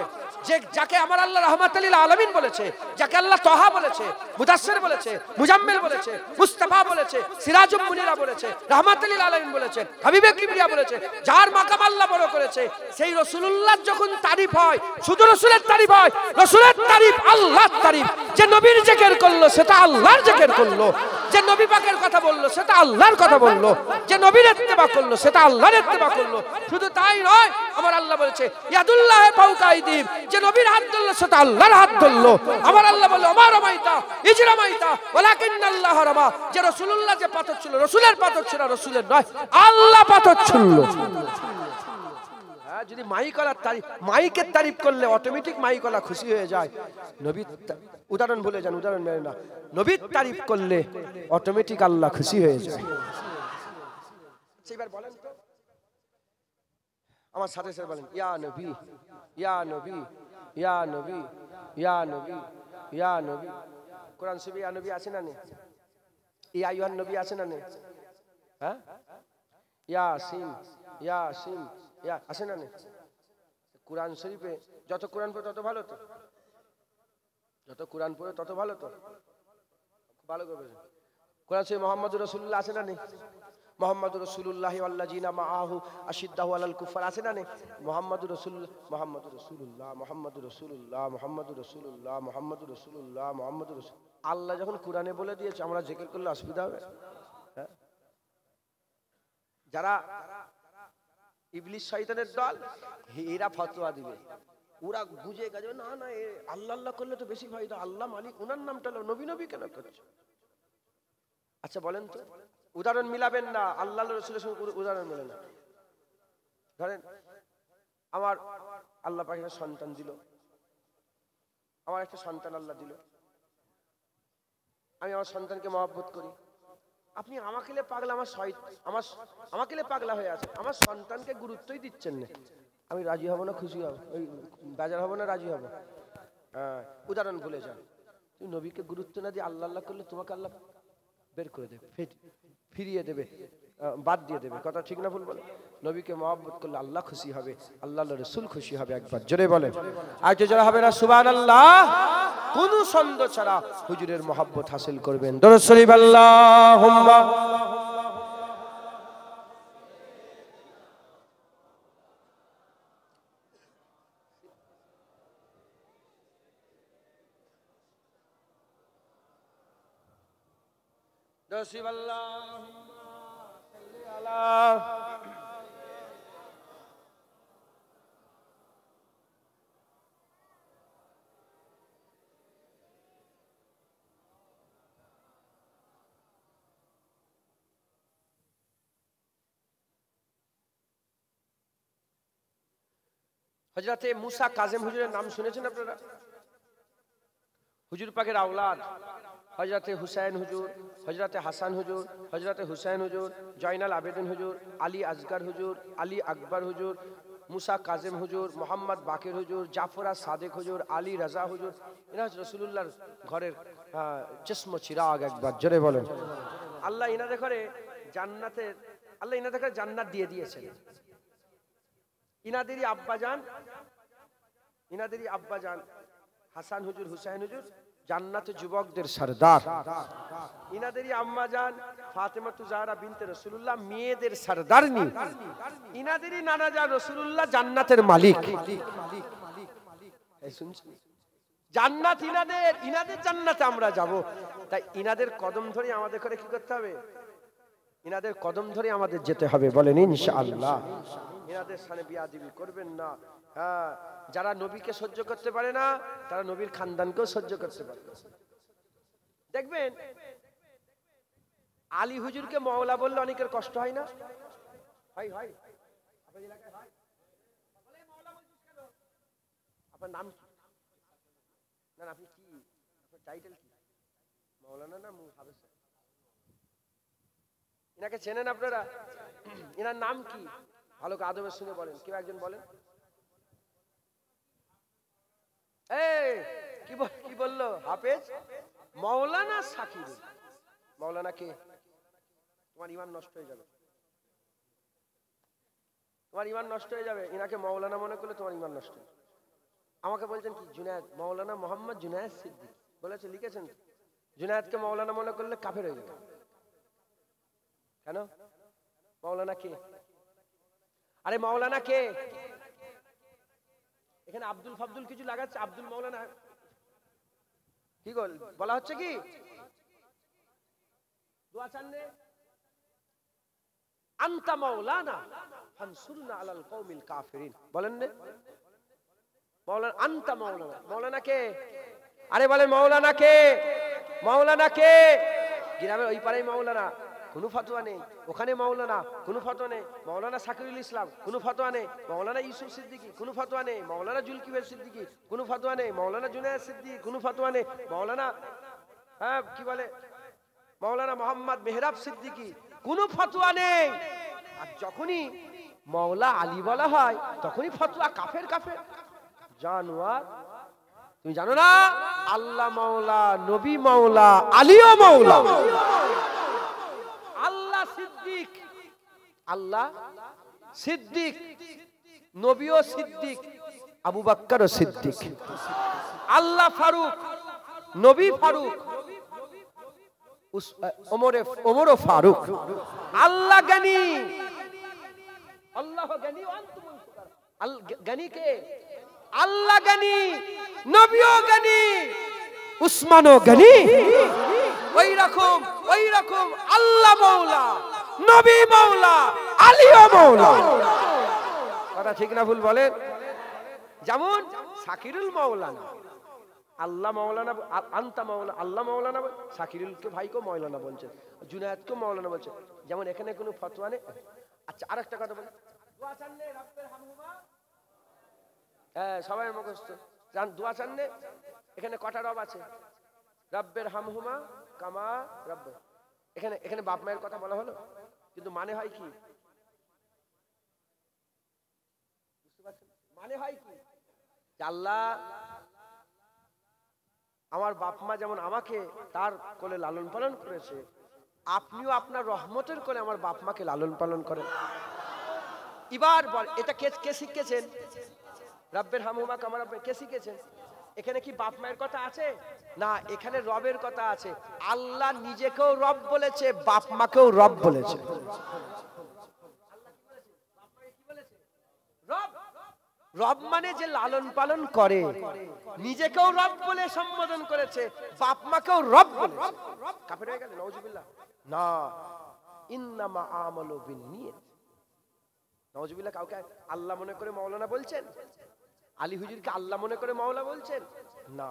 যাকে আমার আল্লাহ রাহমাতুল লিল আলামিন বলেছে, যাকে আল্লাহ তাহা বলেছে, মুদাসসির বলেছে, মুজাম্মিল বলেছে, মুস্তাফা বলেছে, সিরাজুম মুনিরা বলেছে, রাহমাতুল লিল আলামিন বলেছে, হাবিবে কিবরিয়া বলেছে, যার মাকাম আল্লাহ বড় করেছে, সেই রাসূলুল্লাহর যখন তারিফ হয়, শুধু রাসূলের তারিফ হয়, রাসূলের তারিফ আল্লাহর তারিফ। যে নবীর জিকির করলো সেটা আল্লাহর জিকির করলো, যে নবী পাকের কথা বললো সেটা আল্লাহর কথা বললো, যে নবীর ইত্তেবা করলো সেটা আল্লাহর ইত্তেবা করলো। শুধু তাই নয়, আমার আল্লাহ বলেছে ইয়াদুল্লাহ ফাওকা আইদিহিম, যে নবীর হাত ধরলো সেটা আল্লাহর হাত ধরলো। আমার আল্লাহ বলল ওমা রামাইতা ইজ রামাইতা ওয়ালাকিন্নাল্লাহ রামা, যে রাসূলুল্লাহ যে পাথর ছিল রাসূলের পাথর ছিল, রাসূলের নয়, আল্লাহ পাথর ছিল। যদি মাইকওয়ালার তারিফ, মাইকের তারিফ করলে অটোমেটিক মাইকওয়ালা খুশি হয়ে যায়। নবীর উদাহরণ ভুলে যান, উদাহরণ মেনে না, নবীর তারিফ করলে অটোমেটিক আল্লাহ খুশি হয়ে যায়। সেইবার বলেন তো, আমার সাথে সাথে বলেন ইয়া নবী ইয়া নবী ইয়া নবী ইয়া নবী ইয়া নবী। কোরআন শরীফে ইয়া নবী আছে না নেই? ইয়া আইয়ুহান নবী আছে না নেই? হ্যাঁ, ইয়াসিন ইয়াসিন ইয়া আছে না নেই? কোরআন শরীফে যত কোরআন পড়ে তত ভালো তো, যত কোরআন পড়ে তত ভালো তো, ভালো করে কোরআন শরীফে মুহাম্মদুর রাসূলুল্লাহ আছে না নেই? মুহাম্মদুর রাসূলুল্লাহ ওয়াল্লাযিনা মাআহু আশিদ্দাহু আলাল কুফার আছে না নেই? মুহাম্মদুর রাসূলুল্লাহ মুহাম্মদুর রাসূলুল্লাহ মুহাম্মদুর রাসূলুল্লাহ মুহাম্মদুর রাসূলুল্লাহ মুহাম্মদুর রাসূলুল্লাহ মুহাম্মদুর রাসূল। আল্লাহ যখন কোরআনে বলে দিয়েছে, আমরা জিকির করলে অসুবিধা হবে? হ্যাঁ, যারা ইবলিস শয়তানের দল, এরা ফতোয়া দিবে, ওরা বুঝে গেছে না না আল্লাহ আল্লাহ করলে তো বেশি ফায়দা, আল্লাহ মালিক, ওনার নামটা নবী নবী কেন করছে? আচ্ছা বলেন তো, উদাহরণ মিলাবেন না, আল্লাহ রাসূলের সঙ্গে উদাহরণ মিলে না। ধরেন আমার আল্লাহ পাক একটা সন্তান দিল, আমার একটা সন্তান আল্লাহ দিল, আমি আমার সন্তানকে মহব্বত করি। আপনি আমাকে পাগলা, আমাকে পাগলা হয়ে আছে, আমার সন্তানকে গুরুত্বই দিচ্ছেন না, আমি রাজি হব না, খুশি হব, ওই বাজার হব না, রাজি হব? উদাহরণ ভুলে যান। তুমি নবীকে গুরুত্ব না দিয়ে আল্লাহ আল্লাহ করলে তোমাকে আল্লাহ বের করে দেবে, ফিরিয়ে দেবে, বাদ দিয়ে দেবে। কথা ঠিক না ভুল বলে? নবীকে মহব্বত করলে আল্লাহ খুশি হবে, আল্লাহর রাসূল খুশি হবে। একবার জোরে বলেন, আর যে যারা হবে না সুবহানাল্লাহ, কোন সন্দেহ ছাড়া হুজুরের মহব্বত হাসিল করবেন। দরুদ শরীফ আল্লাহুম্মা দরুদ শরীফ আল্লাহুম্মা সাল্লি আলা। হযরতে মুসা কাজেম হুজুরের নাম শুনেছেন আপনারা? হুজুর পাকের আওলাদ হযরতে হুসাইন হুজুর, হযরতে হাসান হুজুর, হযরতে হুসাইন হুজুর, জয়নাল আবেদিন হুজুর, আলী আসগর হুজুর, আলী আকবর হুজুর, মুসা কাজেম হুজুর, মোহাম্মদ বাকির হুজুর, জাফর সাদেক হুজুর, আলী রাজা হুজুর, এরা রাসূলুল্লাহর ঘরের জিসম চিরাগ। একবার জোরে বলেন, আল্লাহ ইনাদের ঘরে জান্নাতের, আল্লাহ ইনাদের ঘরে জান্নাত দিয়ে দিয়েছেন। ইনাদেরই আব্বাজান হাসান হুজুর, হুসাইন হুজুর জান্নাতে যুবকদের সরদার। ইনাদেরই আম্মাজান ফাতেমাতু জাহরা বিনতে রাসূলুল্লাহ মেয়েদের সরদারনি। ইনাদেরই নানাজান রাসূলুল্লাহ জান্নাতের মালিক। এই শুনছেন, জান্নাত ইনাদের, ইনাদের জান্নাতে আমরা যাব। তাই ইনাদের কদম ধরে আমাদের করে কি করতে হবে? ইনাদের কদম ধরে আমাদের যেতে হবে। বলেন ইনশাআল্লাহ। ইনাদের সামনে বিয়াদবি করবেন না, হ্যাঁ, যারা নবীকে সহ্য করতে পারে না তারা নবীর খানদানকেও সহ্য করতে পারে। দেখবেন আলী হুজুরকে মওলা বললে অনেকের কষ্ট হয় না? হয় হয়? আপনার এলাকায় হয়? বলে মওলা বলছিস কেন? আপনার নাম কি? না আপনি কি, আপনার টাইটেল কি? মওলানা না মুহাদ্দিস? এনাকে চেনেন আপনারা? এনার নাম কি? ভালো করে আদবের সঙ্গে বলেন, কেউ একজন বলেন। এই কি বললো? হাফেজ মাওলানা শাকির। মাওলানা কে? তোমার ঈমান নষ্ট হয়ে যাবে, তোমার ঈমান নষ্ট হয়ে যাবে। এনাকে মাওলানা মনে করলে তোমার ঈমান নষ্ট। আমাকে বলছেন কি জুনায়েদ, মাওলানা মোহাম্মদ জুনায়েদ সিদ্দিক বলেছে, লিখেছেন। জুনায়েদকে মাওলানা মনে করলে কাফের হয়ে যাবে। কেন? মাওলানা কে? আরে মাওলানা কে? এখানে আব্দুল ফাবদুল কিছু লাগাচ্ছে, আব্দুল মাওলানা কি বলা হচ্ছে কি? দোয়া চাননে আনতা মাওলানা ফানসুরনা আলাল কওমিল কাফিরিন বলেন না? মাওলানা আনতা মাওলানা, মাওলানা কে? আরে বলেন মাওলানা কে? মাওলানা কে? গ্রামের ওই পারেই মাওলানা, কোনো ফতোয়া নেই। ওখানে মাওলানা, কোনো ফতোয়া নেই। মাওলানা সাকিরুল ইসলাম, কোনো ফতোয়া নেই। মাওলানা ইউসুফ সিদ্দিকী, কোনো ফতোয়া নেই। মাওলানা জুলকিফল সিদ্দিকী, কোনো ফতোয়া নেই। মাওলানা জুনায়েদ সিদ্দিকী, কোনো ফতোয়া নেই। মাওলানা কি বলে মাওলানা মোহাম্মদ মেহরাব সিদ্দিকী, কোনো ফতোয়া নেই। আর যখনই মাওলা আলী বলা হয় তখনই ফতোয়া কাফের কাফের জানোয়ার। তুমি জানো না আল্লাহ মাওলা, নবী মাওলা, আলীও মাওলা। আল্লাহ সিদ্দিক, আল্লাহ সিদ্দিক, নবীও সিদ্দিক, আবু বকর সিদ্দিক। আল্লাহ ফারুক, নবী ফারুক, ওমর ফারুক। আল্লাহ গনি, আল্লাহ গনি গনি কে? আল্লাহ গনি, নবীও গনি, উসমানও গনি। ওই রকম আল্লাহ মাওলা, নবী মাওলা, আলীও মাওলা। কথা ঠিক না ভুল বলেন? যেমন শাকিরুল মাওলানা, আল্লাহ মাওলানা, আনতা মাওলানা, আল্লাহ মাওলানা, শাকিরুলকে ভাইকে মাওলানা বলছেন, জুনায়েদকে মাওলানা বলছেন। যেমন এখানে কোনো ফতোয়া নেই। আচ্ছা আরেকটা কথা বলি, দোয়া চাননে রব্বের হামহুমা, হ্যাঁ সবাই মুখস্থ জান। দোয়া চাননে এখানে কটা রব আছে? রব্বের হামহুমা কামা রব্ব। এখানে বাপ মায়ের কথা বলা হলো, কিন্তু মানে হয় কি? বুঝতে পারছেন? মানে হয় কি? আল্লাহ আমার বাপ মা যেমন আমাকে তার কোলে লালন পালন করেছে, আপনিও আপনার রহমতের কোলে আমার বাপ মাকে লালন পালন করেন। এবার বল, এটা কে শিখেছেন? রব্বের হামহুমা কামা রব্ব কে শিখেছেন? এখানে কি বাপ মায়ের কথা আছে? না, এখানে রবের কথা আছে। আল্লাহ নিজেকেও রব বলেছে, বাপ মাকেও রব বলেছে। রব মানে যে লালন পালন করে, নিজেকেও রব বলে সম্বোধন করেছে, বাপ মাকেও রব বলেছে। কাফের হয়ে গেল? নাউজুবিল্লাহ। না, ইন্নামা আমালু বিন্নিয়াত। নাউজুবিল্লাহ। কাউকে আল্লাহ মনে করে মাওলানা বলছেন? আলী হুজুরকে আল্লাহ মনে করে মাওলা বলছেন? না,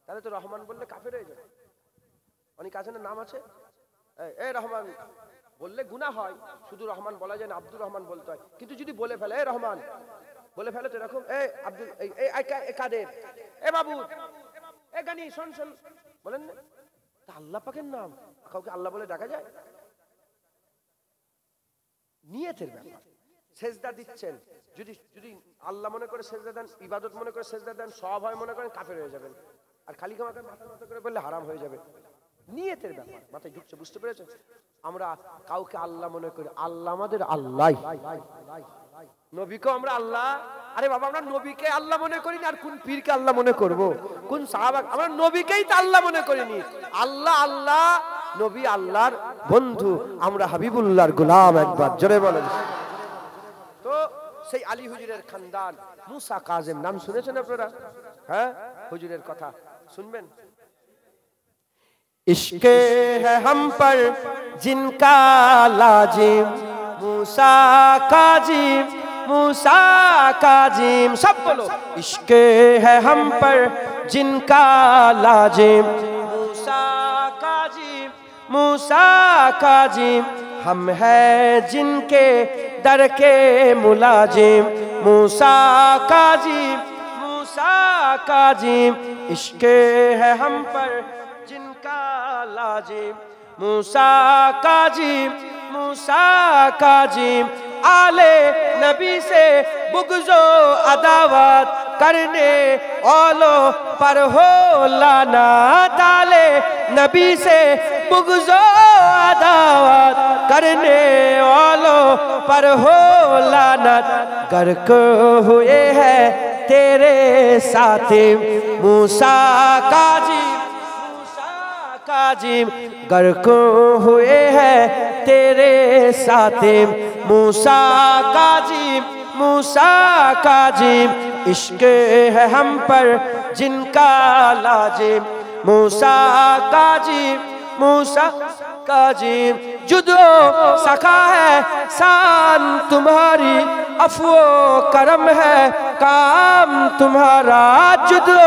তাহলে তো রহমান বললে কাফের হয়ে যাবে। অনেক আছে না, নাম আছে, এই রহমান বললে গুনাহ হয়, শুধু রহমান বলা যায় না, আব্দুর রহমান বলতে হয়। কিন্তু যদি বলে ফেলে এই রহমান বলে ফেলে তো এরকম, এই আব্দুল, এই কাদের, এ বাবু, এ গানি, শোন শোন বলেন না। তা আল্লাহ পাকের নাম কাউকে আল্লাহ বলে ডাকা যায়? নিয়তের ব্যাপার। সেজদা দিচ্ছেন, যদি আল্লাহ মনে করে সেজদা দেন, ইবাদত মনে করে সেজদা দেন, সব হয় মনে করেন, কাফের হয়ে যাবেন। আর খালি কামাকে মাথা নত করে বললে হারাম হয়ে যাবে। নিয়তের ব্যাপার মাথায় ঢুকছে, বুঝতে পেরেছেন? আমরা কাউকে আল্লাহ মনে করি, আল্লাহ আমাদের আল্লাহ। নবীকে আমরা আল্লাহ, আরে বাবা আমরা নবীকে আল্লাহ মনে করি না, আর কোন পীরকে আল্লাহ মনে করব? কোন সাহাবা? আমরা নবীকেই তো আল্লাহ মনে করিনি। আল্লাহ আল্লাহ, নবী আল্লাহর বন্ধু, আমরা হাবিবুল্লাহর গোলাম। একবার জোরে বলেন। তো সেই আলী হুজুরের খানদান, মুসা কাজেম নাম শুনেছেন আপনারা? হ্যাঁ, হুজুরের কথা শুনবেন। ইশকে है हम पर जिनका लाजिम मूसा काजिम मूसा काजिम। सब बोलो। इश्क है हम पर जिनका लाजिम, मूसा काजिम, मूसा काजिम। हम हैं जिनके दर के मुलाजिम, मूसा काजिम, मूसा काजिम। इश्क है हम पर जिनका लाजिम, मूसा काजिम, मूसा काजिम। आले नबी से बुग़्ज़ो अदावत करने वालों पर हो लानत, आले नबी से बुग़्ज़ो अदावत करने वालों पर हो लानत। गर्क हुए हैं तेरे साथी मूसा काजिम, मूसा काजिम। गर्क हुए हैं तेरे साथी मूसा काजिम, मूसा काजिम। इश्क है हम पर जिनका लाजिम, मूसा काजिम, मूसा काजिम। जुदो सखा है शान तुम्हारी, अफ़्वो करम है काम तुम्हारा। जुदो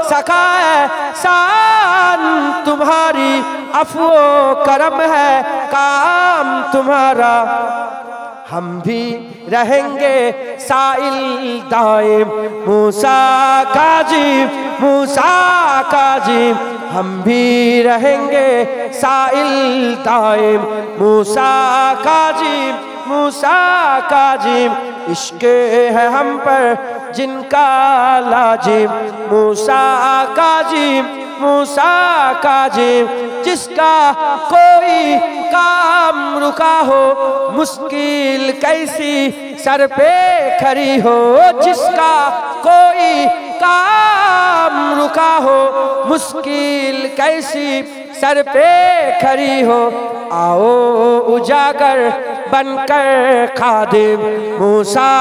सखा है शान तुम्हारी, अफ़्वो करम है काम तुम्हारा। हम भी रहेंगे साइल दाइम मूसा काजिम, मूसा काजिम। हम भी रहेंगे साइल दाइम मूसा काजिम, मूसा काजिम। इश्क है हम पर जिनका लाजिम, मूसा काजिम, मूसा काजिम। जिसका कोई काम रुका हो, मुश्किल कैसी सर पे खड़ी हो। जिसका कोई काम रुका हो, मुश्किल कैसी सर पे खड़ी हो। आओ उजागर बनकर खादिम मूसा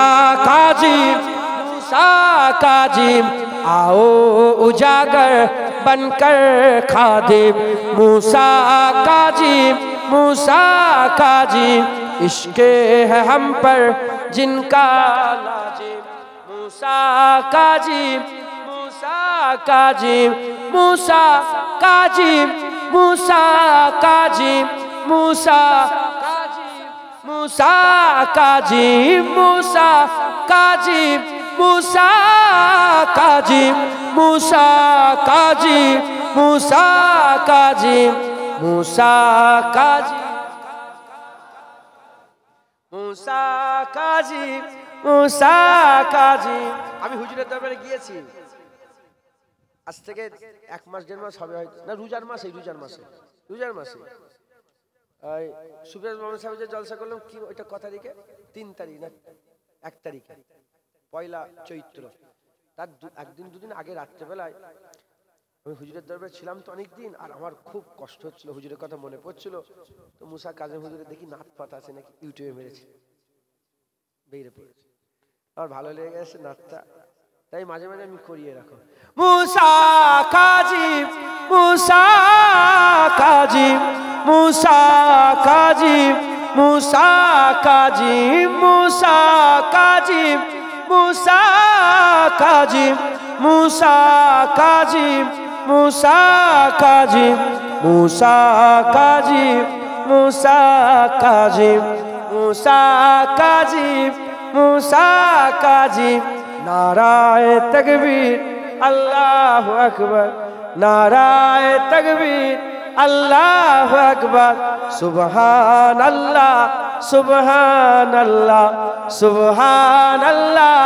काजिम, मूसा काजिम। आओ उजागर बनकर खादिम मूसा काजिम, मूसा काजिम। इश्क है हम पर जिनका लाजिम, मूसा काजिम, मूसा काजिम, मूसा काजिम, मूसा काजिम, मूसा काजिम, मूसा काजिम, मूसा काजिम, मूसा काजिम, मूसा काजिम, मूसा काजिम, मूसा काजिम, मूसा काजिम, मूसा काजिम। আমি হুজুরের দরবারে গিয়েছি, আজ থেকে 1 মাস 1.5 মাস হবে হয়তো, না রোজার মাসে, রোজার মাসে, রোজার মাসে এই সুফিয়ান মোহাম্মদ সাহেব যে জলসা করলাম কি ওইটা কত তারিখে? 3 তারিখ না 1 তারিখে, পয়লা চৈত্র। তার একদিন দুদিন আগে রাত্রেবেলায় আমি হুজুরের দরবারে ছিলাম তো অনেক দিন, আর আমার খুব কষ্ট হচ্ছিল, হুজুরের কথা মনে পড়ছিল। তো মুসা কাজেম হুজুরের দেখি নাত পাত আছে নাকি ইউটিউবে মেরেছে, বেরিয়ে পড়েছে। আমার ভালো লেগে গেছে নাতটা, তাই মাঝে মাঝে আমি করিয়ে রাখো। মুসা কাজিম, মুসা কাজিম, মুসা কাজিম, মুসা কাজিম, মুসা কাজিম, মুসা কাজিম, মুসা কাজিম, মুসা কাজিম, মুসা কাজিম, মুসা কাজিম, মুসা কাজিম, মুসা কাজিম। নারায়ে তাকবীর আল্লাহু আকবার, নারায়ে তাকবীর আল্লাহু আকবার। সুবহানাল্লাহ, সুবহানাল্লাহ, সুবহানাল্লাহ,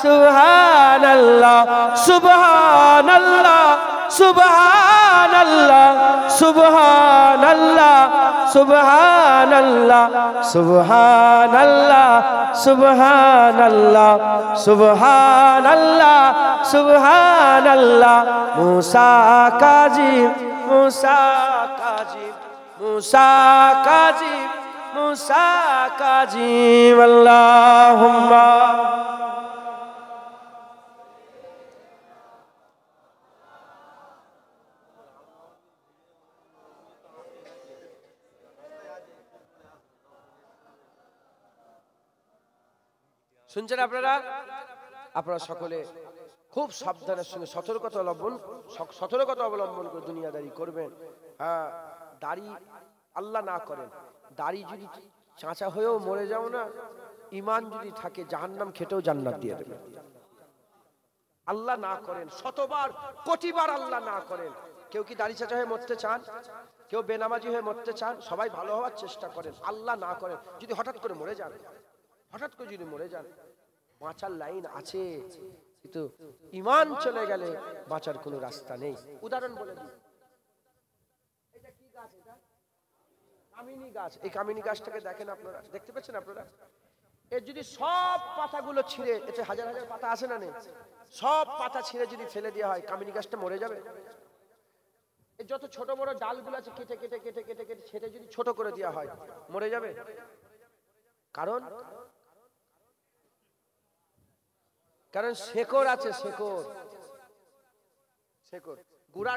সুবহানাল্লাহ, সুবহানাল্লাহ, সুবহানাল্লাহ, সুবহানাল্লাহ, সুবহানাল্লাহ, সুবহানাল্লাহ, সুবহানাল্লাহ, সুবহানাল্লাহ, সুবহানাল্লাহ। মুসা কাজিম, মুসা কাজিম, মুসা কাজিম, মুসা কাজিম। আল্লাহুম্মা শুনছেন আপনারা? আপনারা সকলে খুব সাবধানের সঙ্গে সতর্কতা অবলম্বন করে দুনিয়াদারি করবেন। হ্যাঁ, দাড়ি আল্লাহ না করেন, দাড়ি যদি চাঁচা হয়েও মরে যাও না, ইমান যদি থাকে জাহান্নাম খেটেও জান্নাত দিয়ে দেবে। আল্লাহ না করেন, শতবার কোটিবার আল্লাহ না করেন। কেউ কি দাড়ি চাচা হয়ে মরতে চান? কেউ বেনামাজি হয়ে মরতে চান? সবাই ভালো হওয়ার চেষ্টা করেন, আল্লাহ না করেন। যদি হঠাৎ করে মরে যান, বাঁচার লাইন আছে, কিন্তু ইমান চলে গেলে বাঁচার কোনো রাস্তা নেই। উদাহরণ বলে দিই, এটা কি গাছ? এটা কামিনী গাছ। এই কামিনী গাছটাকে দেখেন আপনারা, দেখতে পাচ্ছেন আপনারা? এর যদি সব পাতাগুলো ছিঁড়ে, এতে হাজার হাজার পাতা আছে না নেই, সব পাতা ছিঁড়ে যদি ফেলে দেওয়া হয়, কামিনী গাছটা মরে যাবে? এর যত ছোট বড় ডালগুলো আছে কেটে কেটে কেটে কেটে কেটে ছেটে যদি ছোট করে দেওয়া হয়, মরে যাবে? কারণ শেকড় আছে, শেকড়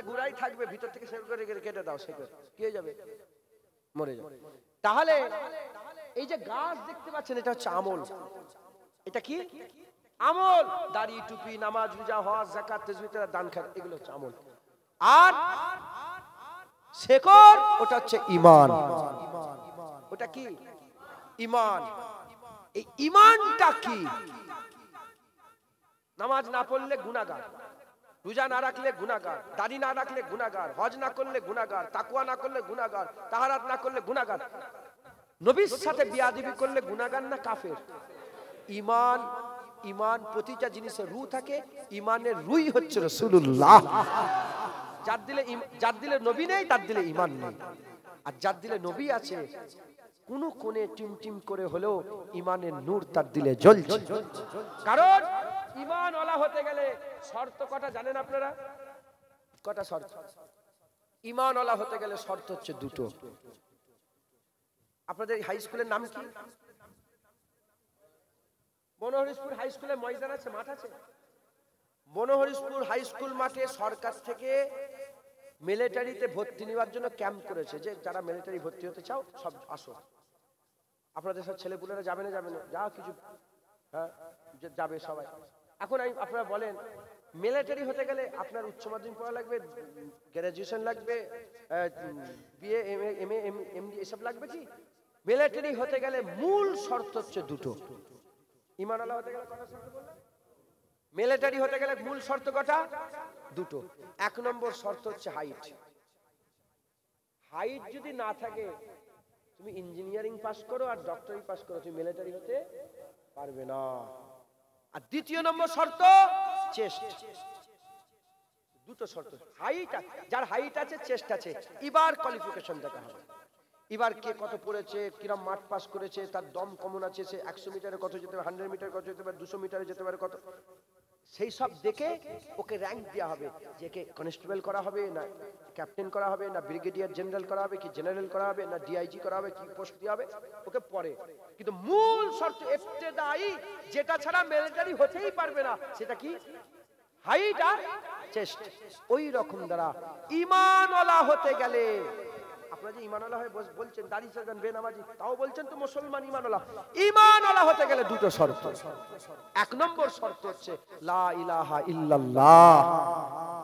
গুড়াই থাকবে, ভিতর থেকে শেকড় করে কেটে দাও, শেকড় কি হয়ে যাবে? মরে যাবে। তাহলে এই যে গাছ দেখতে পাচ্ছেন, এটা হচ্ছে আমল। এটা কি আমল? দাড়ি, টুপি, নামাজ, রোজা, হজ, যাকাত, তাসবিহ, দান, খায়রাত, এগুলো হচ্ছে আমল। আর শেকড়, ওটা হচ্ছে ঈমান। ওটা কি? ঈমান। এই ঈমানটা কি? নামাজ না পড়লে গুনাহগার, রোজা না রাখলে গুনাহগার, দাড়ি না রাখলে গুনাহগার, হজ না করলে গুনাহগার, তাকওয়া না করলে গুনাহগার, তাহারাত না করলে গুনাহগার, নবীর সাথে বিয়াদবি করলে গুনাহগার না কাফের? ঈমান প্রতিটা জিনিসের রূহ থাকে, ঈমানের রূহই হচ্ছে রাসূলুল্লাহ। যার দিলে নবী নেই, তার দিলে ঈমান নেই। আর যার দিলে নবী আছে, কোন কোণে টিম করে হলেও ঈমানের নূর তার দিলে জ্বলছে। কারণ ঈমান ওয়ালা হতে গেলে শর্ত কটা জানেন আপনারা? কটা শর্ত? ঈমান ওয়ালা হতে গেলে শর্ত হচ্ছে দুটো। আপনাদের হাই স্কুলের নাম কি? বনহরিশপুর হাই স্কুলের ময়দান আছে, মাঠ আছে? বনহরিশপুর হাই স্কুল মাঠে সরকার থেকে মিলিটারিতে ভর্তি নেওয়ার জন্য ক্যাম্প করেছে, যে যারা মিলিটারি ভর্তি হতে চাও সব আসো। আপনাদের সব ছেলেপুলেরা যাবে না? যা কিছু, হ্যাঁ যাবে সবাই। এখন আপনারা বলেন, মিলিটারি হতে গেলে আপনার উচ্চ মাধ্যমিক পড়া লাগবে, গ্র্যাজুয়েশন লাগবে, বিএ, এমএ, এমডি এসব লাগবে কি? মিলিটারি হতে গেলে মূল শর্ত হচ্ছে দুটো। ঈমান ওয়ালা হতে গেলে কটা শর্ত বললাম? মিলিটারি হতে গেলে মূল শর্ত কটা? দুটো। এক নম্বর শর্ত হচ্ছে হাইট। হাইট যদি না থাকে, তুমি ইঞ্জিনিয়ারিং পাস করো আর ডক্টরি পাস করো, তুমি মিলিটারি হতে পারবে না। আর দ্বিতীয় নম্বর শর্ত চেস্ট। দুটো শর্ত। হাইট, যার হাইট আছে, চেস্ট আছে, এবার কোয়ালিফিকেশন দেখা হবে। এবার কে কত পড়েছে, কিরম মাঠ পাস করেছে, তার দম কেমন আছে, সে 100 মিটারে কত যেতে পারে, 100 মিটার কত যেতে পারে, 200 মিটারে যেতে পারে কত, সেই সব দেখে ওকে র্যাঙ্ক দেওয়া হবে, যে কে কনস্টেবল করা হবে, না ক্যাপ্টেন করা হবে, না ব্রিগেডিয়ার জেনারেল করা হবে, কি জেনারেল করা হবে, না ডিআইজি করা হবে, কি পোস্ট দেওয়া হবে, ওকে পরে। কিন্তু মূল শর্ত ইবতিদাই, যেটা ছাড়া মিলিটারি হতেই পারবে না, সেটা কি? হাইট আর চেস্ট। ওই রকম দ্বারা ঈমান ওয়ালা হতে গেলে, আপনারা যে ঈমান ওয়ালা হয়ে বলছেন দাড়ি চাচান বেনামাজি, তাও বলছেন তো মুসলমান ঈমান ওয়ালা। ঈমান ওয়ালা হতে গেলে দুটো শর্ত। এক নম্বর শর্ত হচ্ছে লা ইলাহা ইল্লাল্লাহ,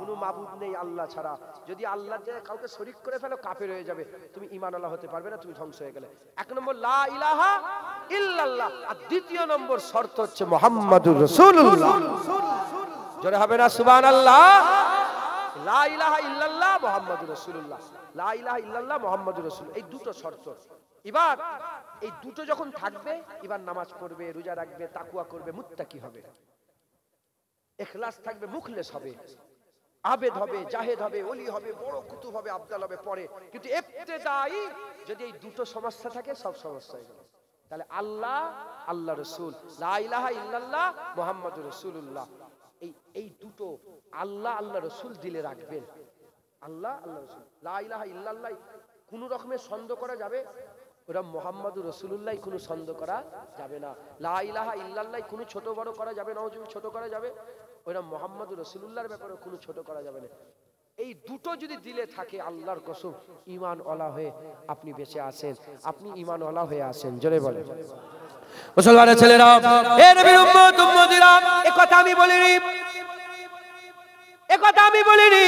কোনো মাবুদ নেই আল্লাহ ছাড়া। যদি আল্লাহর জায়গায় কাউকে শরীক করে ফেলো, কাফের হয়ে যাবে, তুমি ঈমান ওয়ালা হতে পারবে না, তুমি ধ্বংস হয়ে গেলে। এক নম্বর লা ইলাহা ইল্লাল্লাহ। আর দ্বিতীয় নম্বর শর্ত হচ্ছে মুহাম্মাদুর রাসূলুল্লাহ। জোরে হবে না সুবহানাল্লাহ? লা ইলাহা ইল্লাল্লাহ মুহাম্মাদুর রাসূলুল্লাহ, লা ইলাহা ইল্লাল্লাহ মুহাম্মাদুর রাসূল, এই দুটো শর্ত। এবার এই দুটো যখন থাকবে, এবার নামাজ পড়বে, রোজা রাখবে, তাকওয়া করবে, মুত্তাকি হবে, ইখলাস থাকবে, মুখলেস হবে, আবেদ হবে, জাহেদ হবে, ওলি হবে, বড় কুতুব হবে, আবদাল হবে পরে। কিন্তু ইবতিদাই যদি এই দুটো সমস্যা থাকে, সব সমস্যা হয়ে গেল। তাহলে আল্লাহ, আল্লাহ রাসূল, লা ইলাহা ইল্লাল্লাহ মুহাম্মাদুর রাসূলুল্লাহ, এই দুটো আল্লাহ, আল্লাহ রাসূল দিলে রাখবেন। আল্লাহ, আল্লাহ রাসূল, লা ইলাহা ইল্লাল্লাহ কোনো রকমের সন্দেহ করা যাবে? ওরা মুহাম্মাদুর রাসূলুল্লাহ কোনো সন্দেহ করা যাবে না। লা ইলাহা ইল্লাল্লাহ কোনো ছোট বড় করা যাবে না, যদি ছোট করা যাবে, ওরা মুহাম্মাদুর রাসূলুল্লাহর ব্যাপারে কোনো ছোট করা যাবে না। এই দুটো যদি দিলে থাকে, আল্লাহর কসম ঈমান ওয়ালা হয়ে আপনি বেঁচে আছেন, আপনি ঈমান ওয়ালা হয়ে আছেন। জোরে বলেন। মুসলমানের ছেলেরা, এ নবীর উম্মত উম্মতিরা, এই কথা আমি বলিনি, একথা আমি বলিনি,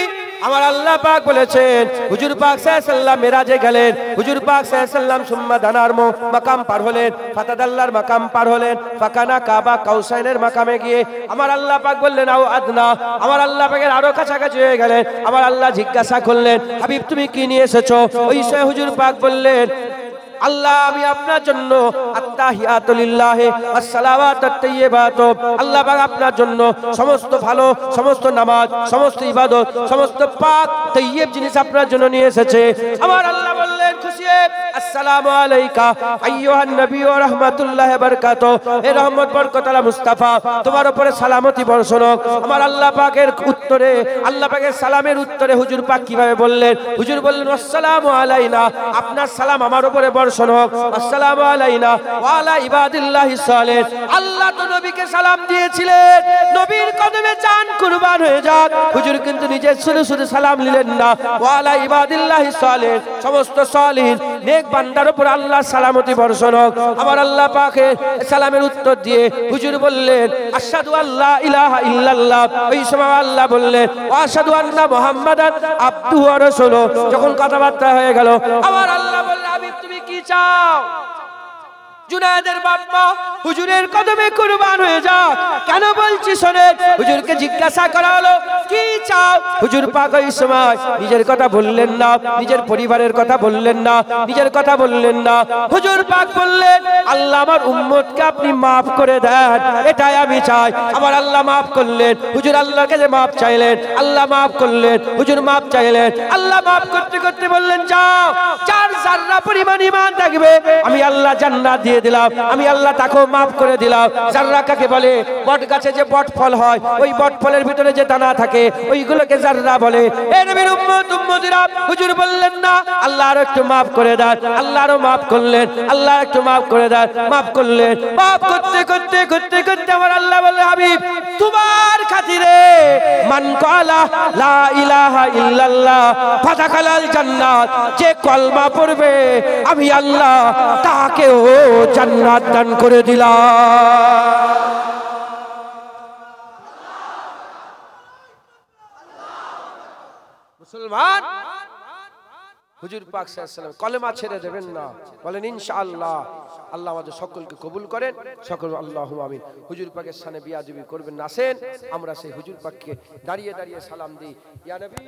আমার আল্লাহ পাক বলেছেন। হুজুর পাক সাল্লাল্লাহু আলাইহি ওয়াসাল্লাম মিরাজে গেলেন, হুজুর পাক সাল্লাল্লাহু আলাইহি ওয়াসাল্লাম সুম্মা দানার মাকাম পার হলেন, ফাতাদাল্লার মাকাম পার হলেন, ফাকানা কাবা কাউসাইনের মাকামে গিয়ে আমার আল্লাহ পাক বললেন আও আদনা, আমার আল্লাহ পাকের আরো কাছাকাছি হয়ে গেলেন। আমার আল্লাহ জিজ্ঞাসা করলেন, হাবিব তুমি কি নিয়ে এসেছো? ওই সময় হুজুর পাক বললেন, আল্লাহ আমি আপনার জন্য আত্তাহিয়াতু লিল্লাহি ওয়াস সালাওয়াতুত তাইয়্যিবাত, আল্লাহ পাক আপনার জন্য সমস্ত ভালো, সমস্ত নামাজ, সমস্ত ইবাদত, সমস্ত পাক তাইয়্যিব জিনিস আপনার জন্য নিয়ে এসেছে। আমার আল্লাহ বললেন খুশি হয়ে, আসসালামু আলাইকা আইয়ুহান নবী ওয়া রাহমাতুল্লাহি ওয়া বারাকাতুহু, হে রহমত বরকত আলা মুস্তাফা, তোমার উপরে সালামতি বর্ষণ হোক। আমার আল্লাহ পাকের উত্তরে, আল্লাহ পাকের সালামের উত্তরে হুজুর পাক কিভাবে বললেন? হুজুর বললেন আসসালামু আলাইনা, আপনার সালাম আমার উপরে বর্ষণ হোক। আসসালামু আলাইনা ওয়া আলা ইবাদিল্লাহিস সালিহিন, আল্লাহ তো নবীকে সালাম দিয়েছিলেন, নবীর কদমে জান কুরবান হয়ে যাক। হুজুর কিন্তু নিজে শুধু শুধু সালাম নিলেন না, ওয়া আলা ইবাদিল্লাহিস সালিহিন, সমস্ত সালিহিন নেক বান্দার উপর আল্লাহ সালামতি বর্ষণ হোক। আমার আল্লাহ পাকের সালামের উত্তর দিয়ে হুজুর বললেন আশহাদু আল্লা ইলাহা ইল্লাল্লাহ, ওই সময় আল্লাহ বললেন ওয়া আশহাদু আন্না মুহাম্মাদান আবদুহু ওয়া রাসূলুহু। যখন কথাবার্তা হয়ে গেল, আমার আল্লাহ বললেন হাবিব তুমি কি চাও? জুনায়েদের বাবা হুজুরের কদমে কুরবান হয়ে যাও। কেন বলছি শোনেন, হুজুরকে জিজ্ঞাসা করা হলো কি চাও? হুজুর পাক ওই সময় নিজের কথা বললেন না, নিজের পরিবারের কথা বললেন না, নিজের কথা বললেন না। হুজুর পাক বললেন আল্লাহ আমার উম্মতকে আপনি maaf করে দেন, এটাই আমি চাই। আমার আল্লাহ maaf করলেন, হুজুর আল্লাহর কাছে maaf চাইলেন, আল্লাহ maaf করলেন, হুজুর maaf চাইলেন। আল্লাহ maaf করতে করতে বললেন যাও, যার যারা পরিমাণ ঈমান থাকবে আমি আল্লাহ জান্নাত দিয়ে দিলাম, আমি আল্লাহ তাকেও maaf করে দিলাম। যাররা কাকে বলে? বট গাছে যে বট ফল হয়, ওই বট ফলের ভিতরে যে দানা থাকে ওইগুলোকে যাররা বলে। এ নবীর উম্মত উম্মতিরা, হুজুর বললেন না আল্লাহ আরো একটু maaf করে দেন, আল্লাহ আরো maaf করলেন, আল্লাহ একটু maaf করে দেন, maaf করলেন। maaf করতে করতে করতে করতে আমার আল্লাহ বললেন হাবিব তোমার খাতিরে মান ক্বালা লা ইলাহা ইল্লাল্লাহ ফাদাখালাল জান্নাত, যে কলমা পড়বে আমি আল্লাহ তাকেও জান্নাত দান করে দিলাম। মুসলমান, হুজুর পাক সাল্লাল্লাহু আলাইহি ওয়াসাল্লাম কলেমা ছেড়ে দেবেন না, বলেন ইনশাআল্লাহ। আল্লাহ আমাদের সকলকে কবুল করেন, সকল আল্লাহুম্মা আমিন। হুজুর পাকের সামনে বিয়াদবি করবেন না, আসেন আমরা সেই হুজুর পাককে দাঁড়িয়ে দাঁড়িয়ে সালাম দিই। ইয়া নবী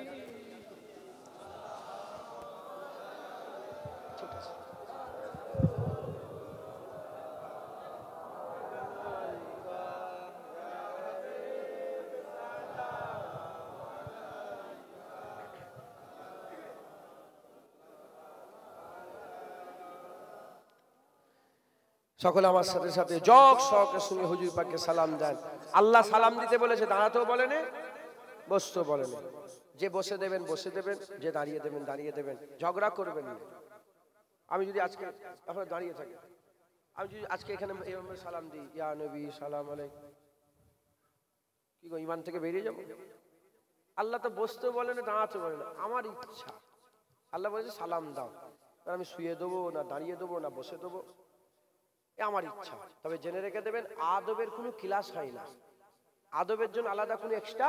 সকলে আমার সাথে সাথে জগ শখের সঙ্গে হুজুর পাককে সালাম দেন। আল্লাহ সালাম দিতে বলেছে, দাঁড়াতেও বলেনি, বসতেও বলেনি। যে বসে দেবেন বসে দেবেন, যে দাঁড়িয়ে দেবেন দাঁড়িয়ে দেবেন, ঝগড়া করবেন না। আমি যদি আজকে আপনারা দাঁড়িয়ে থাকি, আমি যদি আজকে এখানে এভাবে সালাম দিই ইয়া নবী সালাম আলাইকুম, কি গো ঈমান থেকে বেরিয়ে যাবো? আল্লাহ তো বসতেও বলে না, দাঁড়াতেও বলে না, আমার ইচ্ছা। আল্লাহ বলেছে সালাম দাও, আমি শুয়ে দেবো না দাঁড়িয়ে দেবো না বসে দেবো, আমার ইচ্ছা। তবে জেনে রেখে দেবেন আদবের কোনো ক্লাস হয় না, আদবের জন্য আলাদা কোনো এক্সট্রা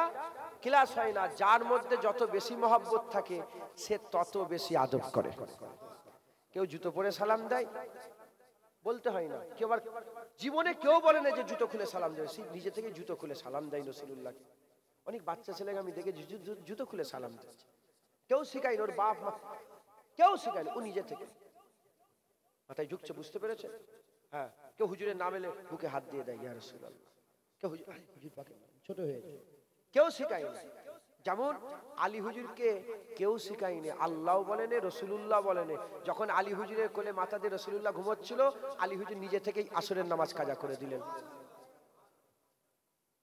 ক্লাস হয় না। যার মধ্যে যত বেশি মহব্বত থাকে সে তত বেশি আদব করে। কেউ জুতো পরে সালাম দেয়, বলতে হয় না। কেউ আবার জীবনে কেউ বলে না যে জুতো খুলে সালাম দেয়, সে নিজে থেকে জুতো খুলে সালাম দেয় রাসূলুল্লাহকে। অনেক বাচ্চা ছেলেকে আমি দেখেছি জুতো খুলে সালাম দিচ্ছে, কেউ শিখায়নি, ওর বাপ মা কেউ শিখায়নি, ও নিজে থেকে মাথায় ঝুঁকছে, বুঝতে পেরেছে? হ্যাঁ, কেউ হুজুরের নাম এলে বুকে হাত দিয়ে দেয় ইয়া রাসূলুল্লাহ, কেউ হুজুর পাকের নাম ছোট হয়েছে, কেউ শিখায়নি। যেমন আলী হুজুরকে কেউ শিখায়নি, আল্লাহ বলেন রাসূলুল্লাহ বলেন। যখন আলী হুজুরের কোলে মাথা দিয়ে রাসূলুল্লাহ ঘুমোচ্ছিল, আলী হুজুর নিজে থেকেই আসরের নামাজ কাজা করে দিলেন।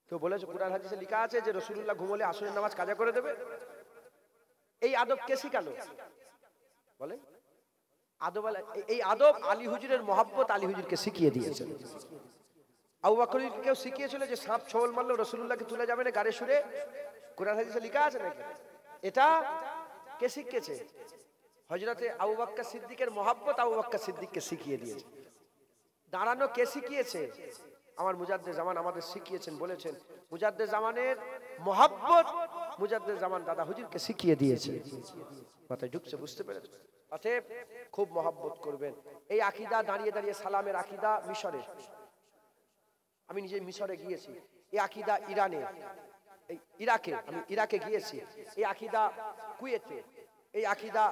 কেউ বলেছে কুরআন হাদিসে লেখা আছে যে রাসূলুল্লাহ ঘুমোলে আসরের নামাজ কাজা করে দেবে? এই আদব কে শিখালো বলে? আদব, এই আদব আলী হুজুরের মহব্বত আলী হুজুরকে শিখিয়ে দিয়েছেন। আবু বকরকে কেউ শিখিয়েছিল যে সাপ ছোবল মারলে রাসূলুল্লাহকে তুলে যাবে না গাড়ি সুরে? কুরআন হাদিসে লেখা আছে নাকি? এটা কে শিখিয়েছে? হযরতে আবু বকর সিদ্দিকের মহব্বত আবু বকর সিদ্দিককে শিখিয়ে দিয়েছে। দাঁড়ানো কে শিখিয়েছে? আমার মুজাদ্দেদ জামান আমাদের শিখিয়েছেন, বলেছেন মুজাদ্দেদ জামানের মহব্বত মুজাদ্দেদ জামান দাদা হুজুরকে শিখিয়ে দিয়েছে। মাথায় ঢুকছে? বুঝতে পেরেছ? অতএব খুব মহব্বত করবেন। এই আকীদা দাঁড়িয়ে দাঁড়িয়ে সালামের আকীদা মিশরে, আমি নিজে মিশরে গিয়েছি। এই আকীদা ইরানে, এই ইরাকে, আমি ইরাকে গিয়েছি। এই আকীদা কুয়েতে, এই আকীদা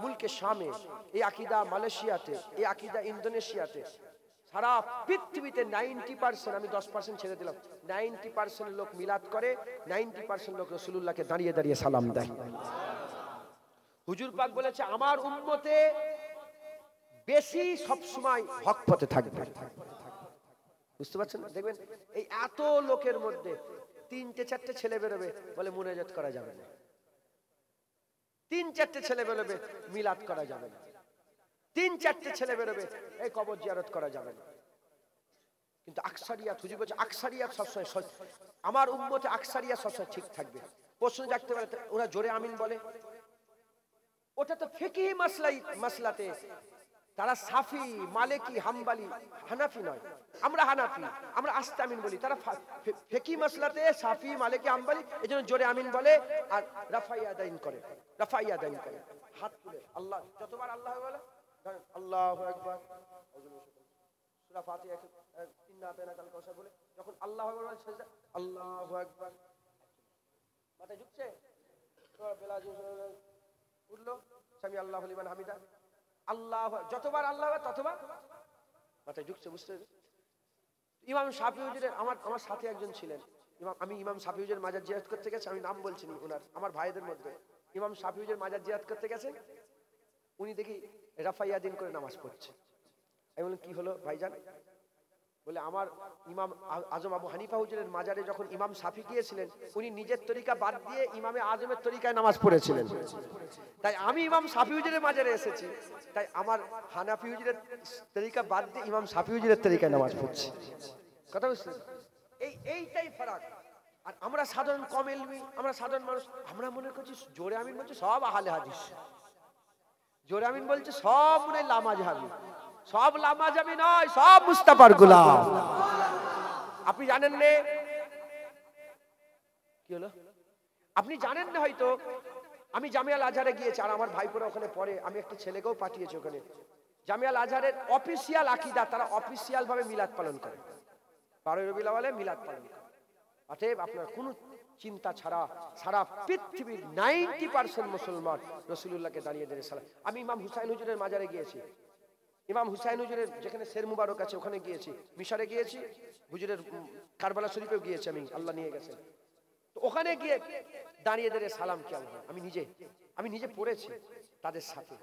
মুলকে শামে, এই আকীদা মালয়েশিয়াতে, এই আকীদা ইন্দোনেশিয়াতে। সারা পৃথিবীতে 90%, আমি 10% ছেড়ে দিলাম, 90% লোক মিলাদ করে, 90% লোক রাসূলুল্লাহকে দাঁড়িয়ে দাঁড়িয়ে সালাম দেয়। হুজুর পাক বলেছে আমার উম্মতে বেশি সব সময় হক পথে থাকবে। বুঝতে পারছেন? দেখবেন এই এত লোকের মধ্যে 3-4টে ছেলে বেরোবে বলে মুনাজাত করা যাবে না, 3-4টে ছেলে বেরোবে মিলাদ করা যাবে না, 3-4টে ছেলে বেরোবে এই কবর জিয়ারত করা যাবে না। কিন্তু আকসারিয়াত, হুজুর বলছে আকসারিয়াত সবসময়, আমার উম্মতে আকসারিয়াত সবসময় ঠিক থাকবে। প্রশ্ন জাগতে পারে ওরা জোরে আমিন বলে, ওটা তো ফিকহি মাসলাতে তারা সাফি, মালিকি, হাম্বলি, হানাফি নয়, আমরা হানাফি, আমরা আস্তে আমিন বলি। তারা ফিকহি মাসলাতে সাফি, মালিকি, হাম্বলি, এজন্য জোরে আমিন বলে আর রাফাইয়াদাইন করে, রাফাইয়াদাইন করে, হাত তুলে আল্লাহ, যতবার আল্লাহ বলে আল্লাহু আকবার, সূরা ফাতিহা ইন্না আতাইনা কাল কাউসার বলে যখন আল্লাহু আকবার বলে সেজদা আল্লাহু আকবার, মাথায় ঢুকছে তো বেলাল উঠলো সামি আল্লাহু লিমান হামিদা, আল্লাহ, যতবার আল্লাহ ততবার মাথায় ঢুকছে। বুঝতে? ইমাম শাফি হুজুরের আমার সাথে একজন ছিলেন, আমি ইমাম শাফি হুজুরের মাজার জিয়ারত করতে গেছি, আমি নাম বলছি না ওনার, আমার ভাইদের মধ্যে ইমাম শাফি হুজুরের মাজার জিয়ারত করতে গেছেন, উনি দেখি রাফাইয়াদিন করে নামাজ পড়ছে। আমি বললাম কি হলো ভাইজান? বলে আমার ইমাম আজম আবু হানিফা হুজুরের মাজারে যখন ইমাম শাফি গিয়েছিলেন উনি নিজের তরিকা বাদ দিয়ে ইমামে আজমের তরিকায় নামাজ পড়েছিলেন, তাই আমি ইমাম শাফি হুজুরের মাজারে এসেছি, তাই আমার হানাফি হুজুরের তরিকা বাদ দিয়ে ইমাম শাফি হুজুরের তরিকায় নামাজ পড়ছি। কথা বুঝছেন? এইটাই ফারাক। আর আমরা সাধারণ কম ইলমি, আমরা সাধারণ মানুষ, আমরা মনে করছি জোরে আমিন বলছে সব আহলে হাদিস, জোরে আমিন বলছে সব মনে লামাজহাবি, সব লামাজহাবি নয়, সব মুস্তাফার গোলাম। আপনি জানেন না কি হলো? আপনি জানেন না হয়তো, আমি জামিয়াল আজহারে গিয়েছি আর আমার ভাইপোরা ওখানে পড়ে, আমি একটা ছেলেকেও পাঠিয়েছি ওখানে। জামিয়াল আজহারের অফিসিয়াল আকীদা, তারা অফিসিয়াল ভাবে মিলাদ পালন করে, 12 রবিউল আউয়ালে মিলাদ পালন করে। অতএব আপনার কোনো চিন্তা ছাড়া সারা পৃথিবীর 90% মুসলমান রাসূলুল্লাহকে দাঁড়িয়ে দাঁড়িয়ে সালাম। আমি ইমাম হুসাইন হুজুরের মাজারে গিয়েছি, ইমাম হুসাইন হুজুরের যেখানে শের মুবারক আছে ওখানে গিয়েছি, মিশরে গিয়েছি, হুজুরের কারবালা শরীফেও গিয়েছি আমি, আল্লাহ নিয়ে গেছেন। তো ওখানে গিয়ে দাঁড়িয়ে দাঁড়িয়ে সালাম কেমন হয় আমি নিজে পড়েছি তাদের সাথে।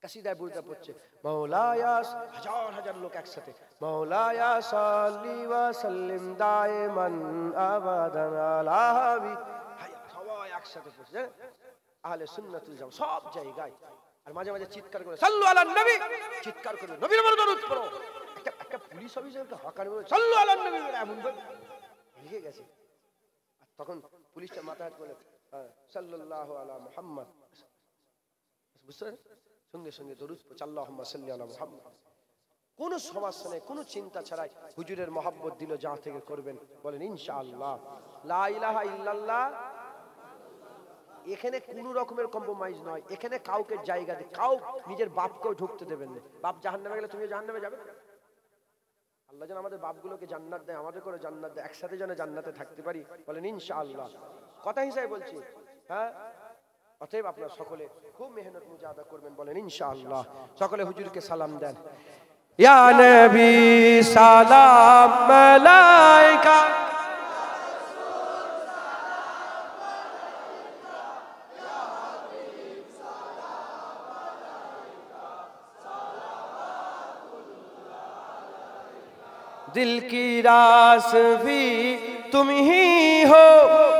কাসিদায় বুরদা পড়ছে মাওলায়া, হাজার হাজার লোক একসাথে, মাওলায়া সাল্লি ওয়া সাল্লিম দাইমান আবাদান আলা হাবি, সবাই একসাথে পড়ছে আহলে সুন্নাতুল জামাত সব জায়গায়। আর মাঝে মাঝে চিৎকার করে সাল্লু আলান নবী, চিৎকার করে নবীর উপর দরুদ পড়ো। একটা পুলিশ অফিসারকে হকার বলে সাল্লু আলান নবী বলে এমন বলে লিখে গেছে। আর তখন পুলিশটা মাথা হাত বলে সাল্লাল্লাহু আলা মুহাম্মদ, বুঝছেন? সঙ্গে সঙ্গে দরুদ পড়ছে আল্লাহুম্মা সাল্লি আলা মুহাম্মদ। কোন সমস্যা নেই, কোন চিন্তা ছাড়াই হুজুরের মহব্বত দিল যা থেকে করবেন, বলেন ইনশাআল্লাহ লা ইলাহা ইল্লাল্লাহ। এখানে কোন রকমের কম্প্রোমাইজ নয়, এখানে কাউকে জায়গা দিয়ে কাউ নিজের বাপকেও ঢুকতে দেবেন না। বাপ জাহান্নামে গেলে তুমি জাহান্নামে যাবে, আল্লাহ যেন আমাদের বাপগুলোকে জান্নাত দেয়, আমাদের করে জান্নাত দেয়, একসাথে যেন জান্নাতে থাকতে পারি, বলেন ইনশাআল্লাহ। কথা হিসাবে বলছি, হ্যাঁ। অতএব আপনারা সকলে খুব মেহনত মুজাহাদা করবেন, বলেন ইনশাআল্লাহ। সকলে হুজুরকে সালাম দেন। ইয়া নবী সালাম মালাইকা, दिल की रास भी तुम ही हो,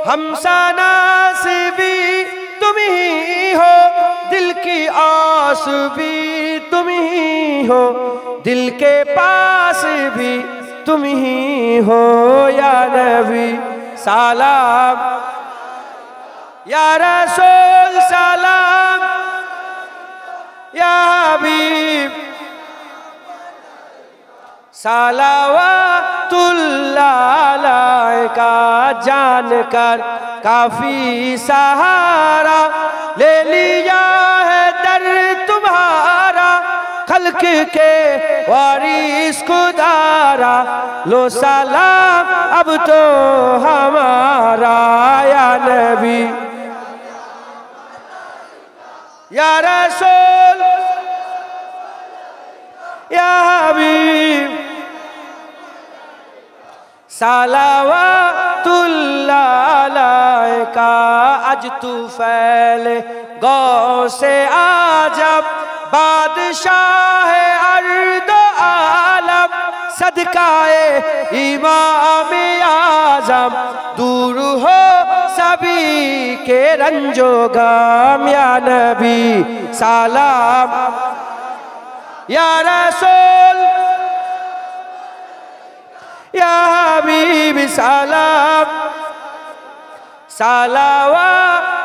हमसानास भी तुम ही हो, दिल की आस भी तुम ही हो, दिल के पास भी तुम ही हो। या नबी सलाम, या रसूल सलाम, या हबीब सलावतुल्लाह अलैका जानकर काफी सहारा ले लिया है दर तुम्हारा खल्क के वारिस खुदारा लो सलाम अब तो हमारा या नबी या रसूल या हबीब सलावतुल्लाह अलैका आज तू फैले गौ से आजब बादशाह अर्द आलम सदकाए इमाम आजम दूर हो सभी के रंजो गम या नबी सलाम या रसूल या हबीब सलाम सलावतुल्लाह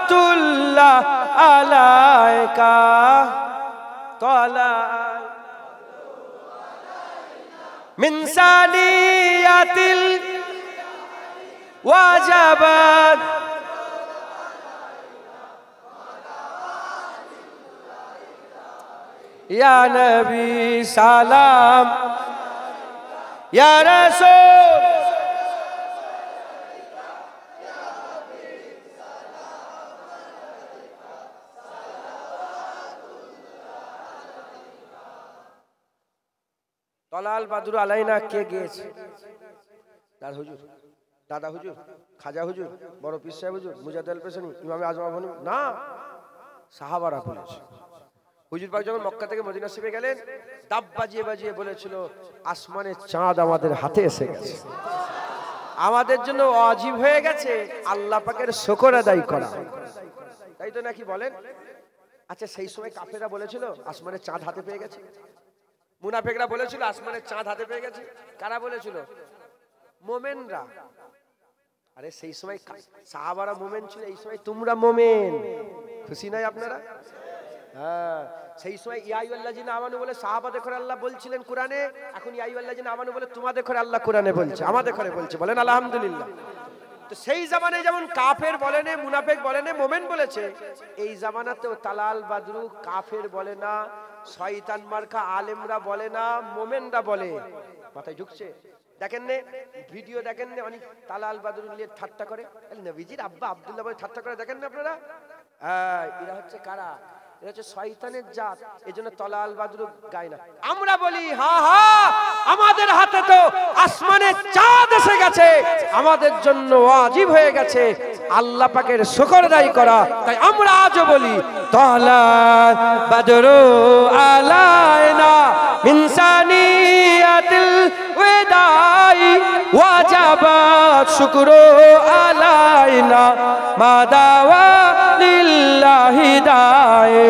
अलैका तला मिन सानियातिल वाजबत या नबी सलाम या रसूल তলাল বাদুর আলাইনা কে গেয়েছে? দাদা হুজুর, দাদা হুজুর, খাজা হুজুর, বড় পীর সাহেব হুজুর, মুজাদ্দেদ পেশানি, ইমামে আজম আবনি না, সাহাবারা বলেছে। হুজুর পাক যখন মক্কা থেকে মদিনা শরীফে গেলেন দাব বাজিয়ে বাজিয়ে বলেছিল আসমানের চাঁদ আমাদের হাতে এসে গেছে, আমাদের জন্য ওয়াজিব হয়ে গেছে আল্লাহ পাকের শুকর আদায় করা, তাই তো নাকি বলেন? আচ্ছা সেই সময় কাফেররা বলেছিল আসমানের চাঁদ হাতে পেয়ে গেছে, মুনাফিকরা বলেছিল আসমানের চাঁদ হাতে পেয়ে গেছে, কারা বলেছিল? মোমেনরা। আরে সেই সময় সাহাবারা মোমেন ছিল, এই সময় তোমরা মোমেন, খুশি নাই আপনারা? হ্যাঁ, সেই সময় ইয়া আইয়ুহাল্লাযিনা আমানু বলে সাহাবাদের করে আল্লাহ বলছিলেন কোরআনে, এখন ইয়া আইয়ুহাল্লাযিনা আমানু বলে তোমাদের করে আল্লাহ কোরআনে বলছে, আমাদের করে বলছে, বলেন আলহামদুলিল্লাহ। তো সেই জামানায় যেমন কাফের বলেনে, মুনাফিক বলেনে, মোমেন বলেছে, এই জামানাতেও তালাল বাদরু কাফের বলে না, শয়তান মার্কা আলেমরা বলে না, মোমেনরা বলে। মাথায় ঢুকছে? দেখেন নে ভিডিও, দেখেন নে অনেক তালাল বাদরু নিয়ে ঠাট্টা করে, নবীজির আব্বা আব্দুল্লাহ বলে ঠাট্টা করে, দেখেন না আপনারা? এরা হচ্ছে কারা? এরা হচ্ছে শয়তানের জাত, এজন্য তলাল বাদরু গায় না। আমরা বলি হা হা আমাদের হাতে তো আসমানের চাঁদ এসে গেছে, আমাদের জন্য ওয়াজিব হয়ে গেছে আল্লাহ পাকের শুকর আদায় করা, তাই আমরা আজও বলি তলাল বাদরু আলাইনা মিন সানিয়াতিল ওয়াদাই ওয়াজাবাত শুকরু আলাইনা মাদাওয়া লিল্লাহি দায়ে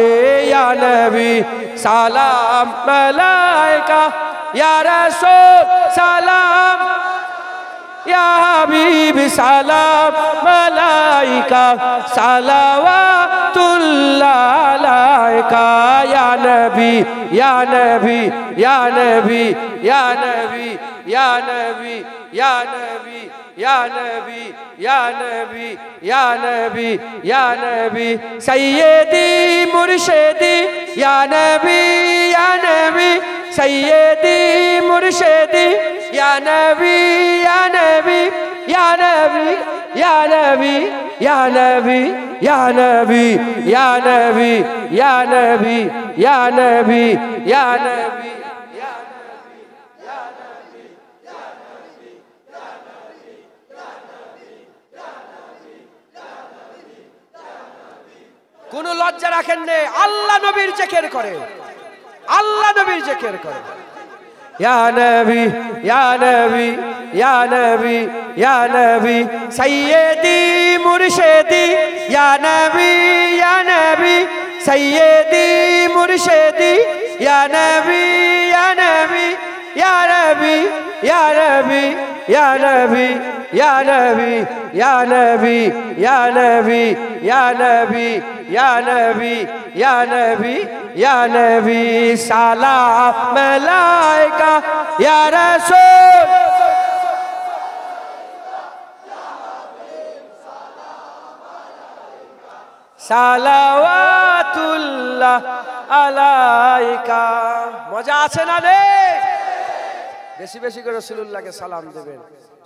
या नबी सलाम मलाइका या रसूल सलाम या हबीब सलाम मलाइका सलावतुल्लाह अलैका या नबी या नबी या नबी या नबी या नबी या नबी या नबी या नबी या नबी या नबी सैयदी मुर्शिदी या नबी सैयदी मुर्शिदी या नबी या नबी या नबी या नबी या नबी या नबी या नबी या नबी या नबी या नबी কোন লজ্জা রাখেন নে, আল্লাহ নবীর জিকির করে, আল্লাহ নবীর জিকির করে। ইয়া নবী ইয়া নবী ইয়া নবী ইয়া নবী সাইয়্যিদি মুরশিদি ইয়া নবী সাইয়্যিদি মুরশিদি ইয়া নবী ইয়া নবী ইয়া নবী ইয়া নবী या नबी या नबी या नबी या नबी या नबी या नबी या नबी या नबी सलाम अलैका या रसूल সালাওয়াতুল্লাহ আলাইকা। মজা আছে না রে? বেশি বেশি করে রাসূলুল্লাহকে সালাম দেবেন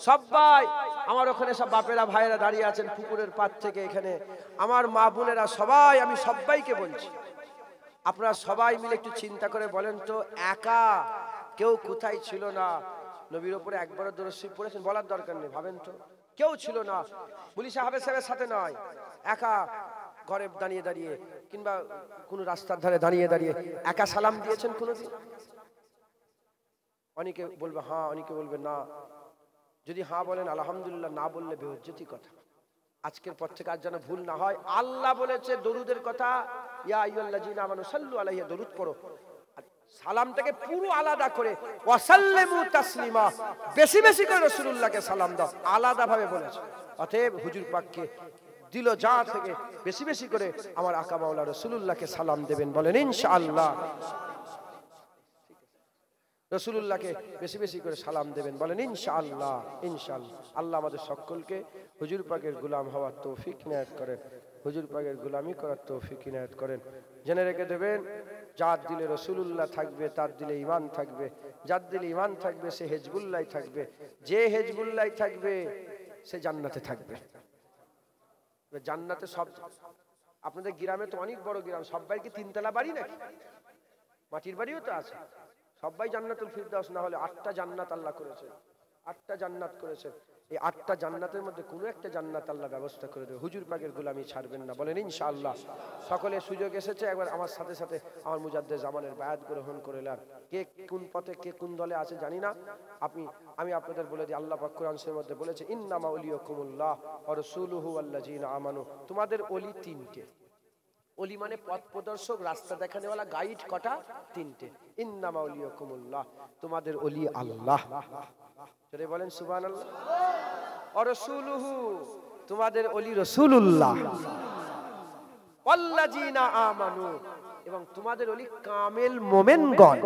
সবাই। আমার ওখানে সব বাপেরা ভাইয়েরা দাঁড়িয়ে আছেন পুকুরের পাড় থেকে, এখানে আমার মা বোনেরা সবাই, আমি সবাইকে বলছি আপনারা সবাই মিলে একটু চিন্তা করে বলেন তো, একা কেউ কোথায় ছিল না নবীর উপরে একবারও দরুদ শরীফ পড়েছেন? বলার দরকার নেই, ভাবেন তো কেউ ছিল না। বলি সাহাবের সাথে নয়, একা ঘরে দাঁড়িয়ে দাঁড়িয়ে কিংবা কোনো রাস্তার ধারে দাঁড়িয়ে দাঁড়িয়ে একা সালাম দিয়েছেন কোনোদিন? অনেকে বলবে হ্যাঁ, অনেকে বলবে না। যদি হ্যাঁ বলেন আলহামদুলিল্লাহ, না বললে বেহুজ্জতি কথা। আজকের পর থেকে আর যেন ভুল না হয়। আল্লাহ বলেছে দরুদের কথা, ইয়া আইয়ুহাল্লাযীনা আমানু সাল্লু আলাইহি, দরুদ পড়ো। সালামটাকে পুরো আলাদা করে ওয়াসাল্লিমু তাসলিমা, বেশি বেশি করে রাসূলুল্লাহকে সালাম দাও, আলাদা ভাবে বলেছে। অতএব হুজুর পাককে দিল যা থেকে বেশি বেশি করে আমার আকা মাওলা রাসূলুল্লাহকে সালাম দেবেন, বলেন ইনশাআল্লাহ। রাসূলুল্লাহকে বেশি বেশি করে সালাম দেবেন, বলেন ইনশাআল্লাহ ইনশাআল্লাহ। আল্লাহ আমাদের সকলকে হুজুর পাকের গোলাম হওয়ার তৌফিক ইনায়েত করেন, হুজুর পাকের গোলামি করার তৌফিক ইনায়েত করেন। জেনে রেখে দেবেন, যার দিলে রাসূলুল্লাহ থাকবে তার দিলে ঈমান থাকবে, যার দিলে ঈমান থাকবে সে হিজবুল্লাহ থাকবে, যে হিজবুল্লাহ থাকবে সে জান্নাতে থাকবে। জান্নাতে সব, আপনাদের গ্রামে তো অনেক বড় গ্রাম, সবাই কি তিনতলা বাড়ি নাকি? মাটির বাড়িও তো আছে। সবাই জান্নাতুল ফিরদাউস না হলে 8টা জান্নাত আল্লাহ করেছে, 8টা জান্নাত করেছে। এই 8টা জান্নাতের মধ্যে কোনো একটা জান্নাত আল্লাহ ব্যবস্থা করে দেবে। হুজুর পাকের গোলামি ছাড়বেন না, বলেন ইনশাআল্লাহ। সকলে সুযোগ এসেছে, একবার আমার সাথে সাথে আমার মুজাদ্দেদ জামানের বায়াত গ্রহণ করে নেন। কে কোন পথে কে কোন দলে আছে জানি না, আমি আপনাদের বলে দিই, আল্লাহ পাক কোরআন শরীফের মধ্যে বলেছে ইন্নামা ওয়ালিয়াকুমুল্লাহ ওয়া রাসূলুহু ওয়াল্লাযীনা আমানু। তোমাদের ওলি তিনটে। ওলি মানে পথ প্রদর্শক, রাস্তা দেখানেওয়ালা, গাইড। কটা? তিনটে। ইন্নামা ওয়ালিয়াকুমুল্লাহ, তোমাদের ওলি আল্লাহ। জোরে বলেন সুবহানাল্লাহ। ওয়া রাসূলুহু, তোমাদের ওলি রাসূলুল্লাহ। ওয়াল্লাযীনা আমানু, এবং তোমাদের ওলি কামেল মোমেনগণ।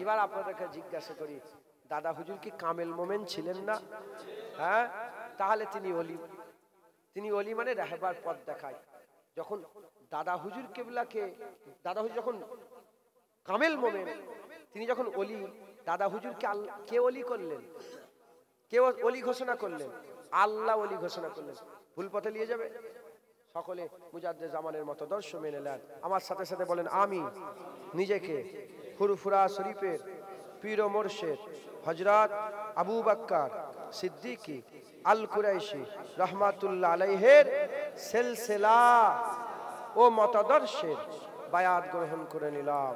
এবার আপনাদেরকে জিজ্ঞাসা করি, দাদা হুজুর কি কামেল মোমেন ছিলেন না? হ্যাঁ, তাহলে তিনি ওলি। তিনি ওলি মানে রাহবার পথ দেখায়। যখন দাদা হুজুর কেবলাকে, দাদা হুজুর যখন কামেল মোমেন, তিনি যখন ওলি, দাদা হুজুরকে কে ওলি করলেন? কে ওলি ঘোষণা করলেন? আল্লাহ ওলি ঘোষণা করলেন। ভুল পথে নিয়ে যাবে? সকলে মুজাদ্দেদ জামানের মতো দর্শ মেনে নেন। আমার সাথে সাথে বলেন আমি নিজেকে ফুরফুরা শরীফের পীর ও মুর্শিদ হযরত আবু বকর সিদ্দিকী আল কুরাইশি রহমাতুল্লাহ আলাইহির সিলসিলা ও মতাদর্শের বায়াত গ্রহণ করে নিলাম।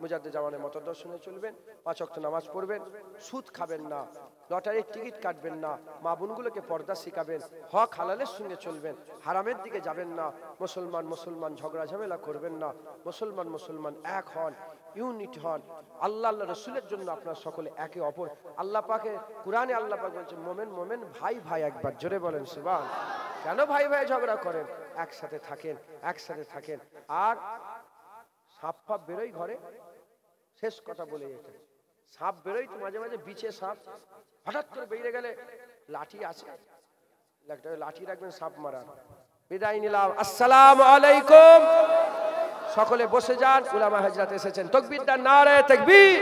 মুজাদ্দেদ জামানের মতাদর্শনে চলবেন, 5 ওয়াক্ত নামাজ পড়বেন, সুদ খাবেন না, লটারির টিকিট কাটবেন না, মা বোনগুলোকে পর্দা শিখাবেন, হক হালালের সঙ্গে চলবেন, হারামের দিকে যাবেন না, মুসলমান ঝগড়া ঝামেলা করবেন না, মুসলমান এক হন, ইউনিট হন। আল্লাহ রসুলের জন্য আপনারা সকলে একে অপর, আল্লাহ পাকে কুরআনে আল্লাহ পাক বলছেন মোমেন ভাই ভাই। একবার জোরে বলেন সুবহান। কেন ভাই ভাই ঝগড়া করেন? একসাথে থাকেন। আর সাপ ফাপ বেরোই ঘরে, শেষ কথা বলে যেতে, সাপ বেরোই তো মাঝে মাঝে, বিছে সাপ হঠাৎ করে বেরিয়ে গেলে লাঠি আছে, লাঠি রাখবেন সাপ মারার। বিদায় নিলাম, আসসালামু আলাইকুম। সকলে বসে যান, উলামা হযরত এসেছেন। তাকবীর দেন, নারে তাকবীর,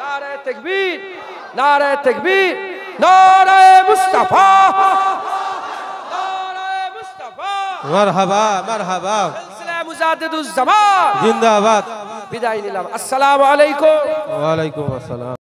নারে তাকবীর, নারে তাকবীর, নারে মুস্তাফা, নারে মুস্তাফা, মারহাবা মারহাবা, সিলসিলা মুজাদ্দিদুজ জামান জিন্দাবাদ। বিদায় নিলাম, আসসালামু আলাইকুম। ওয়া আলাইকুম আসসালাম।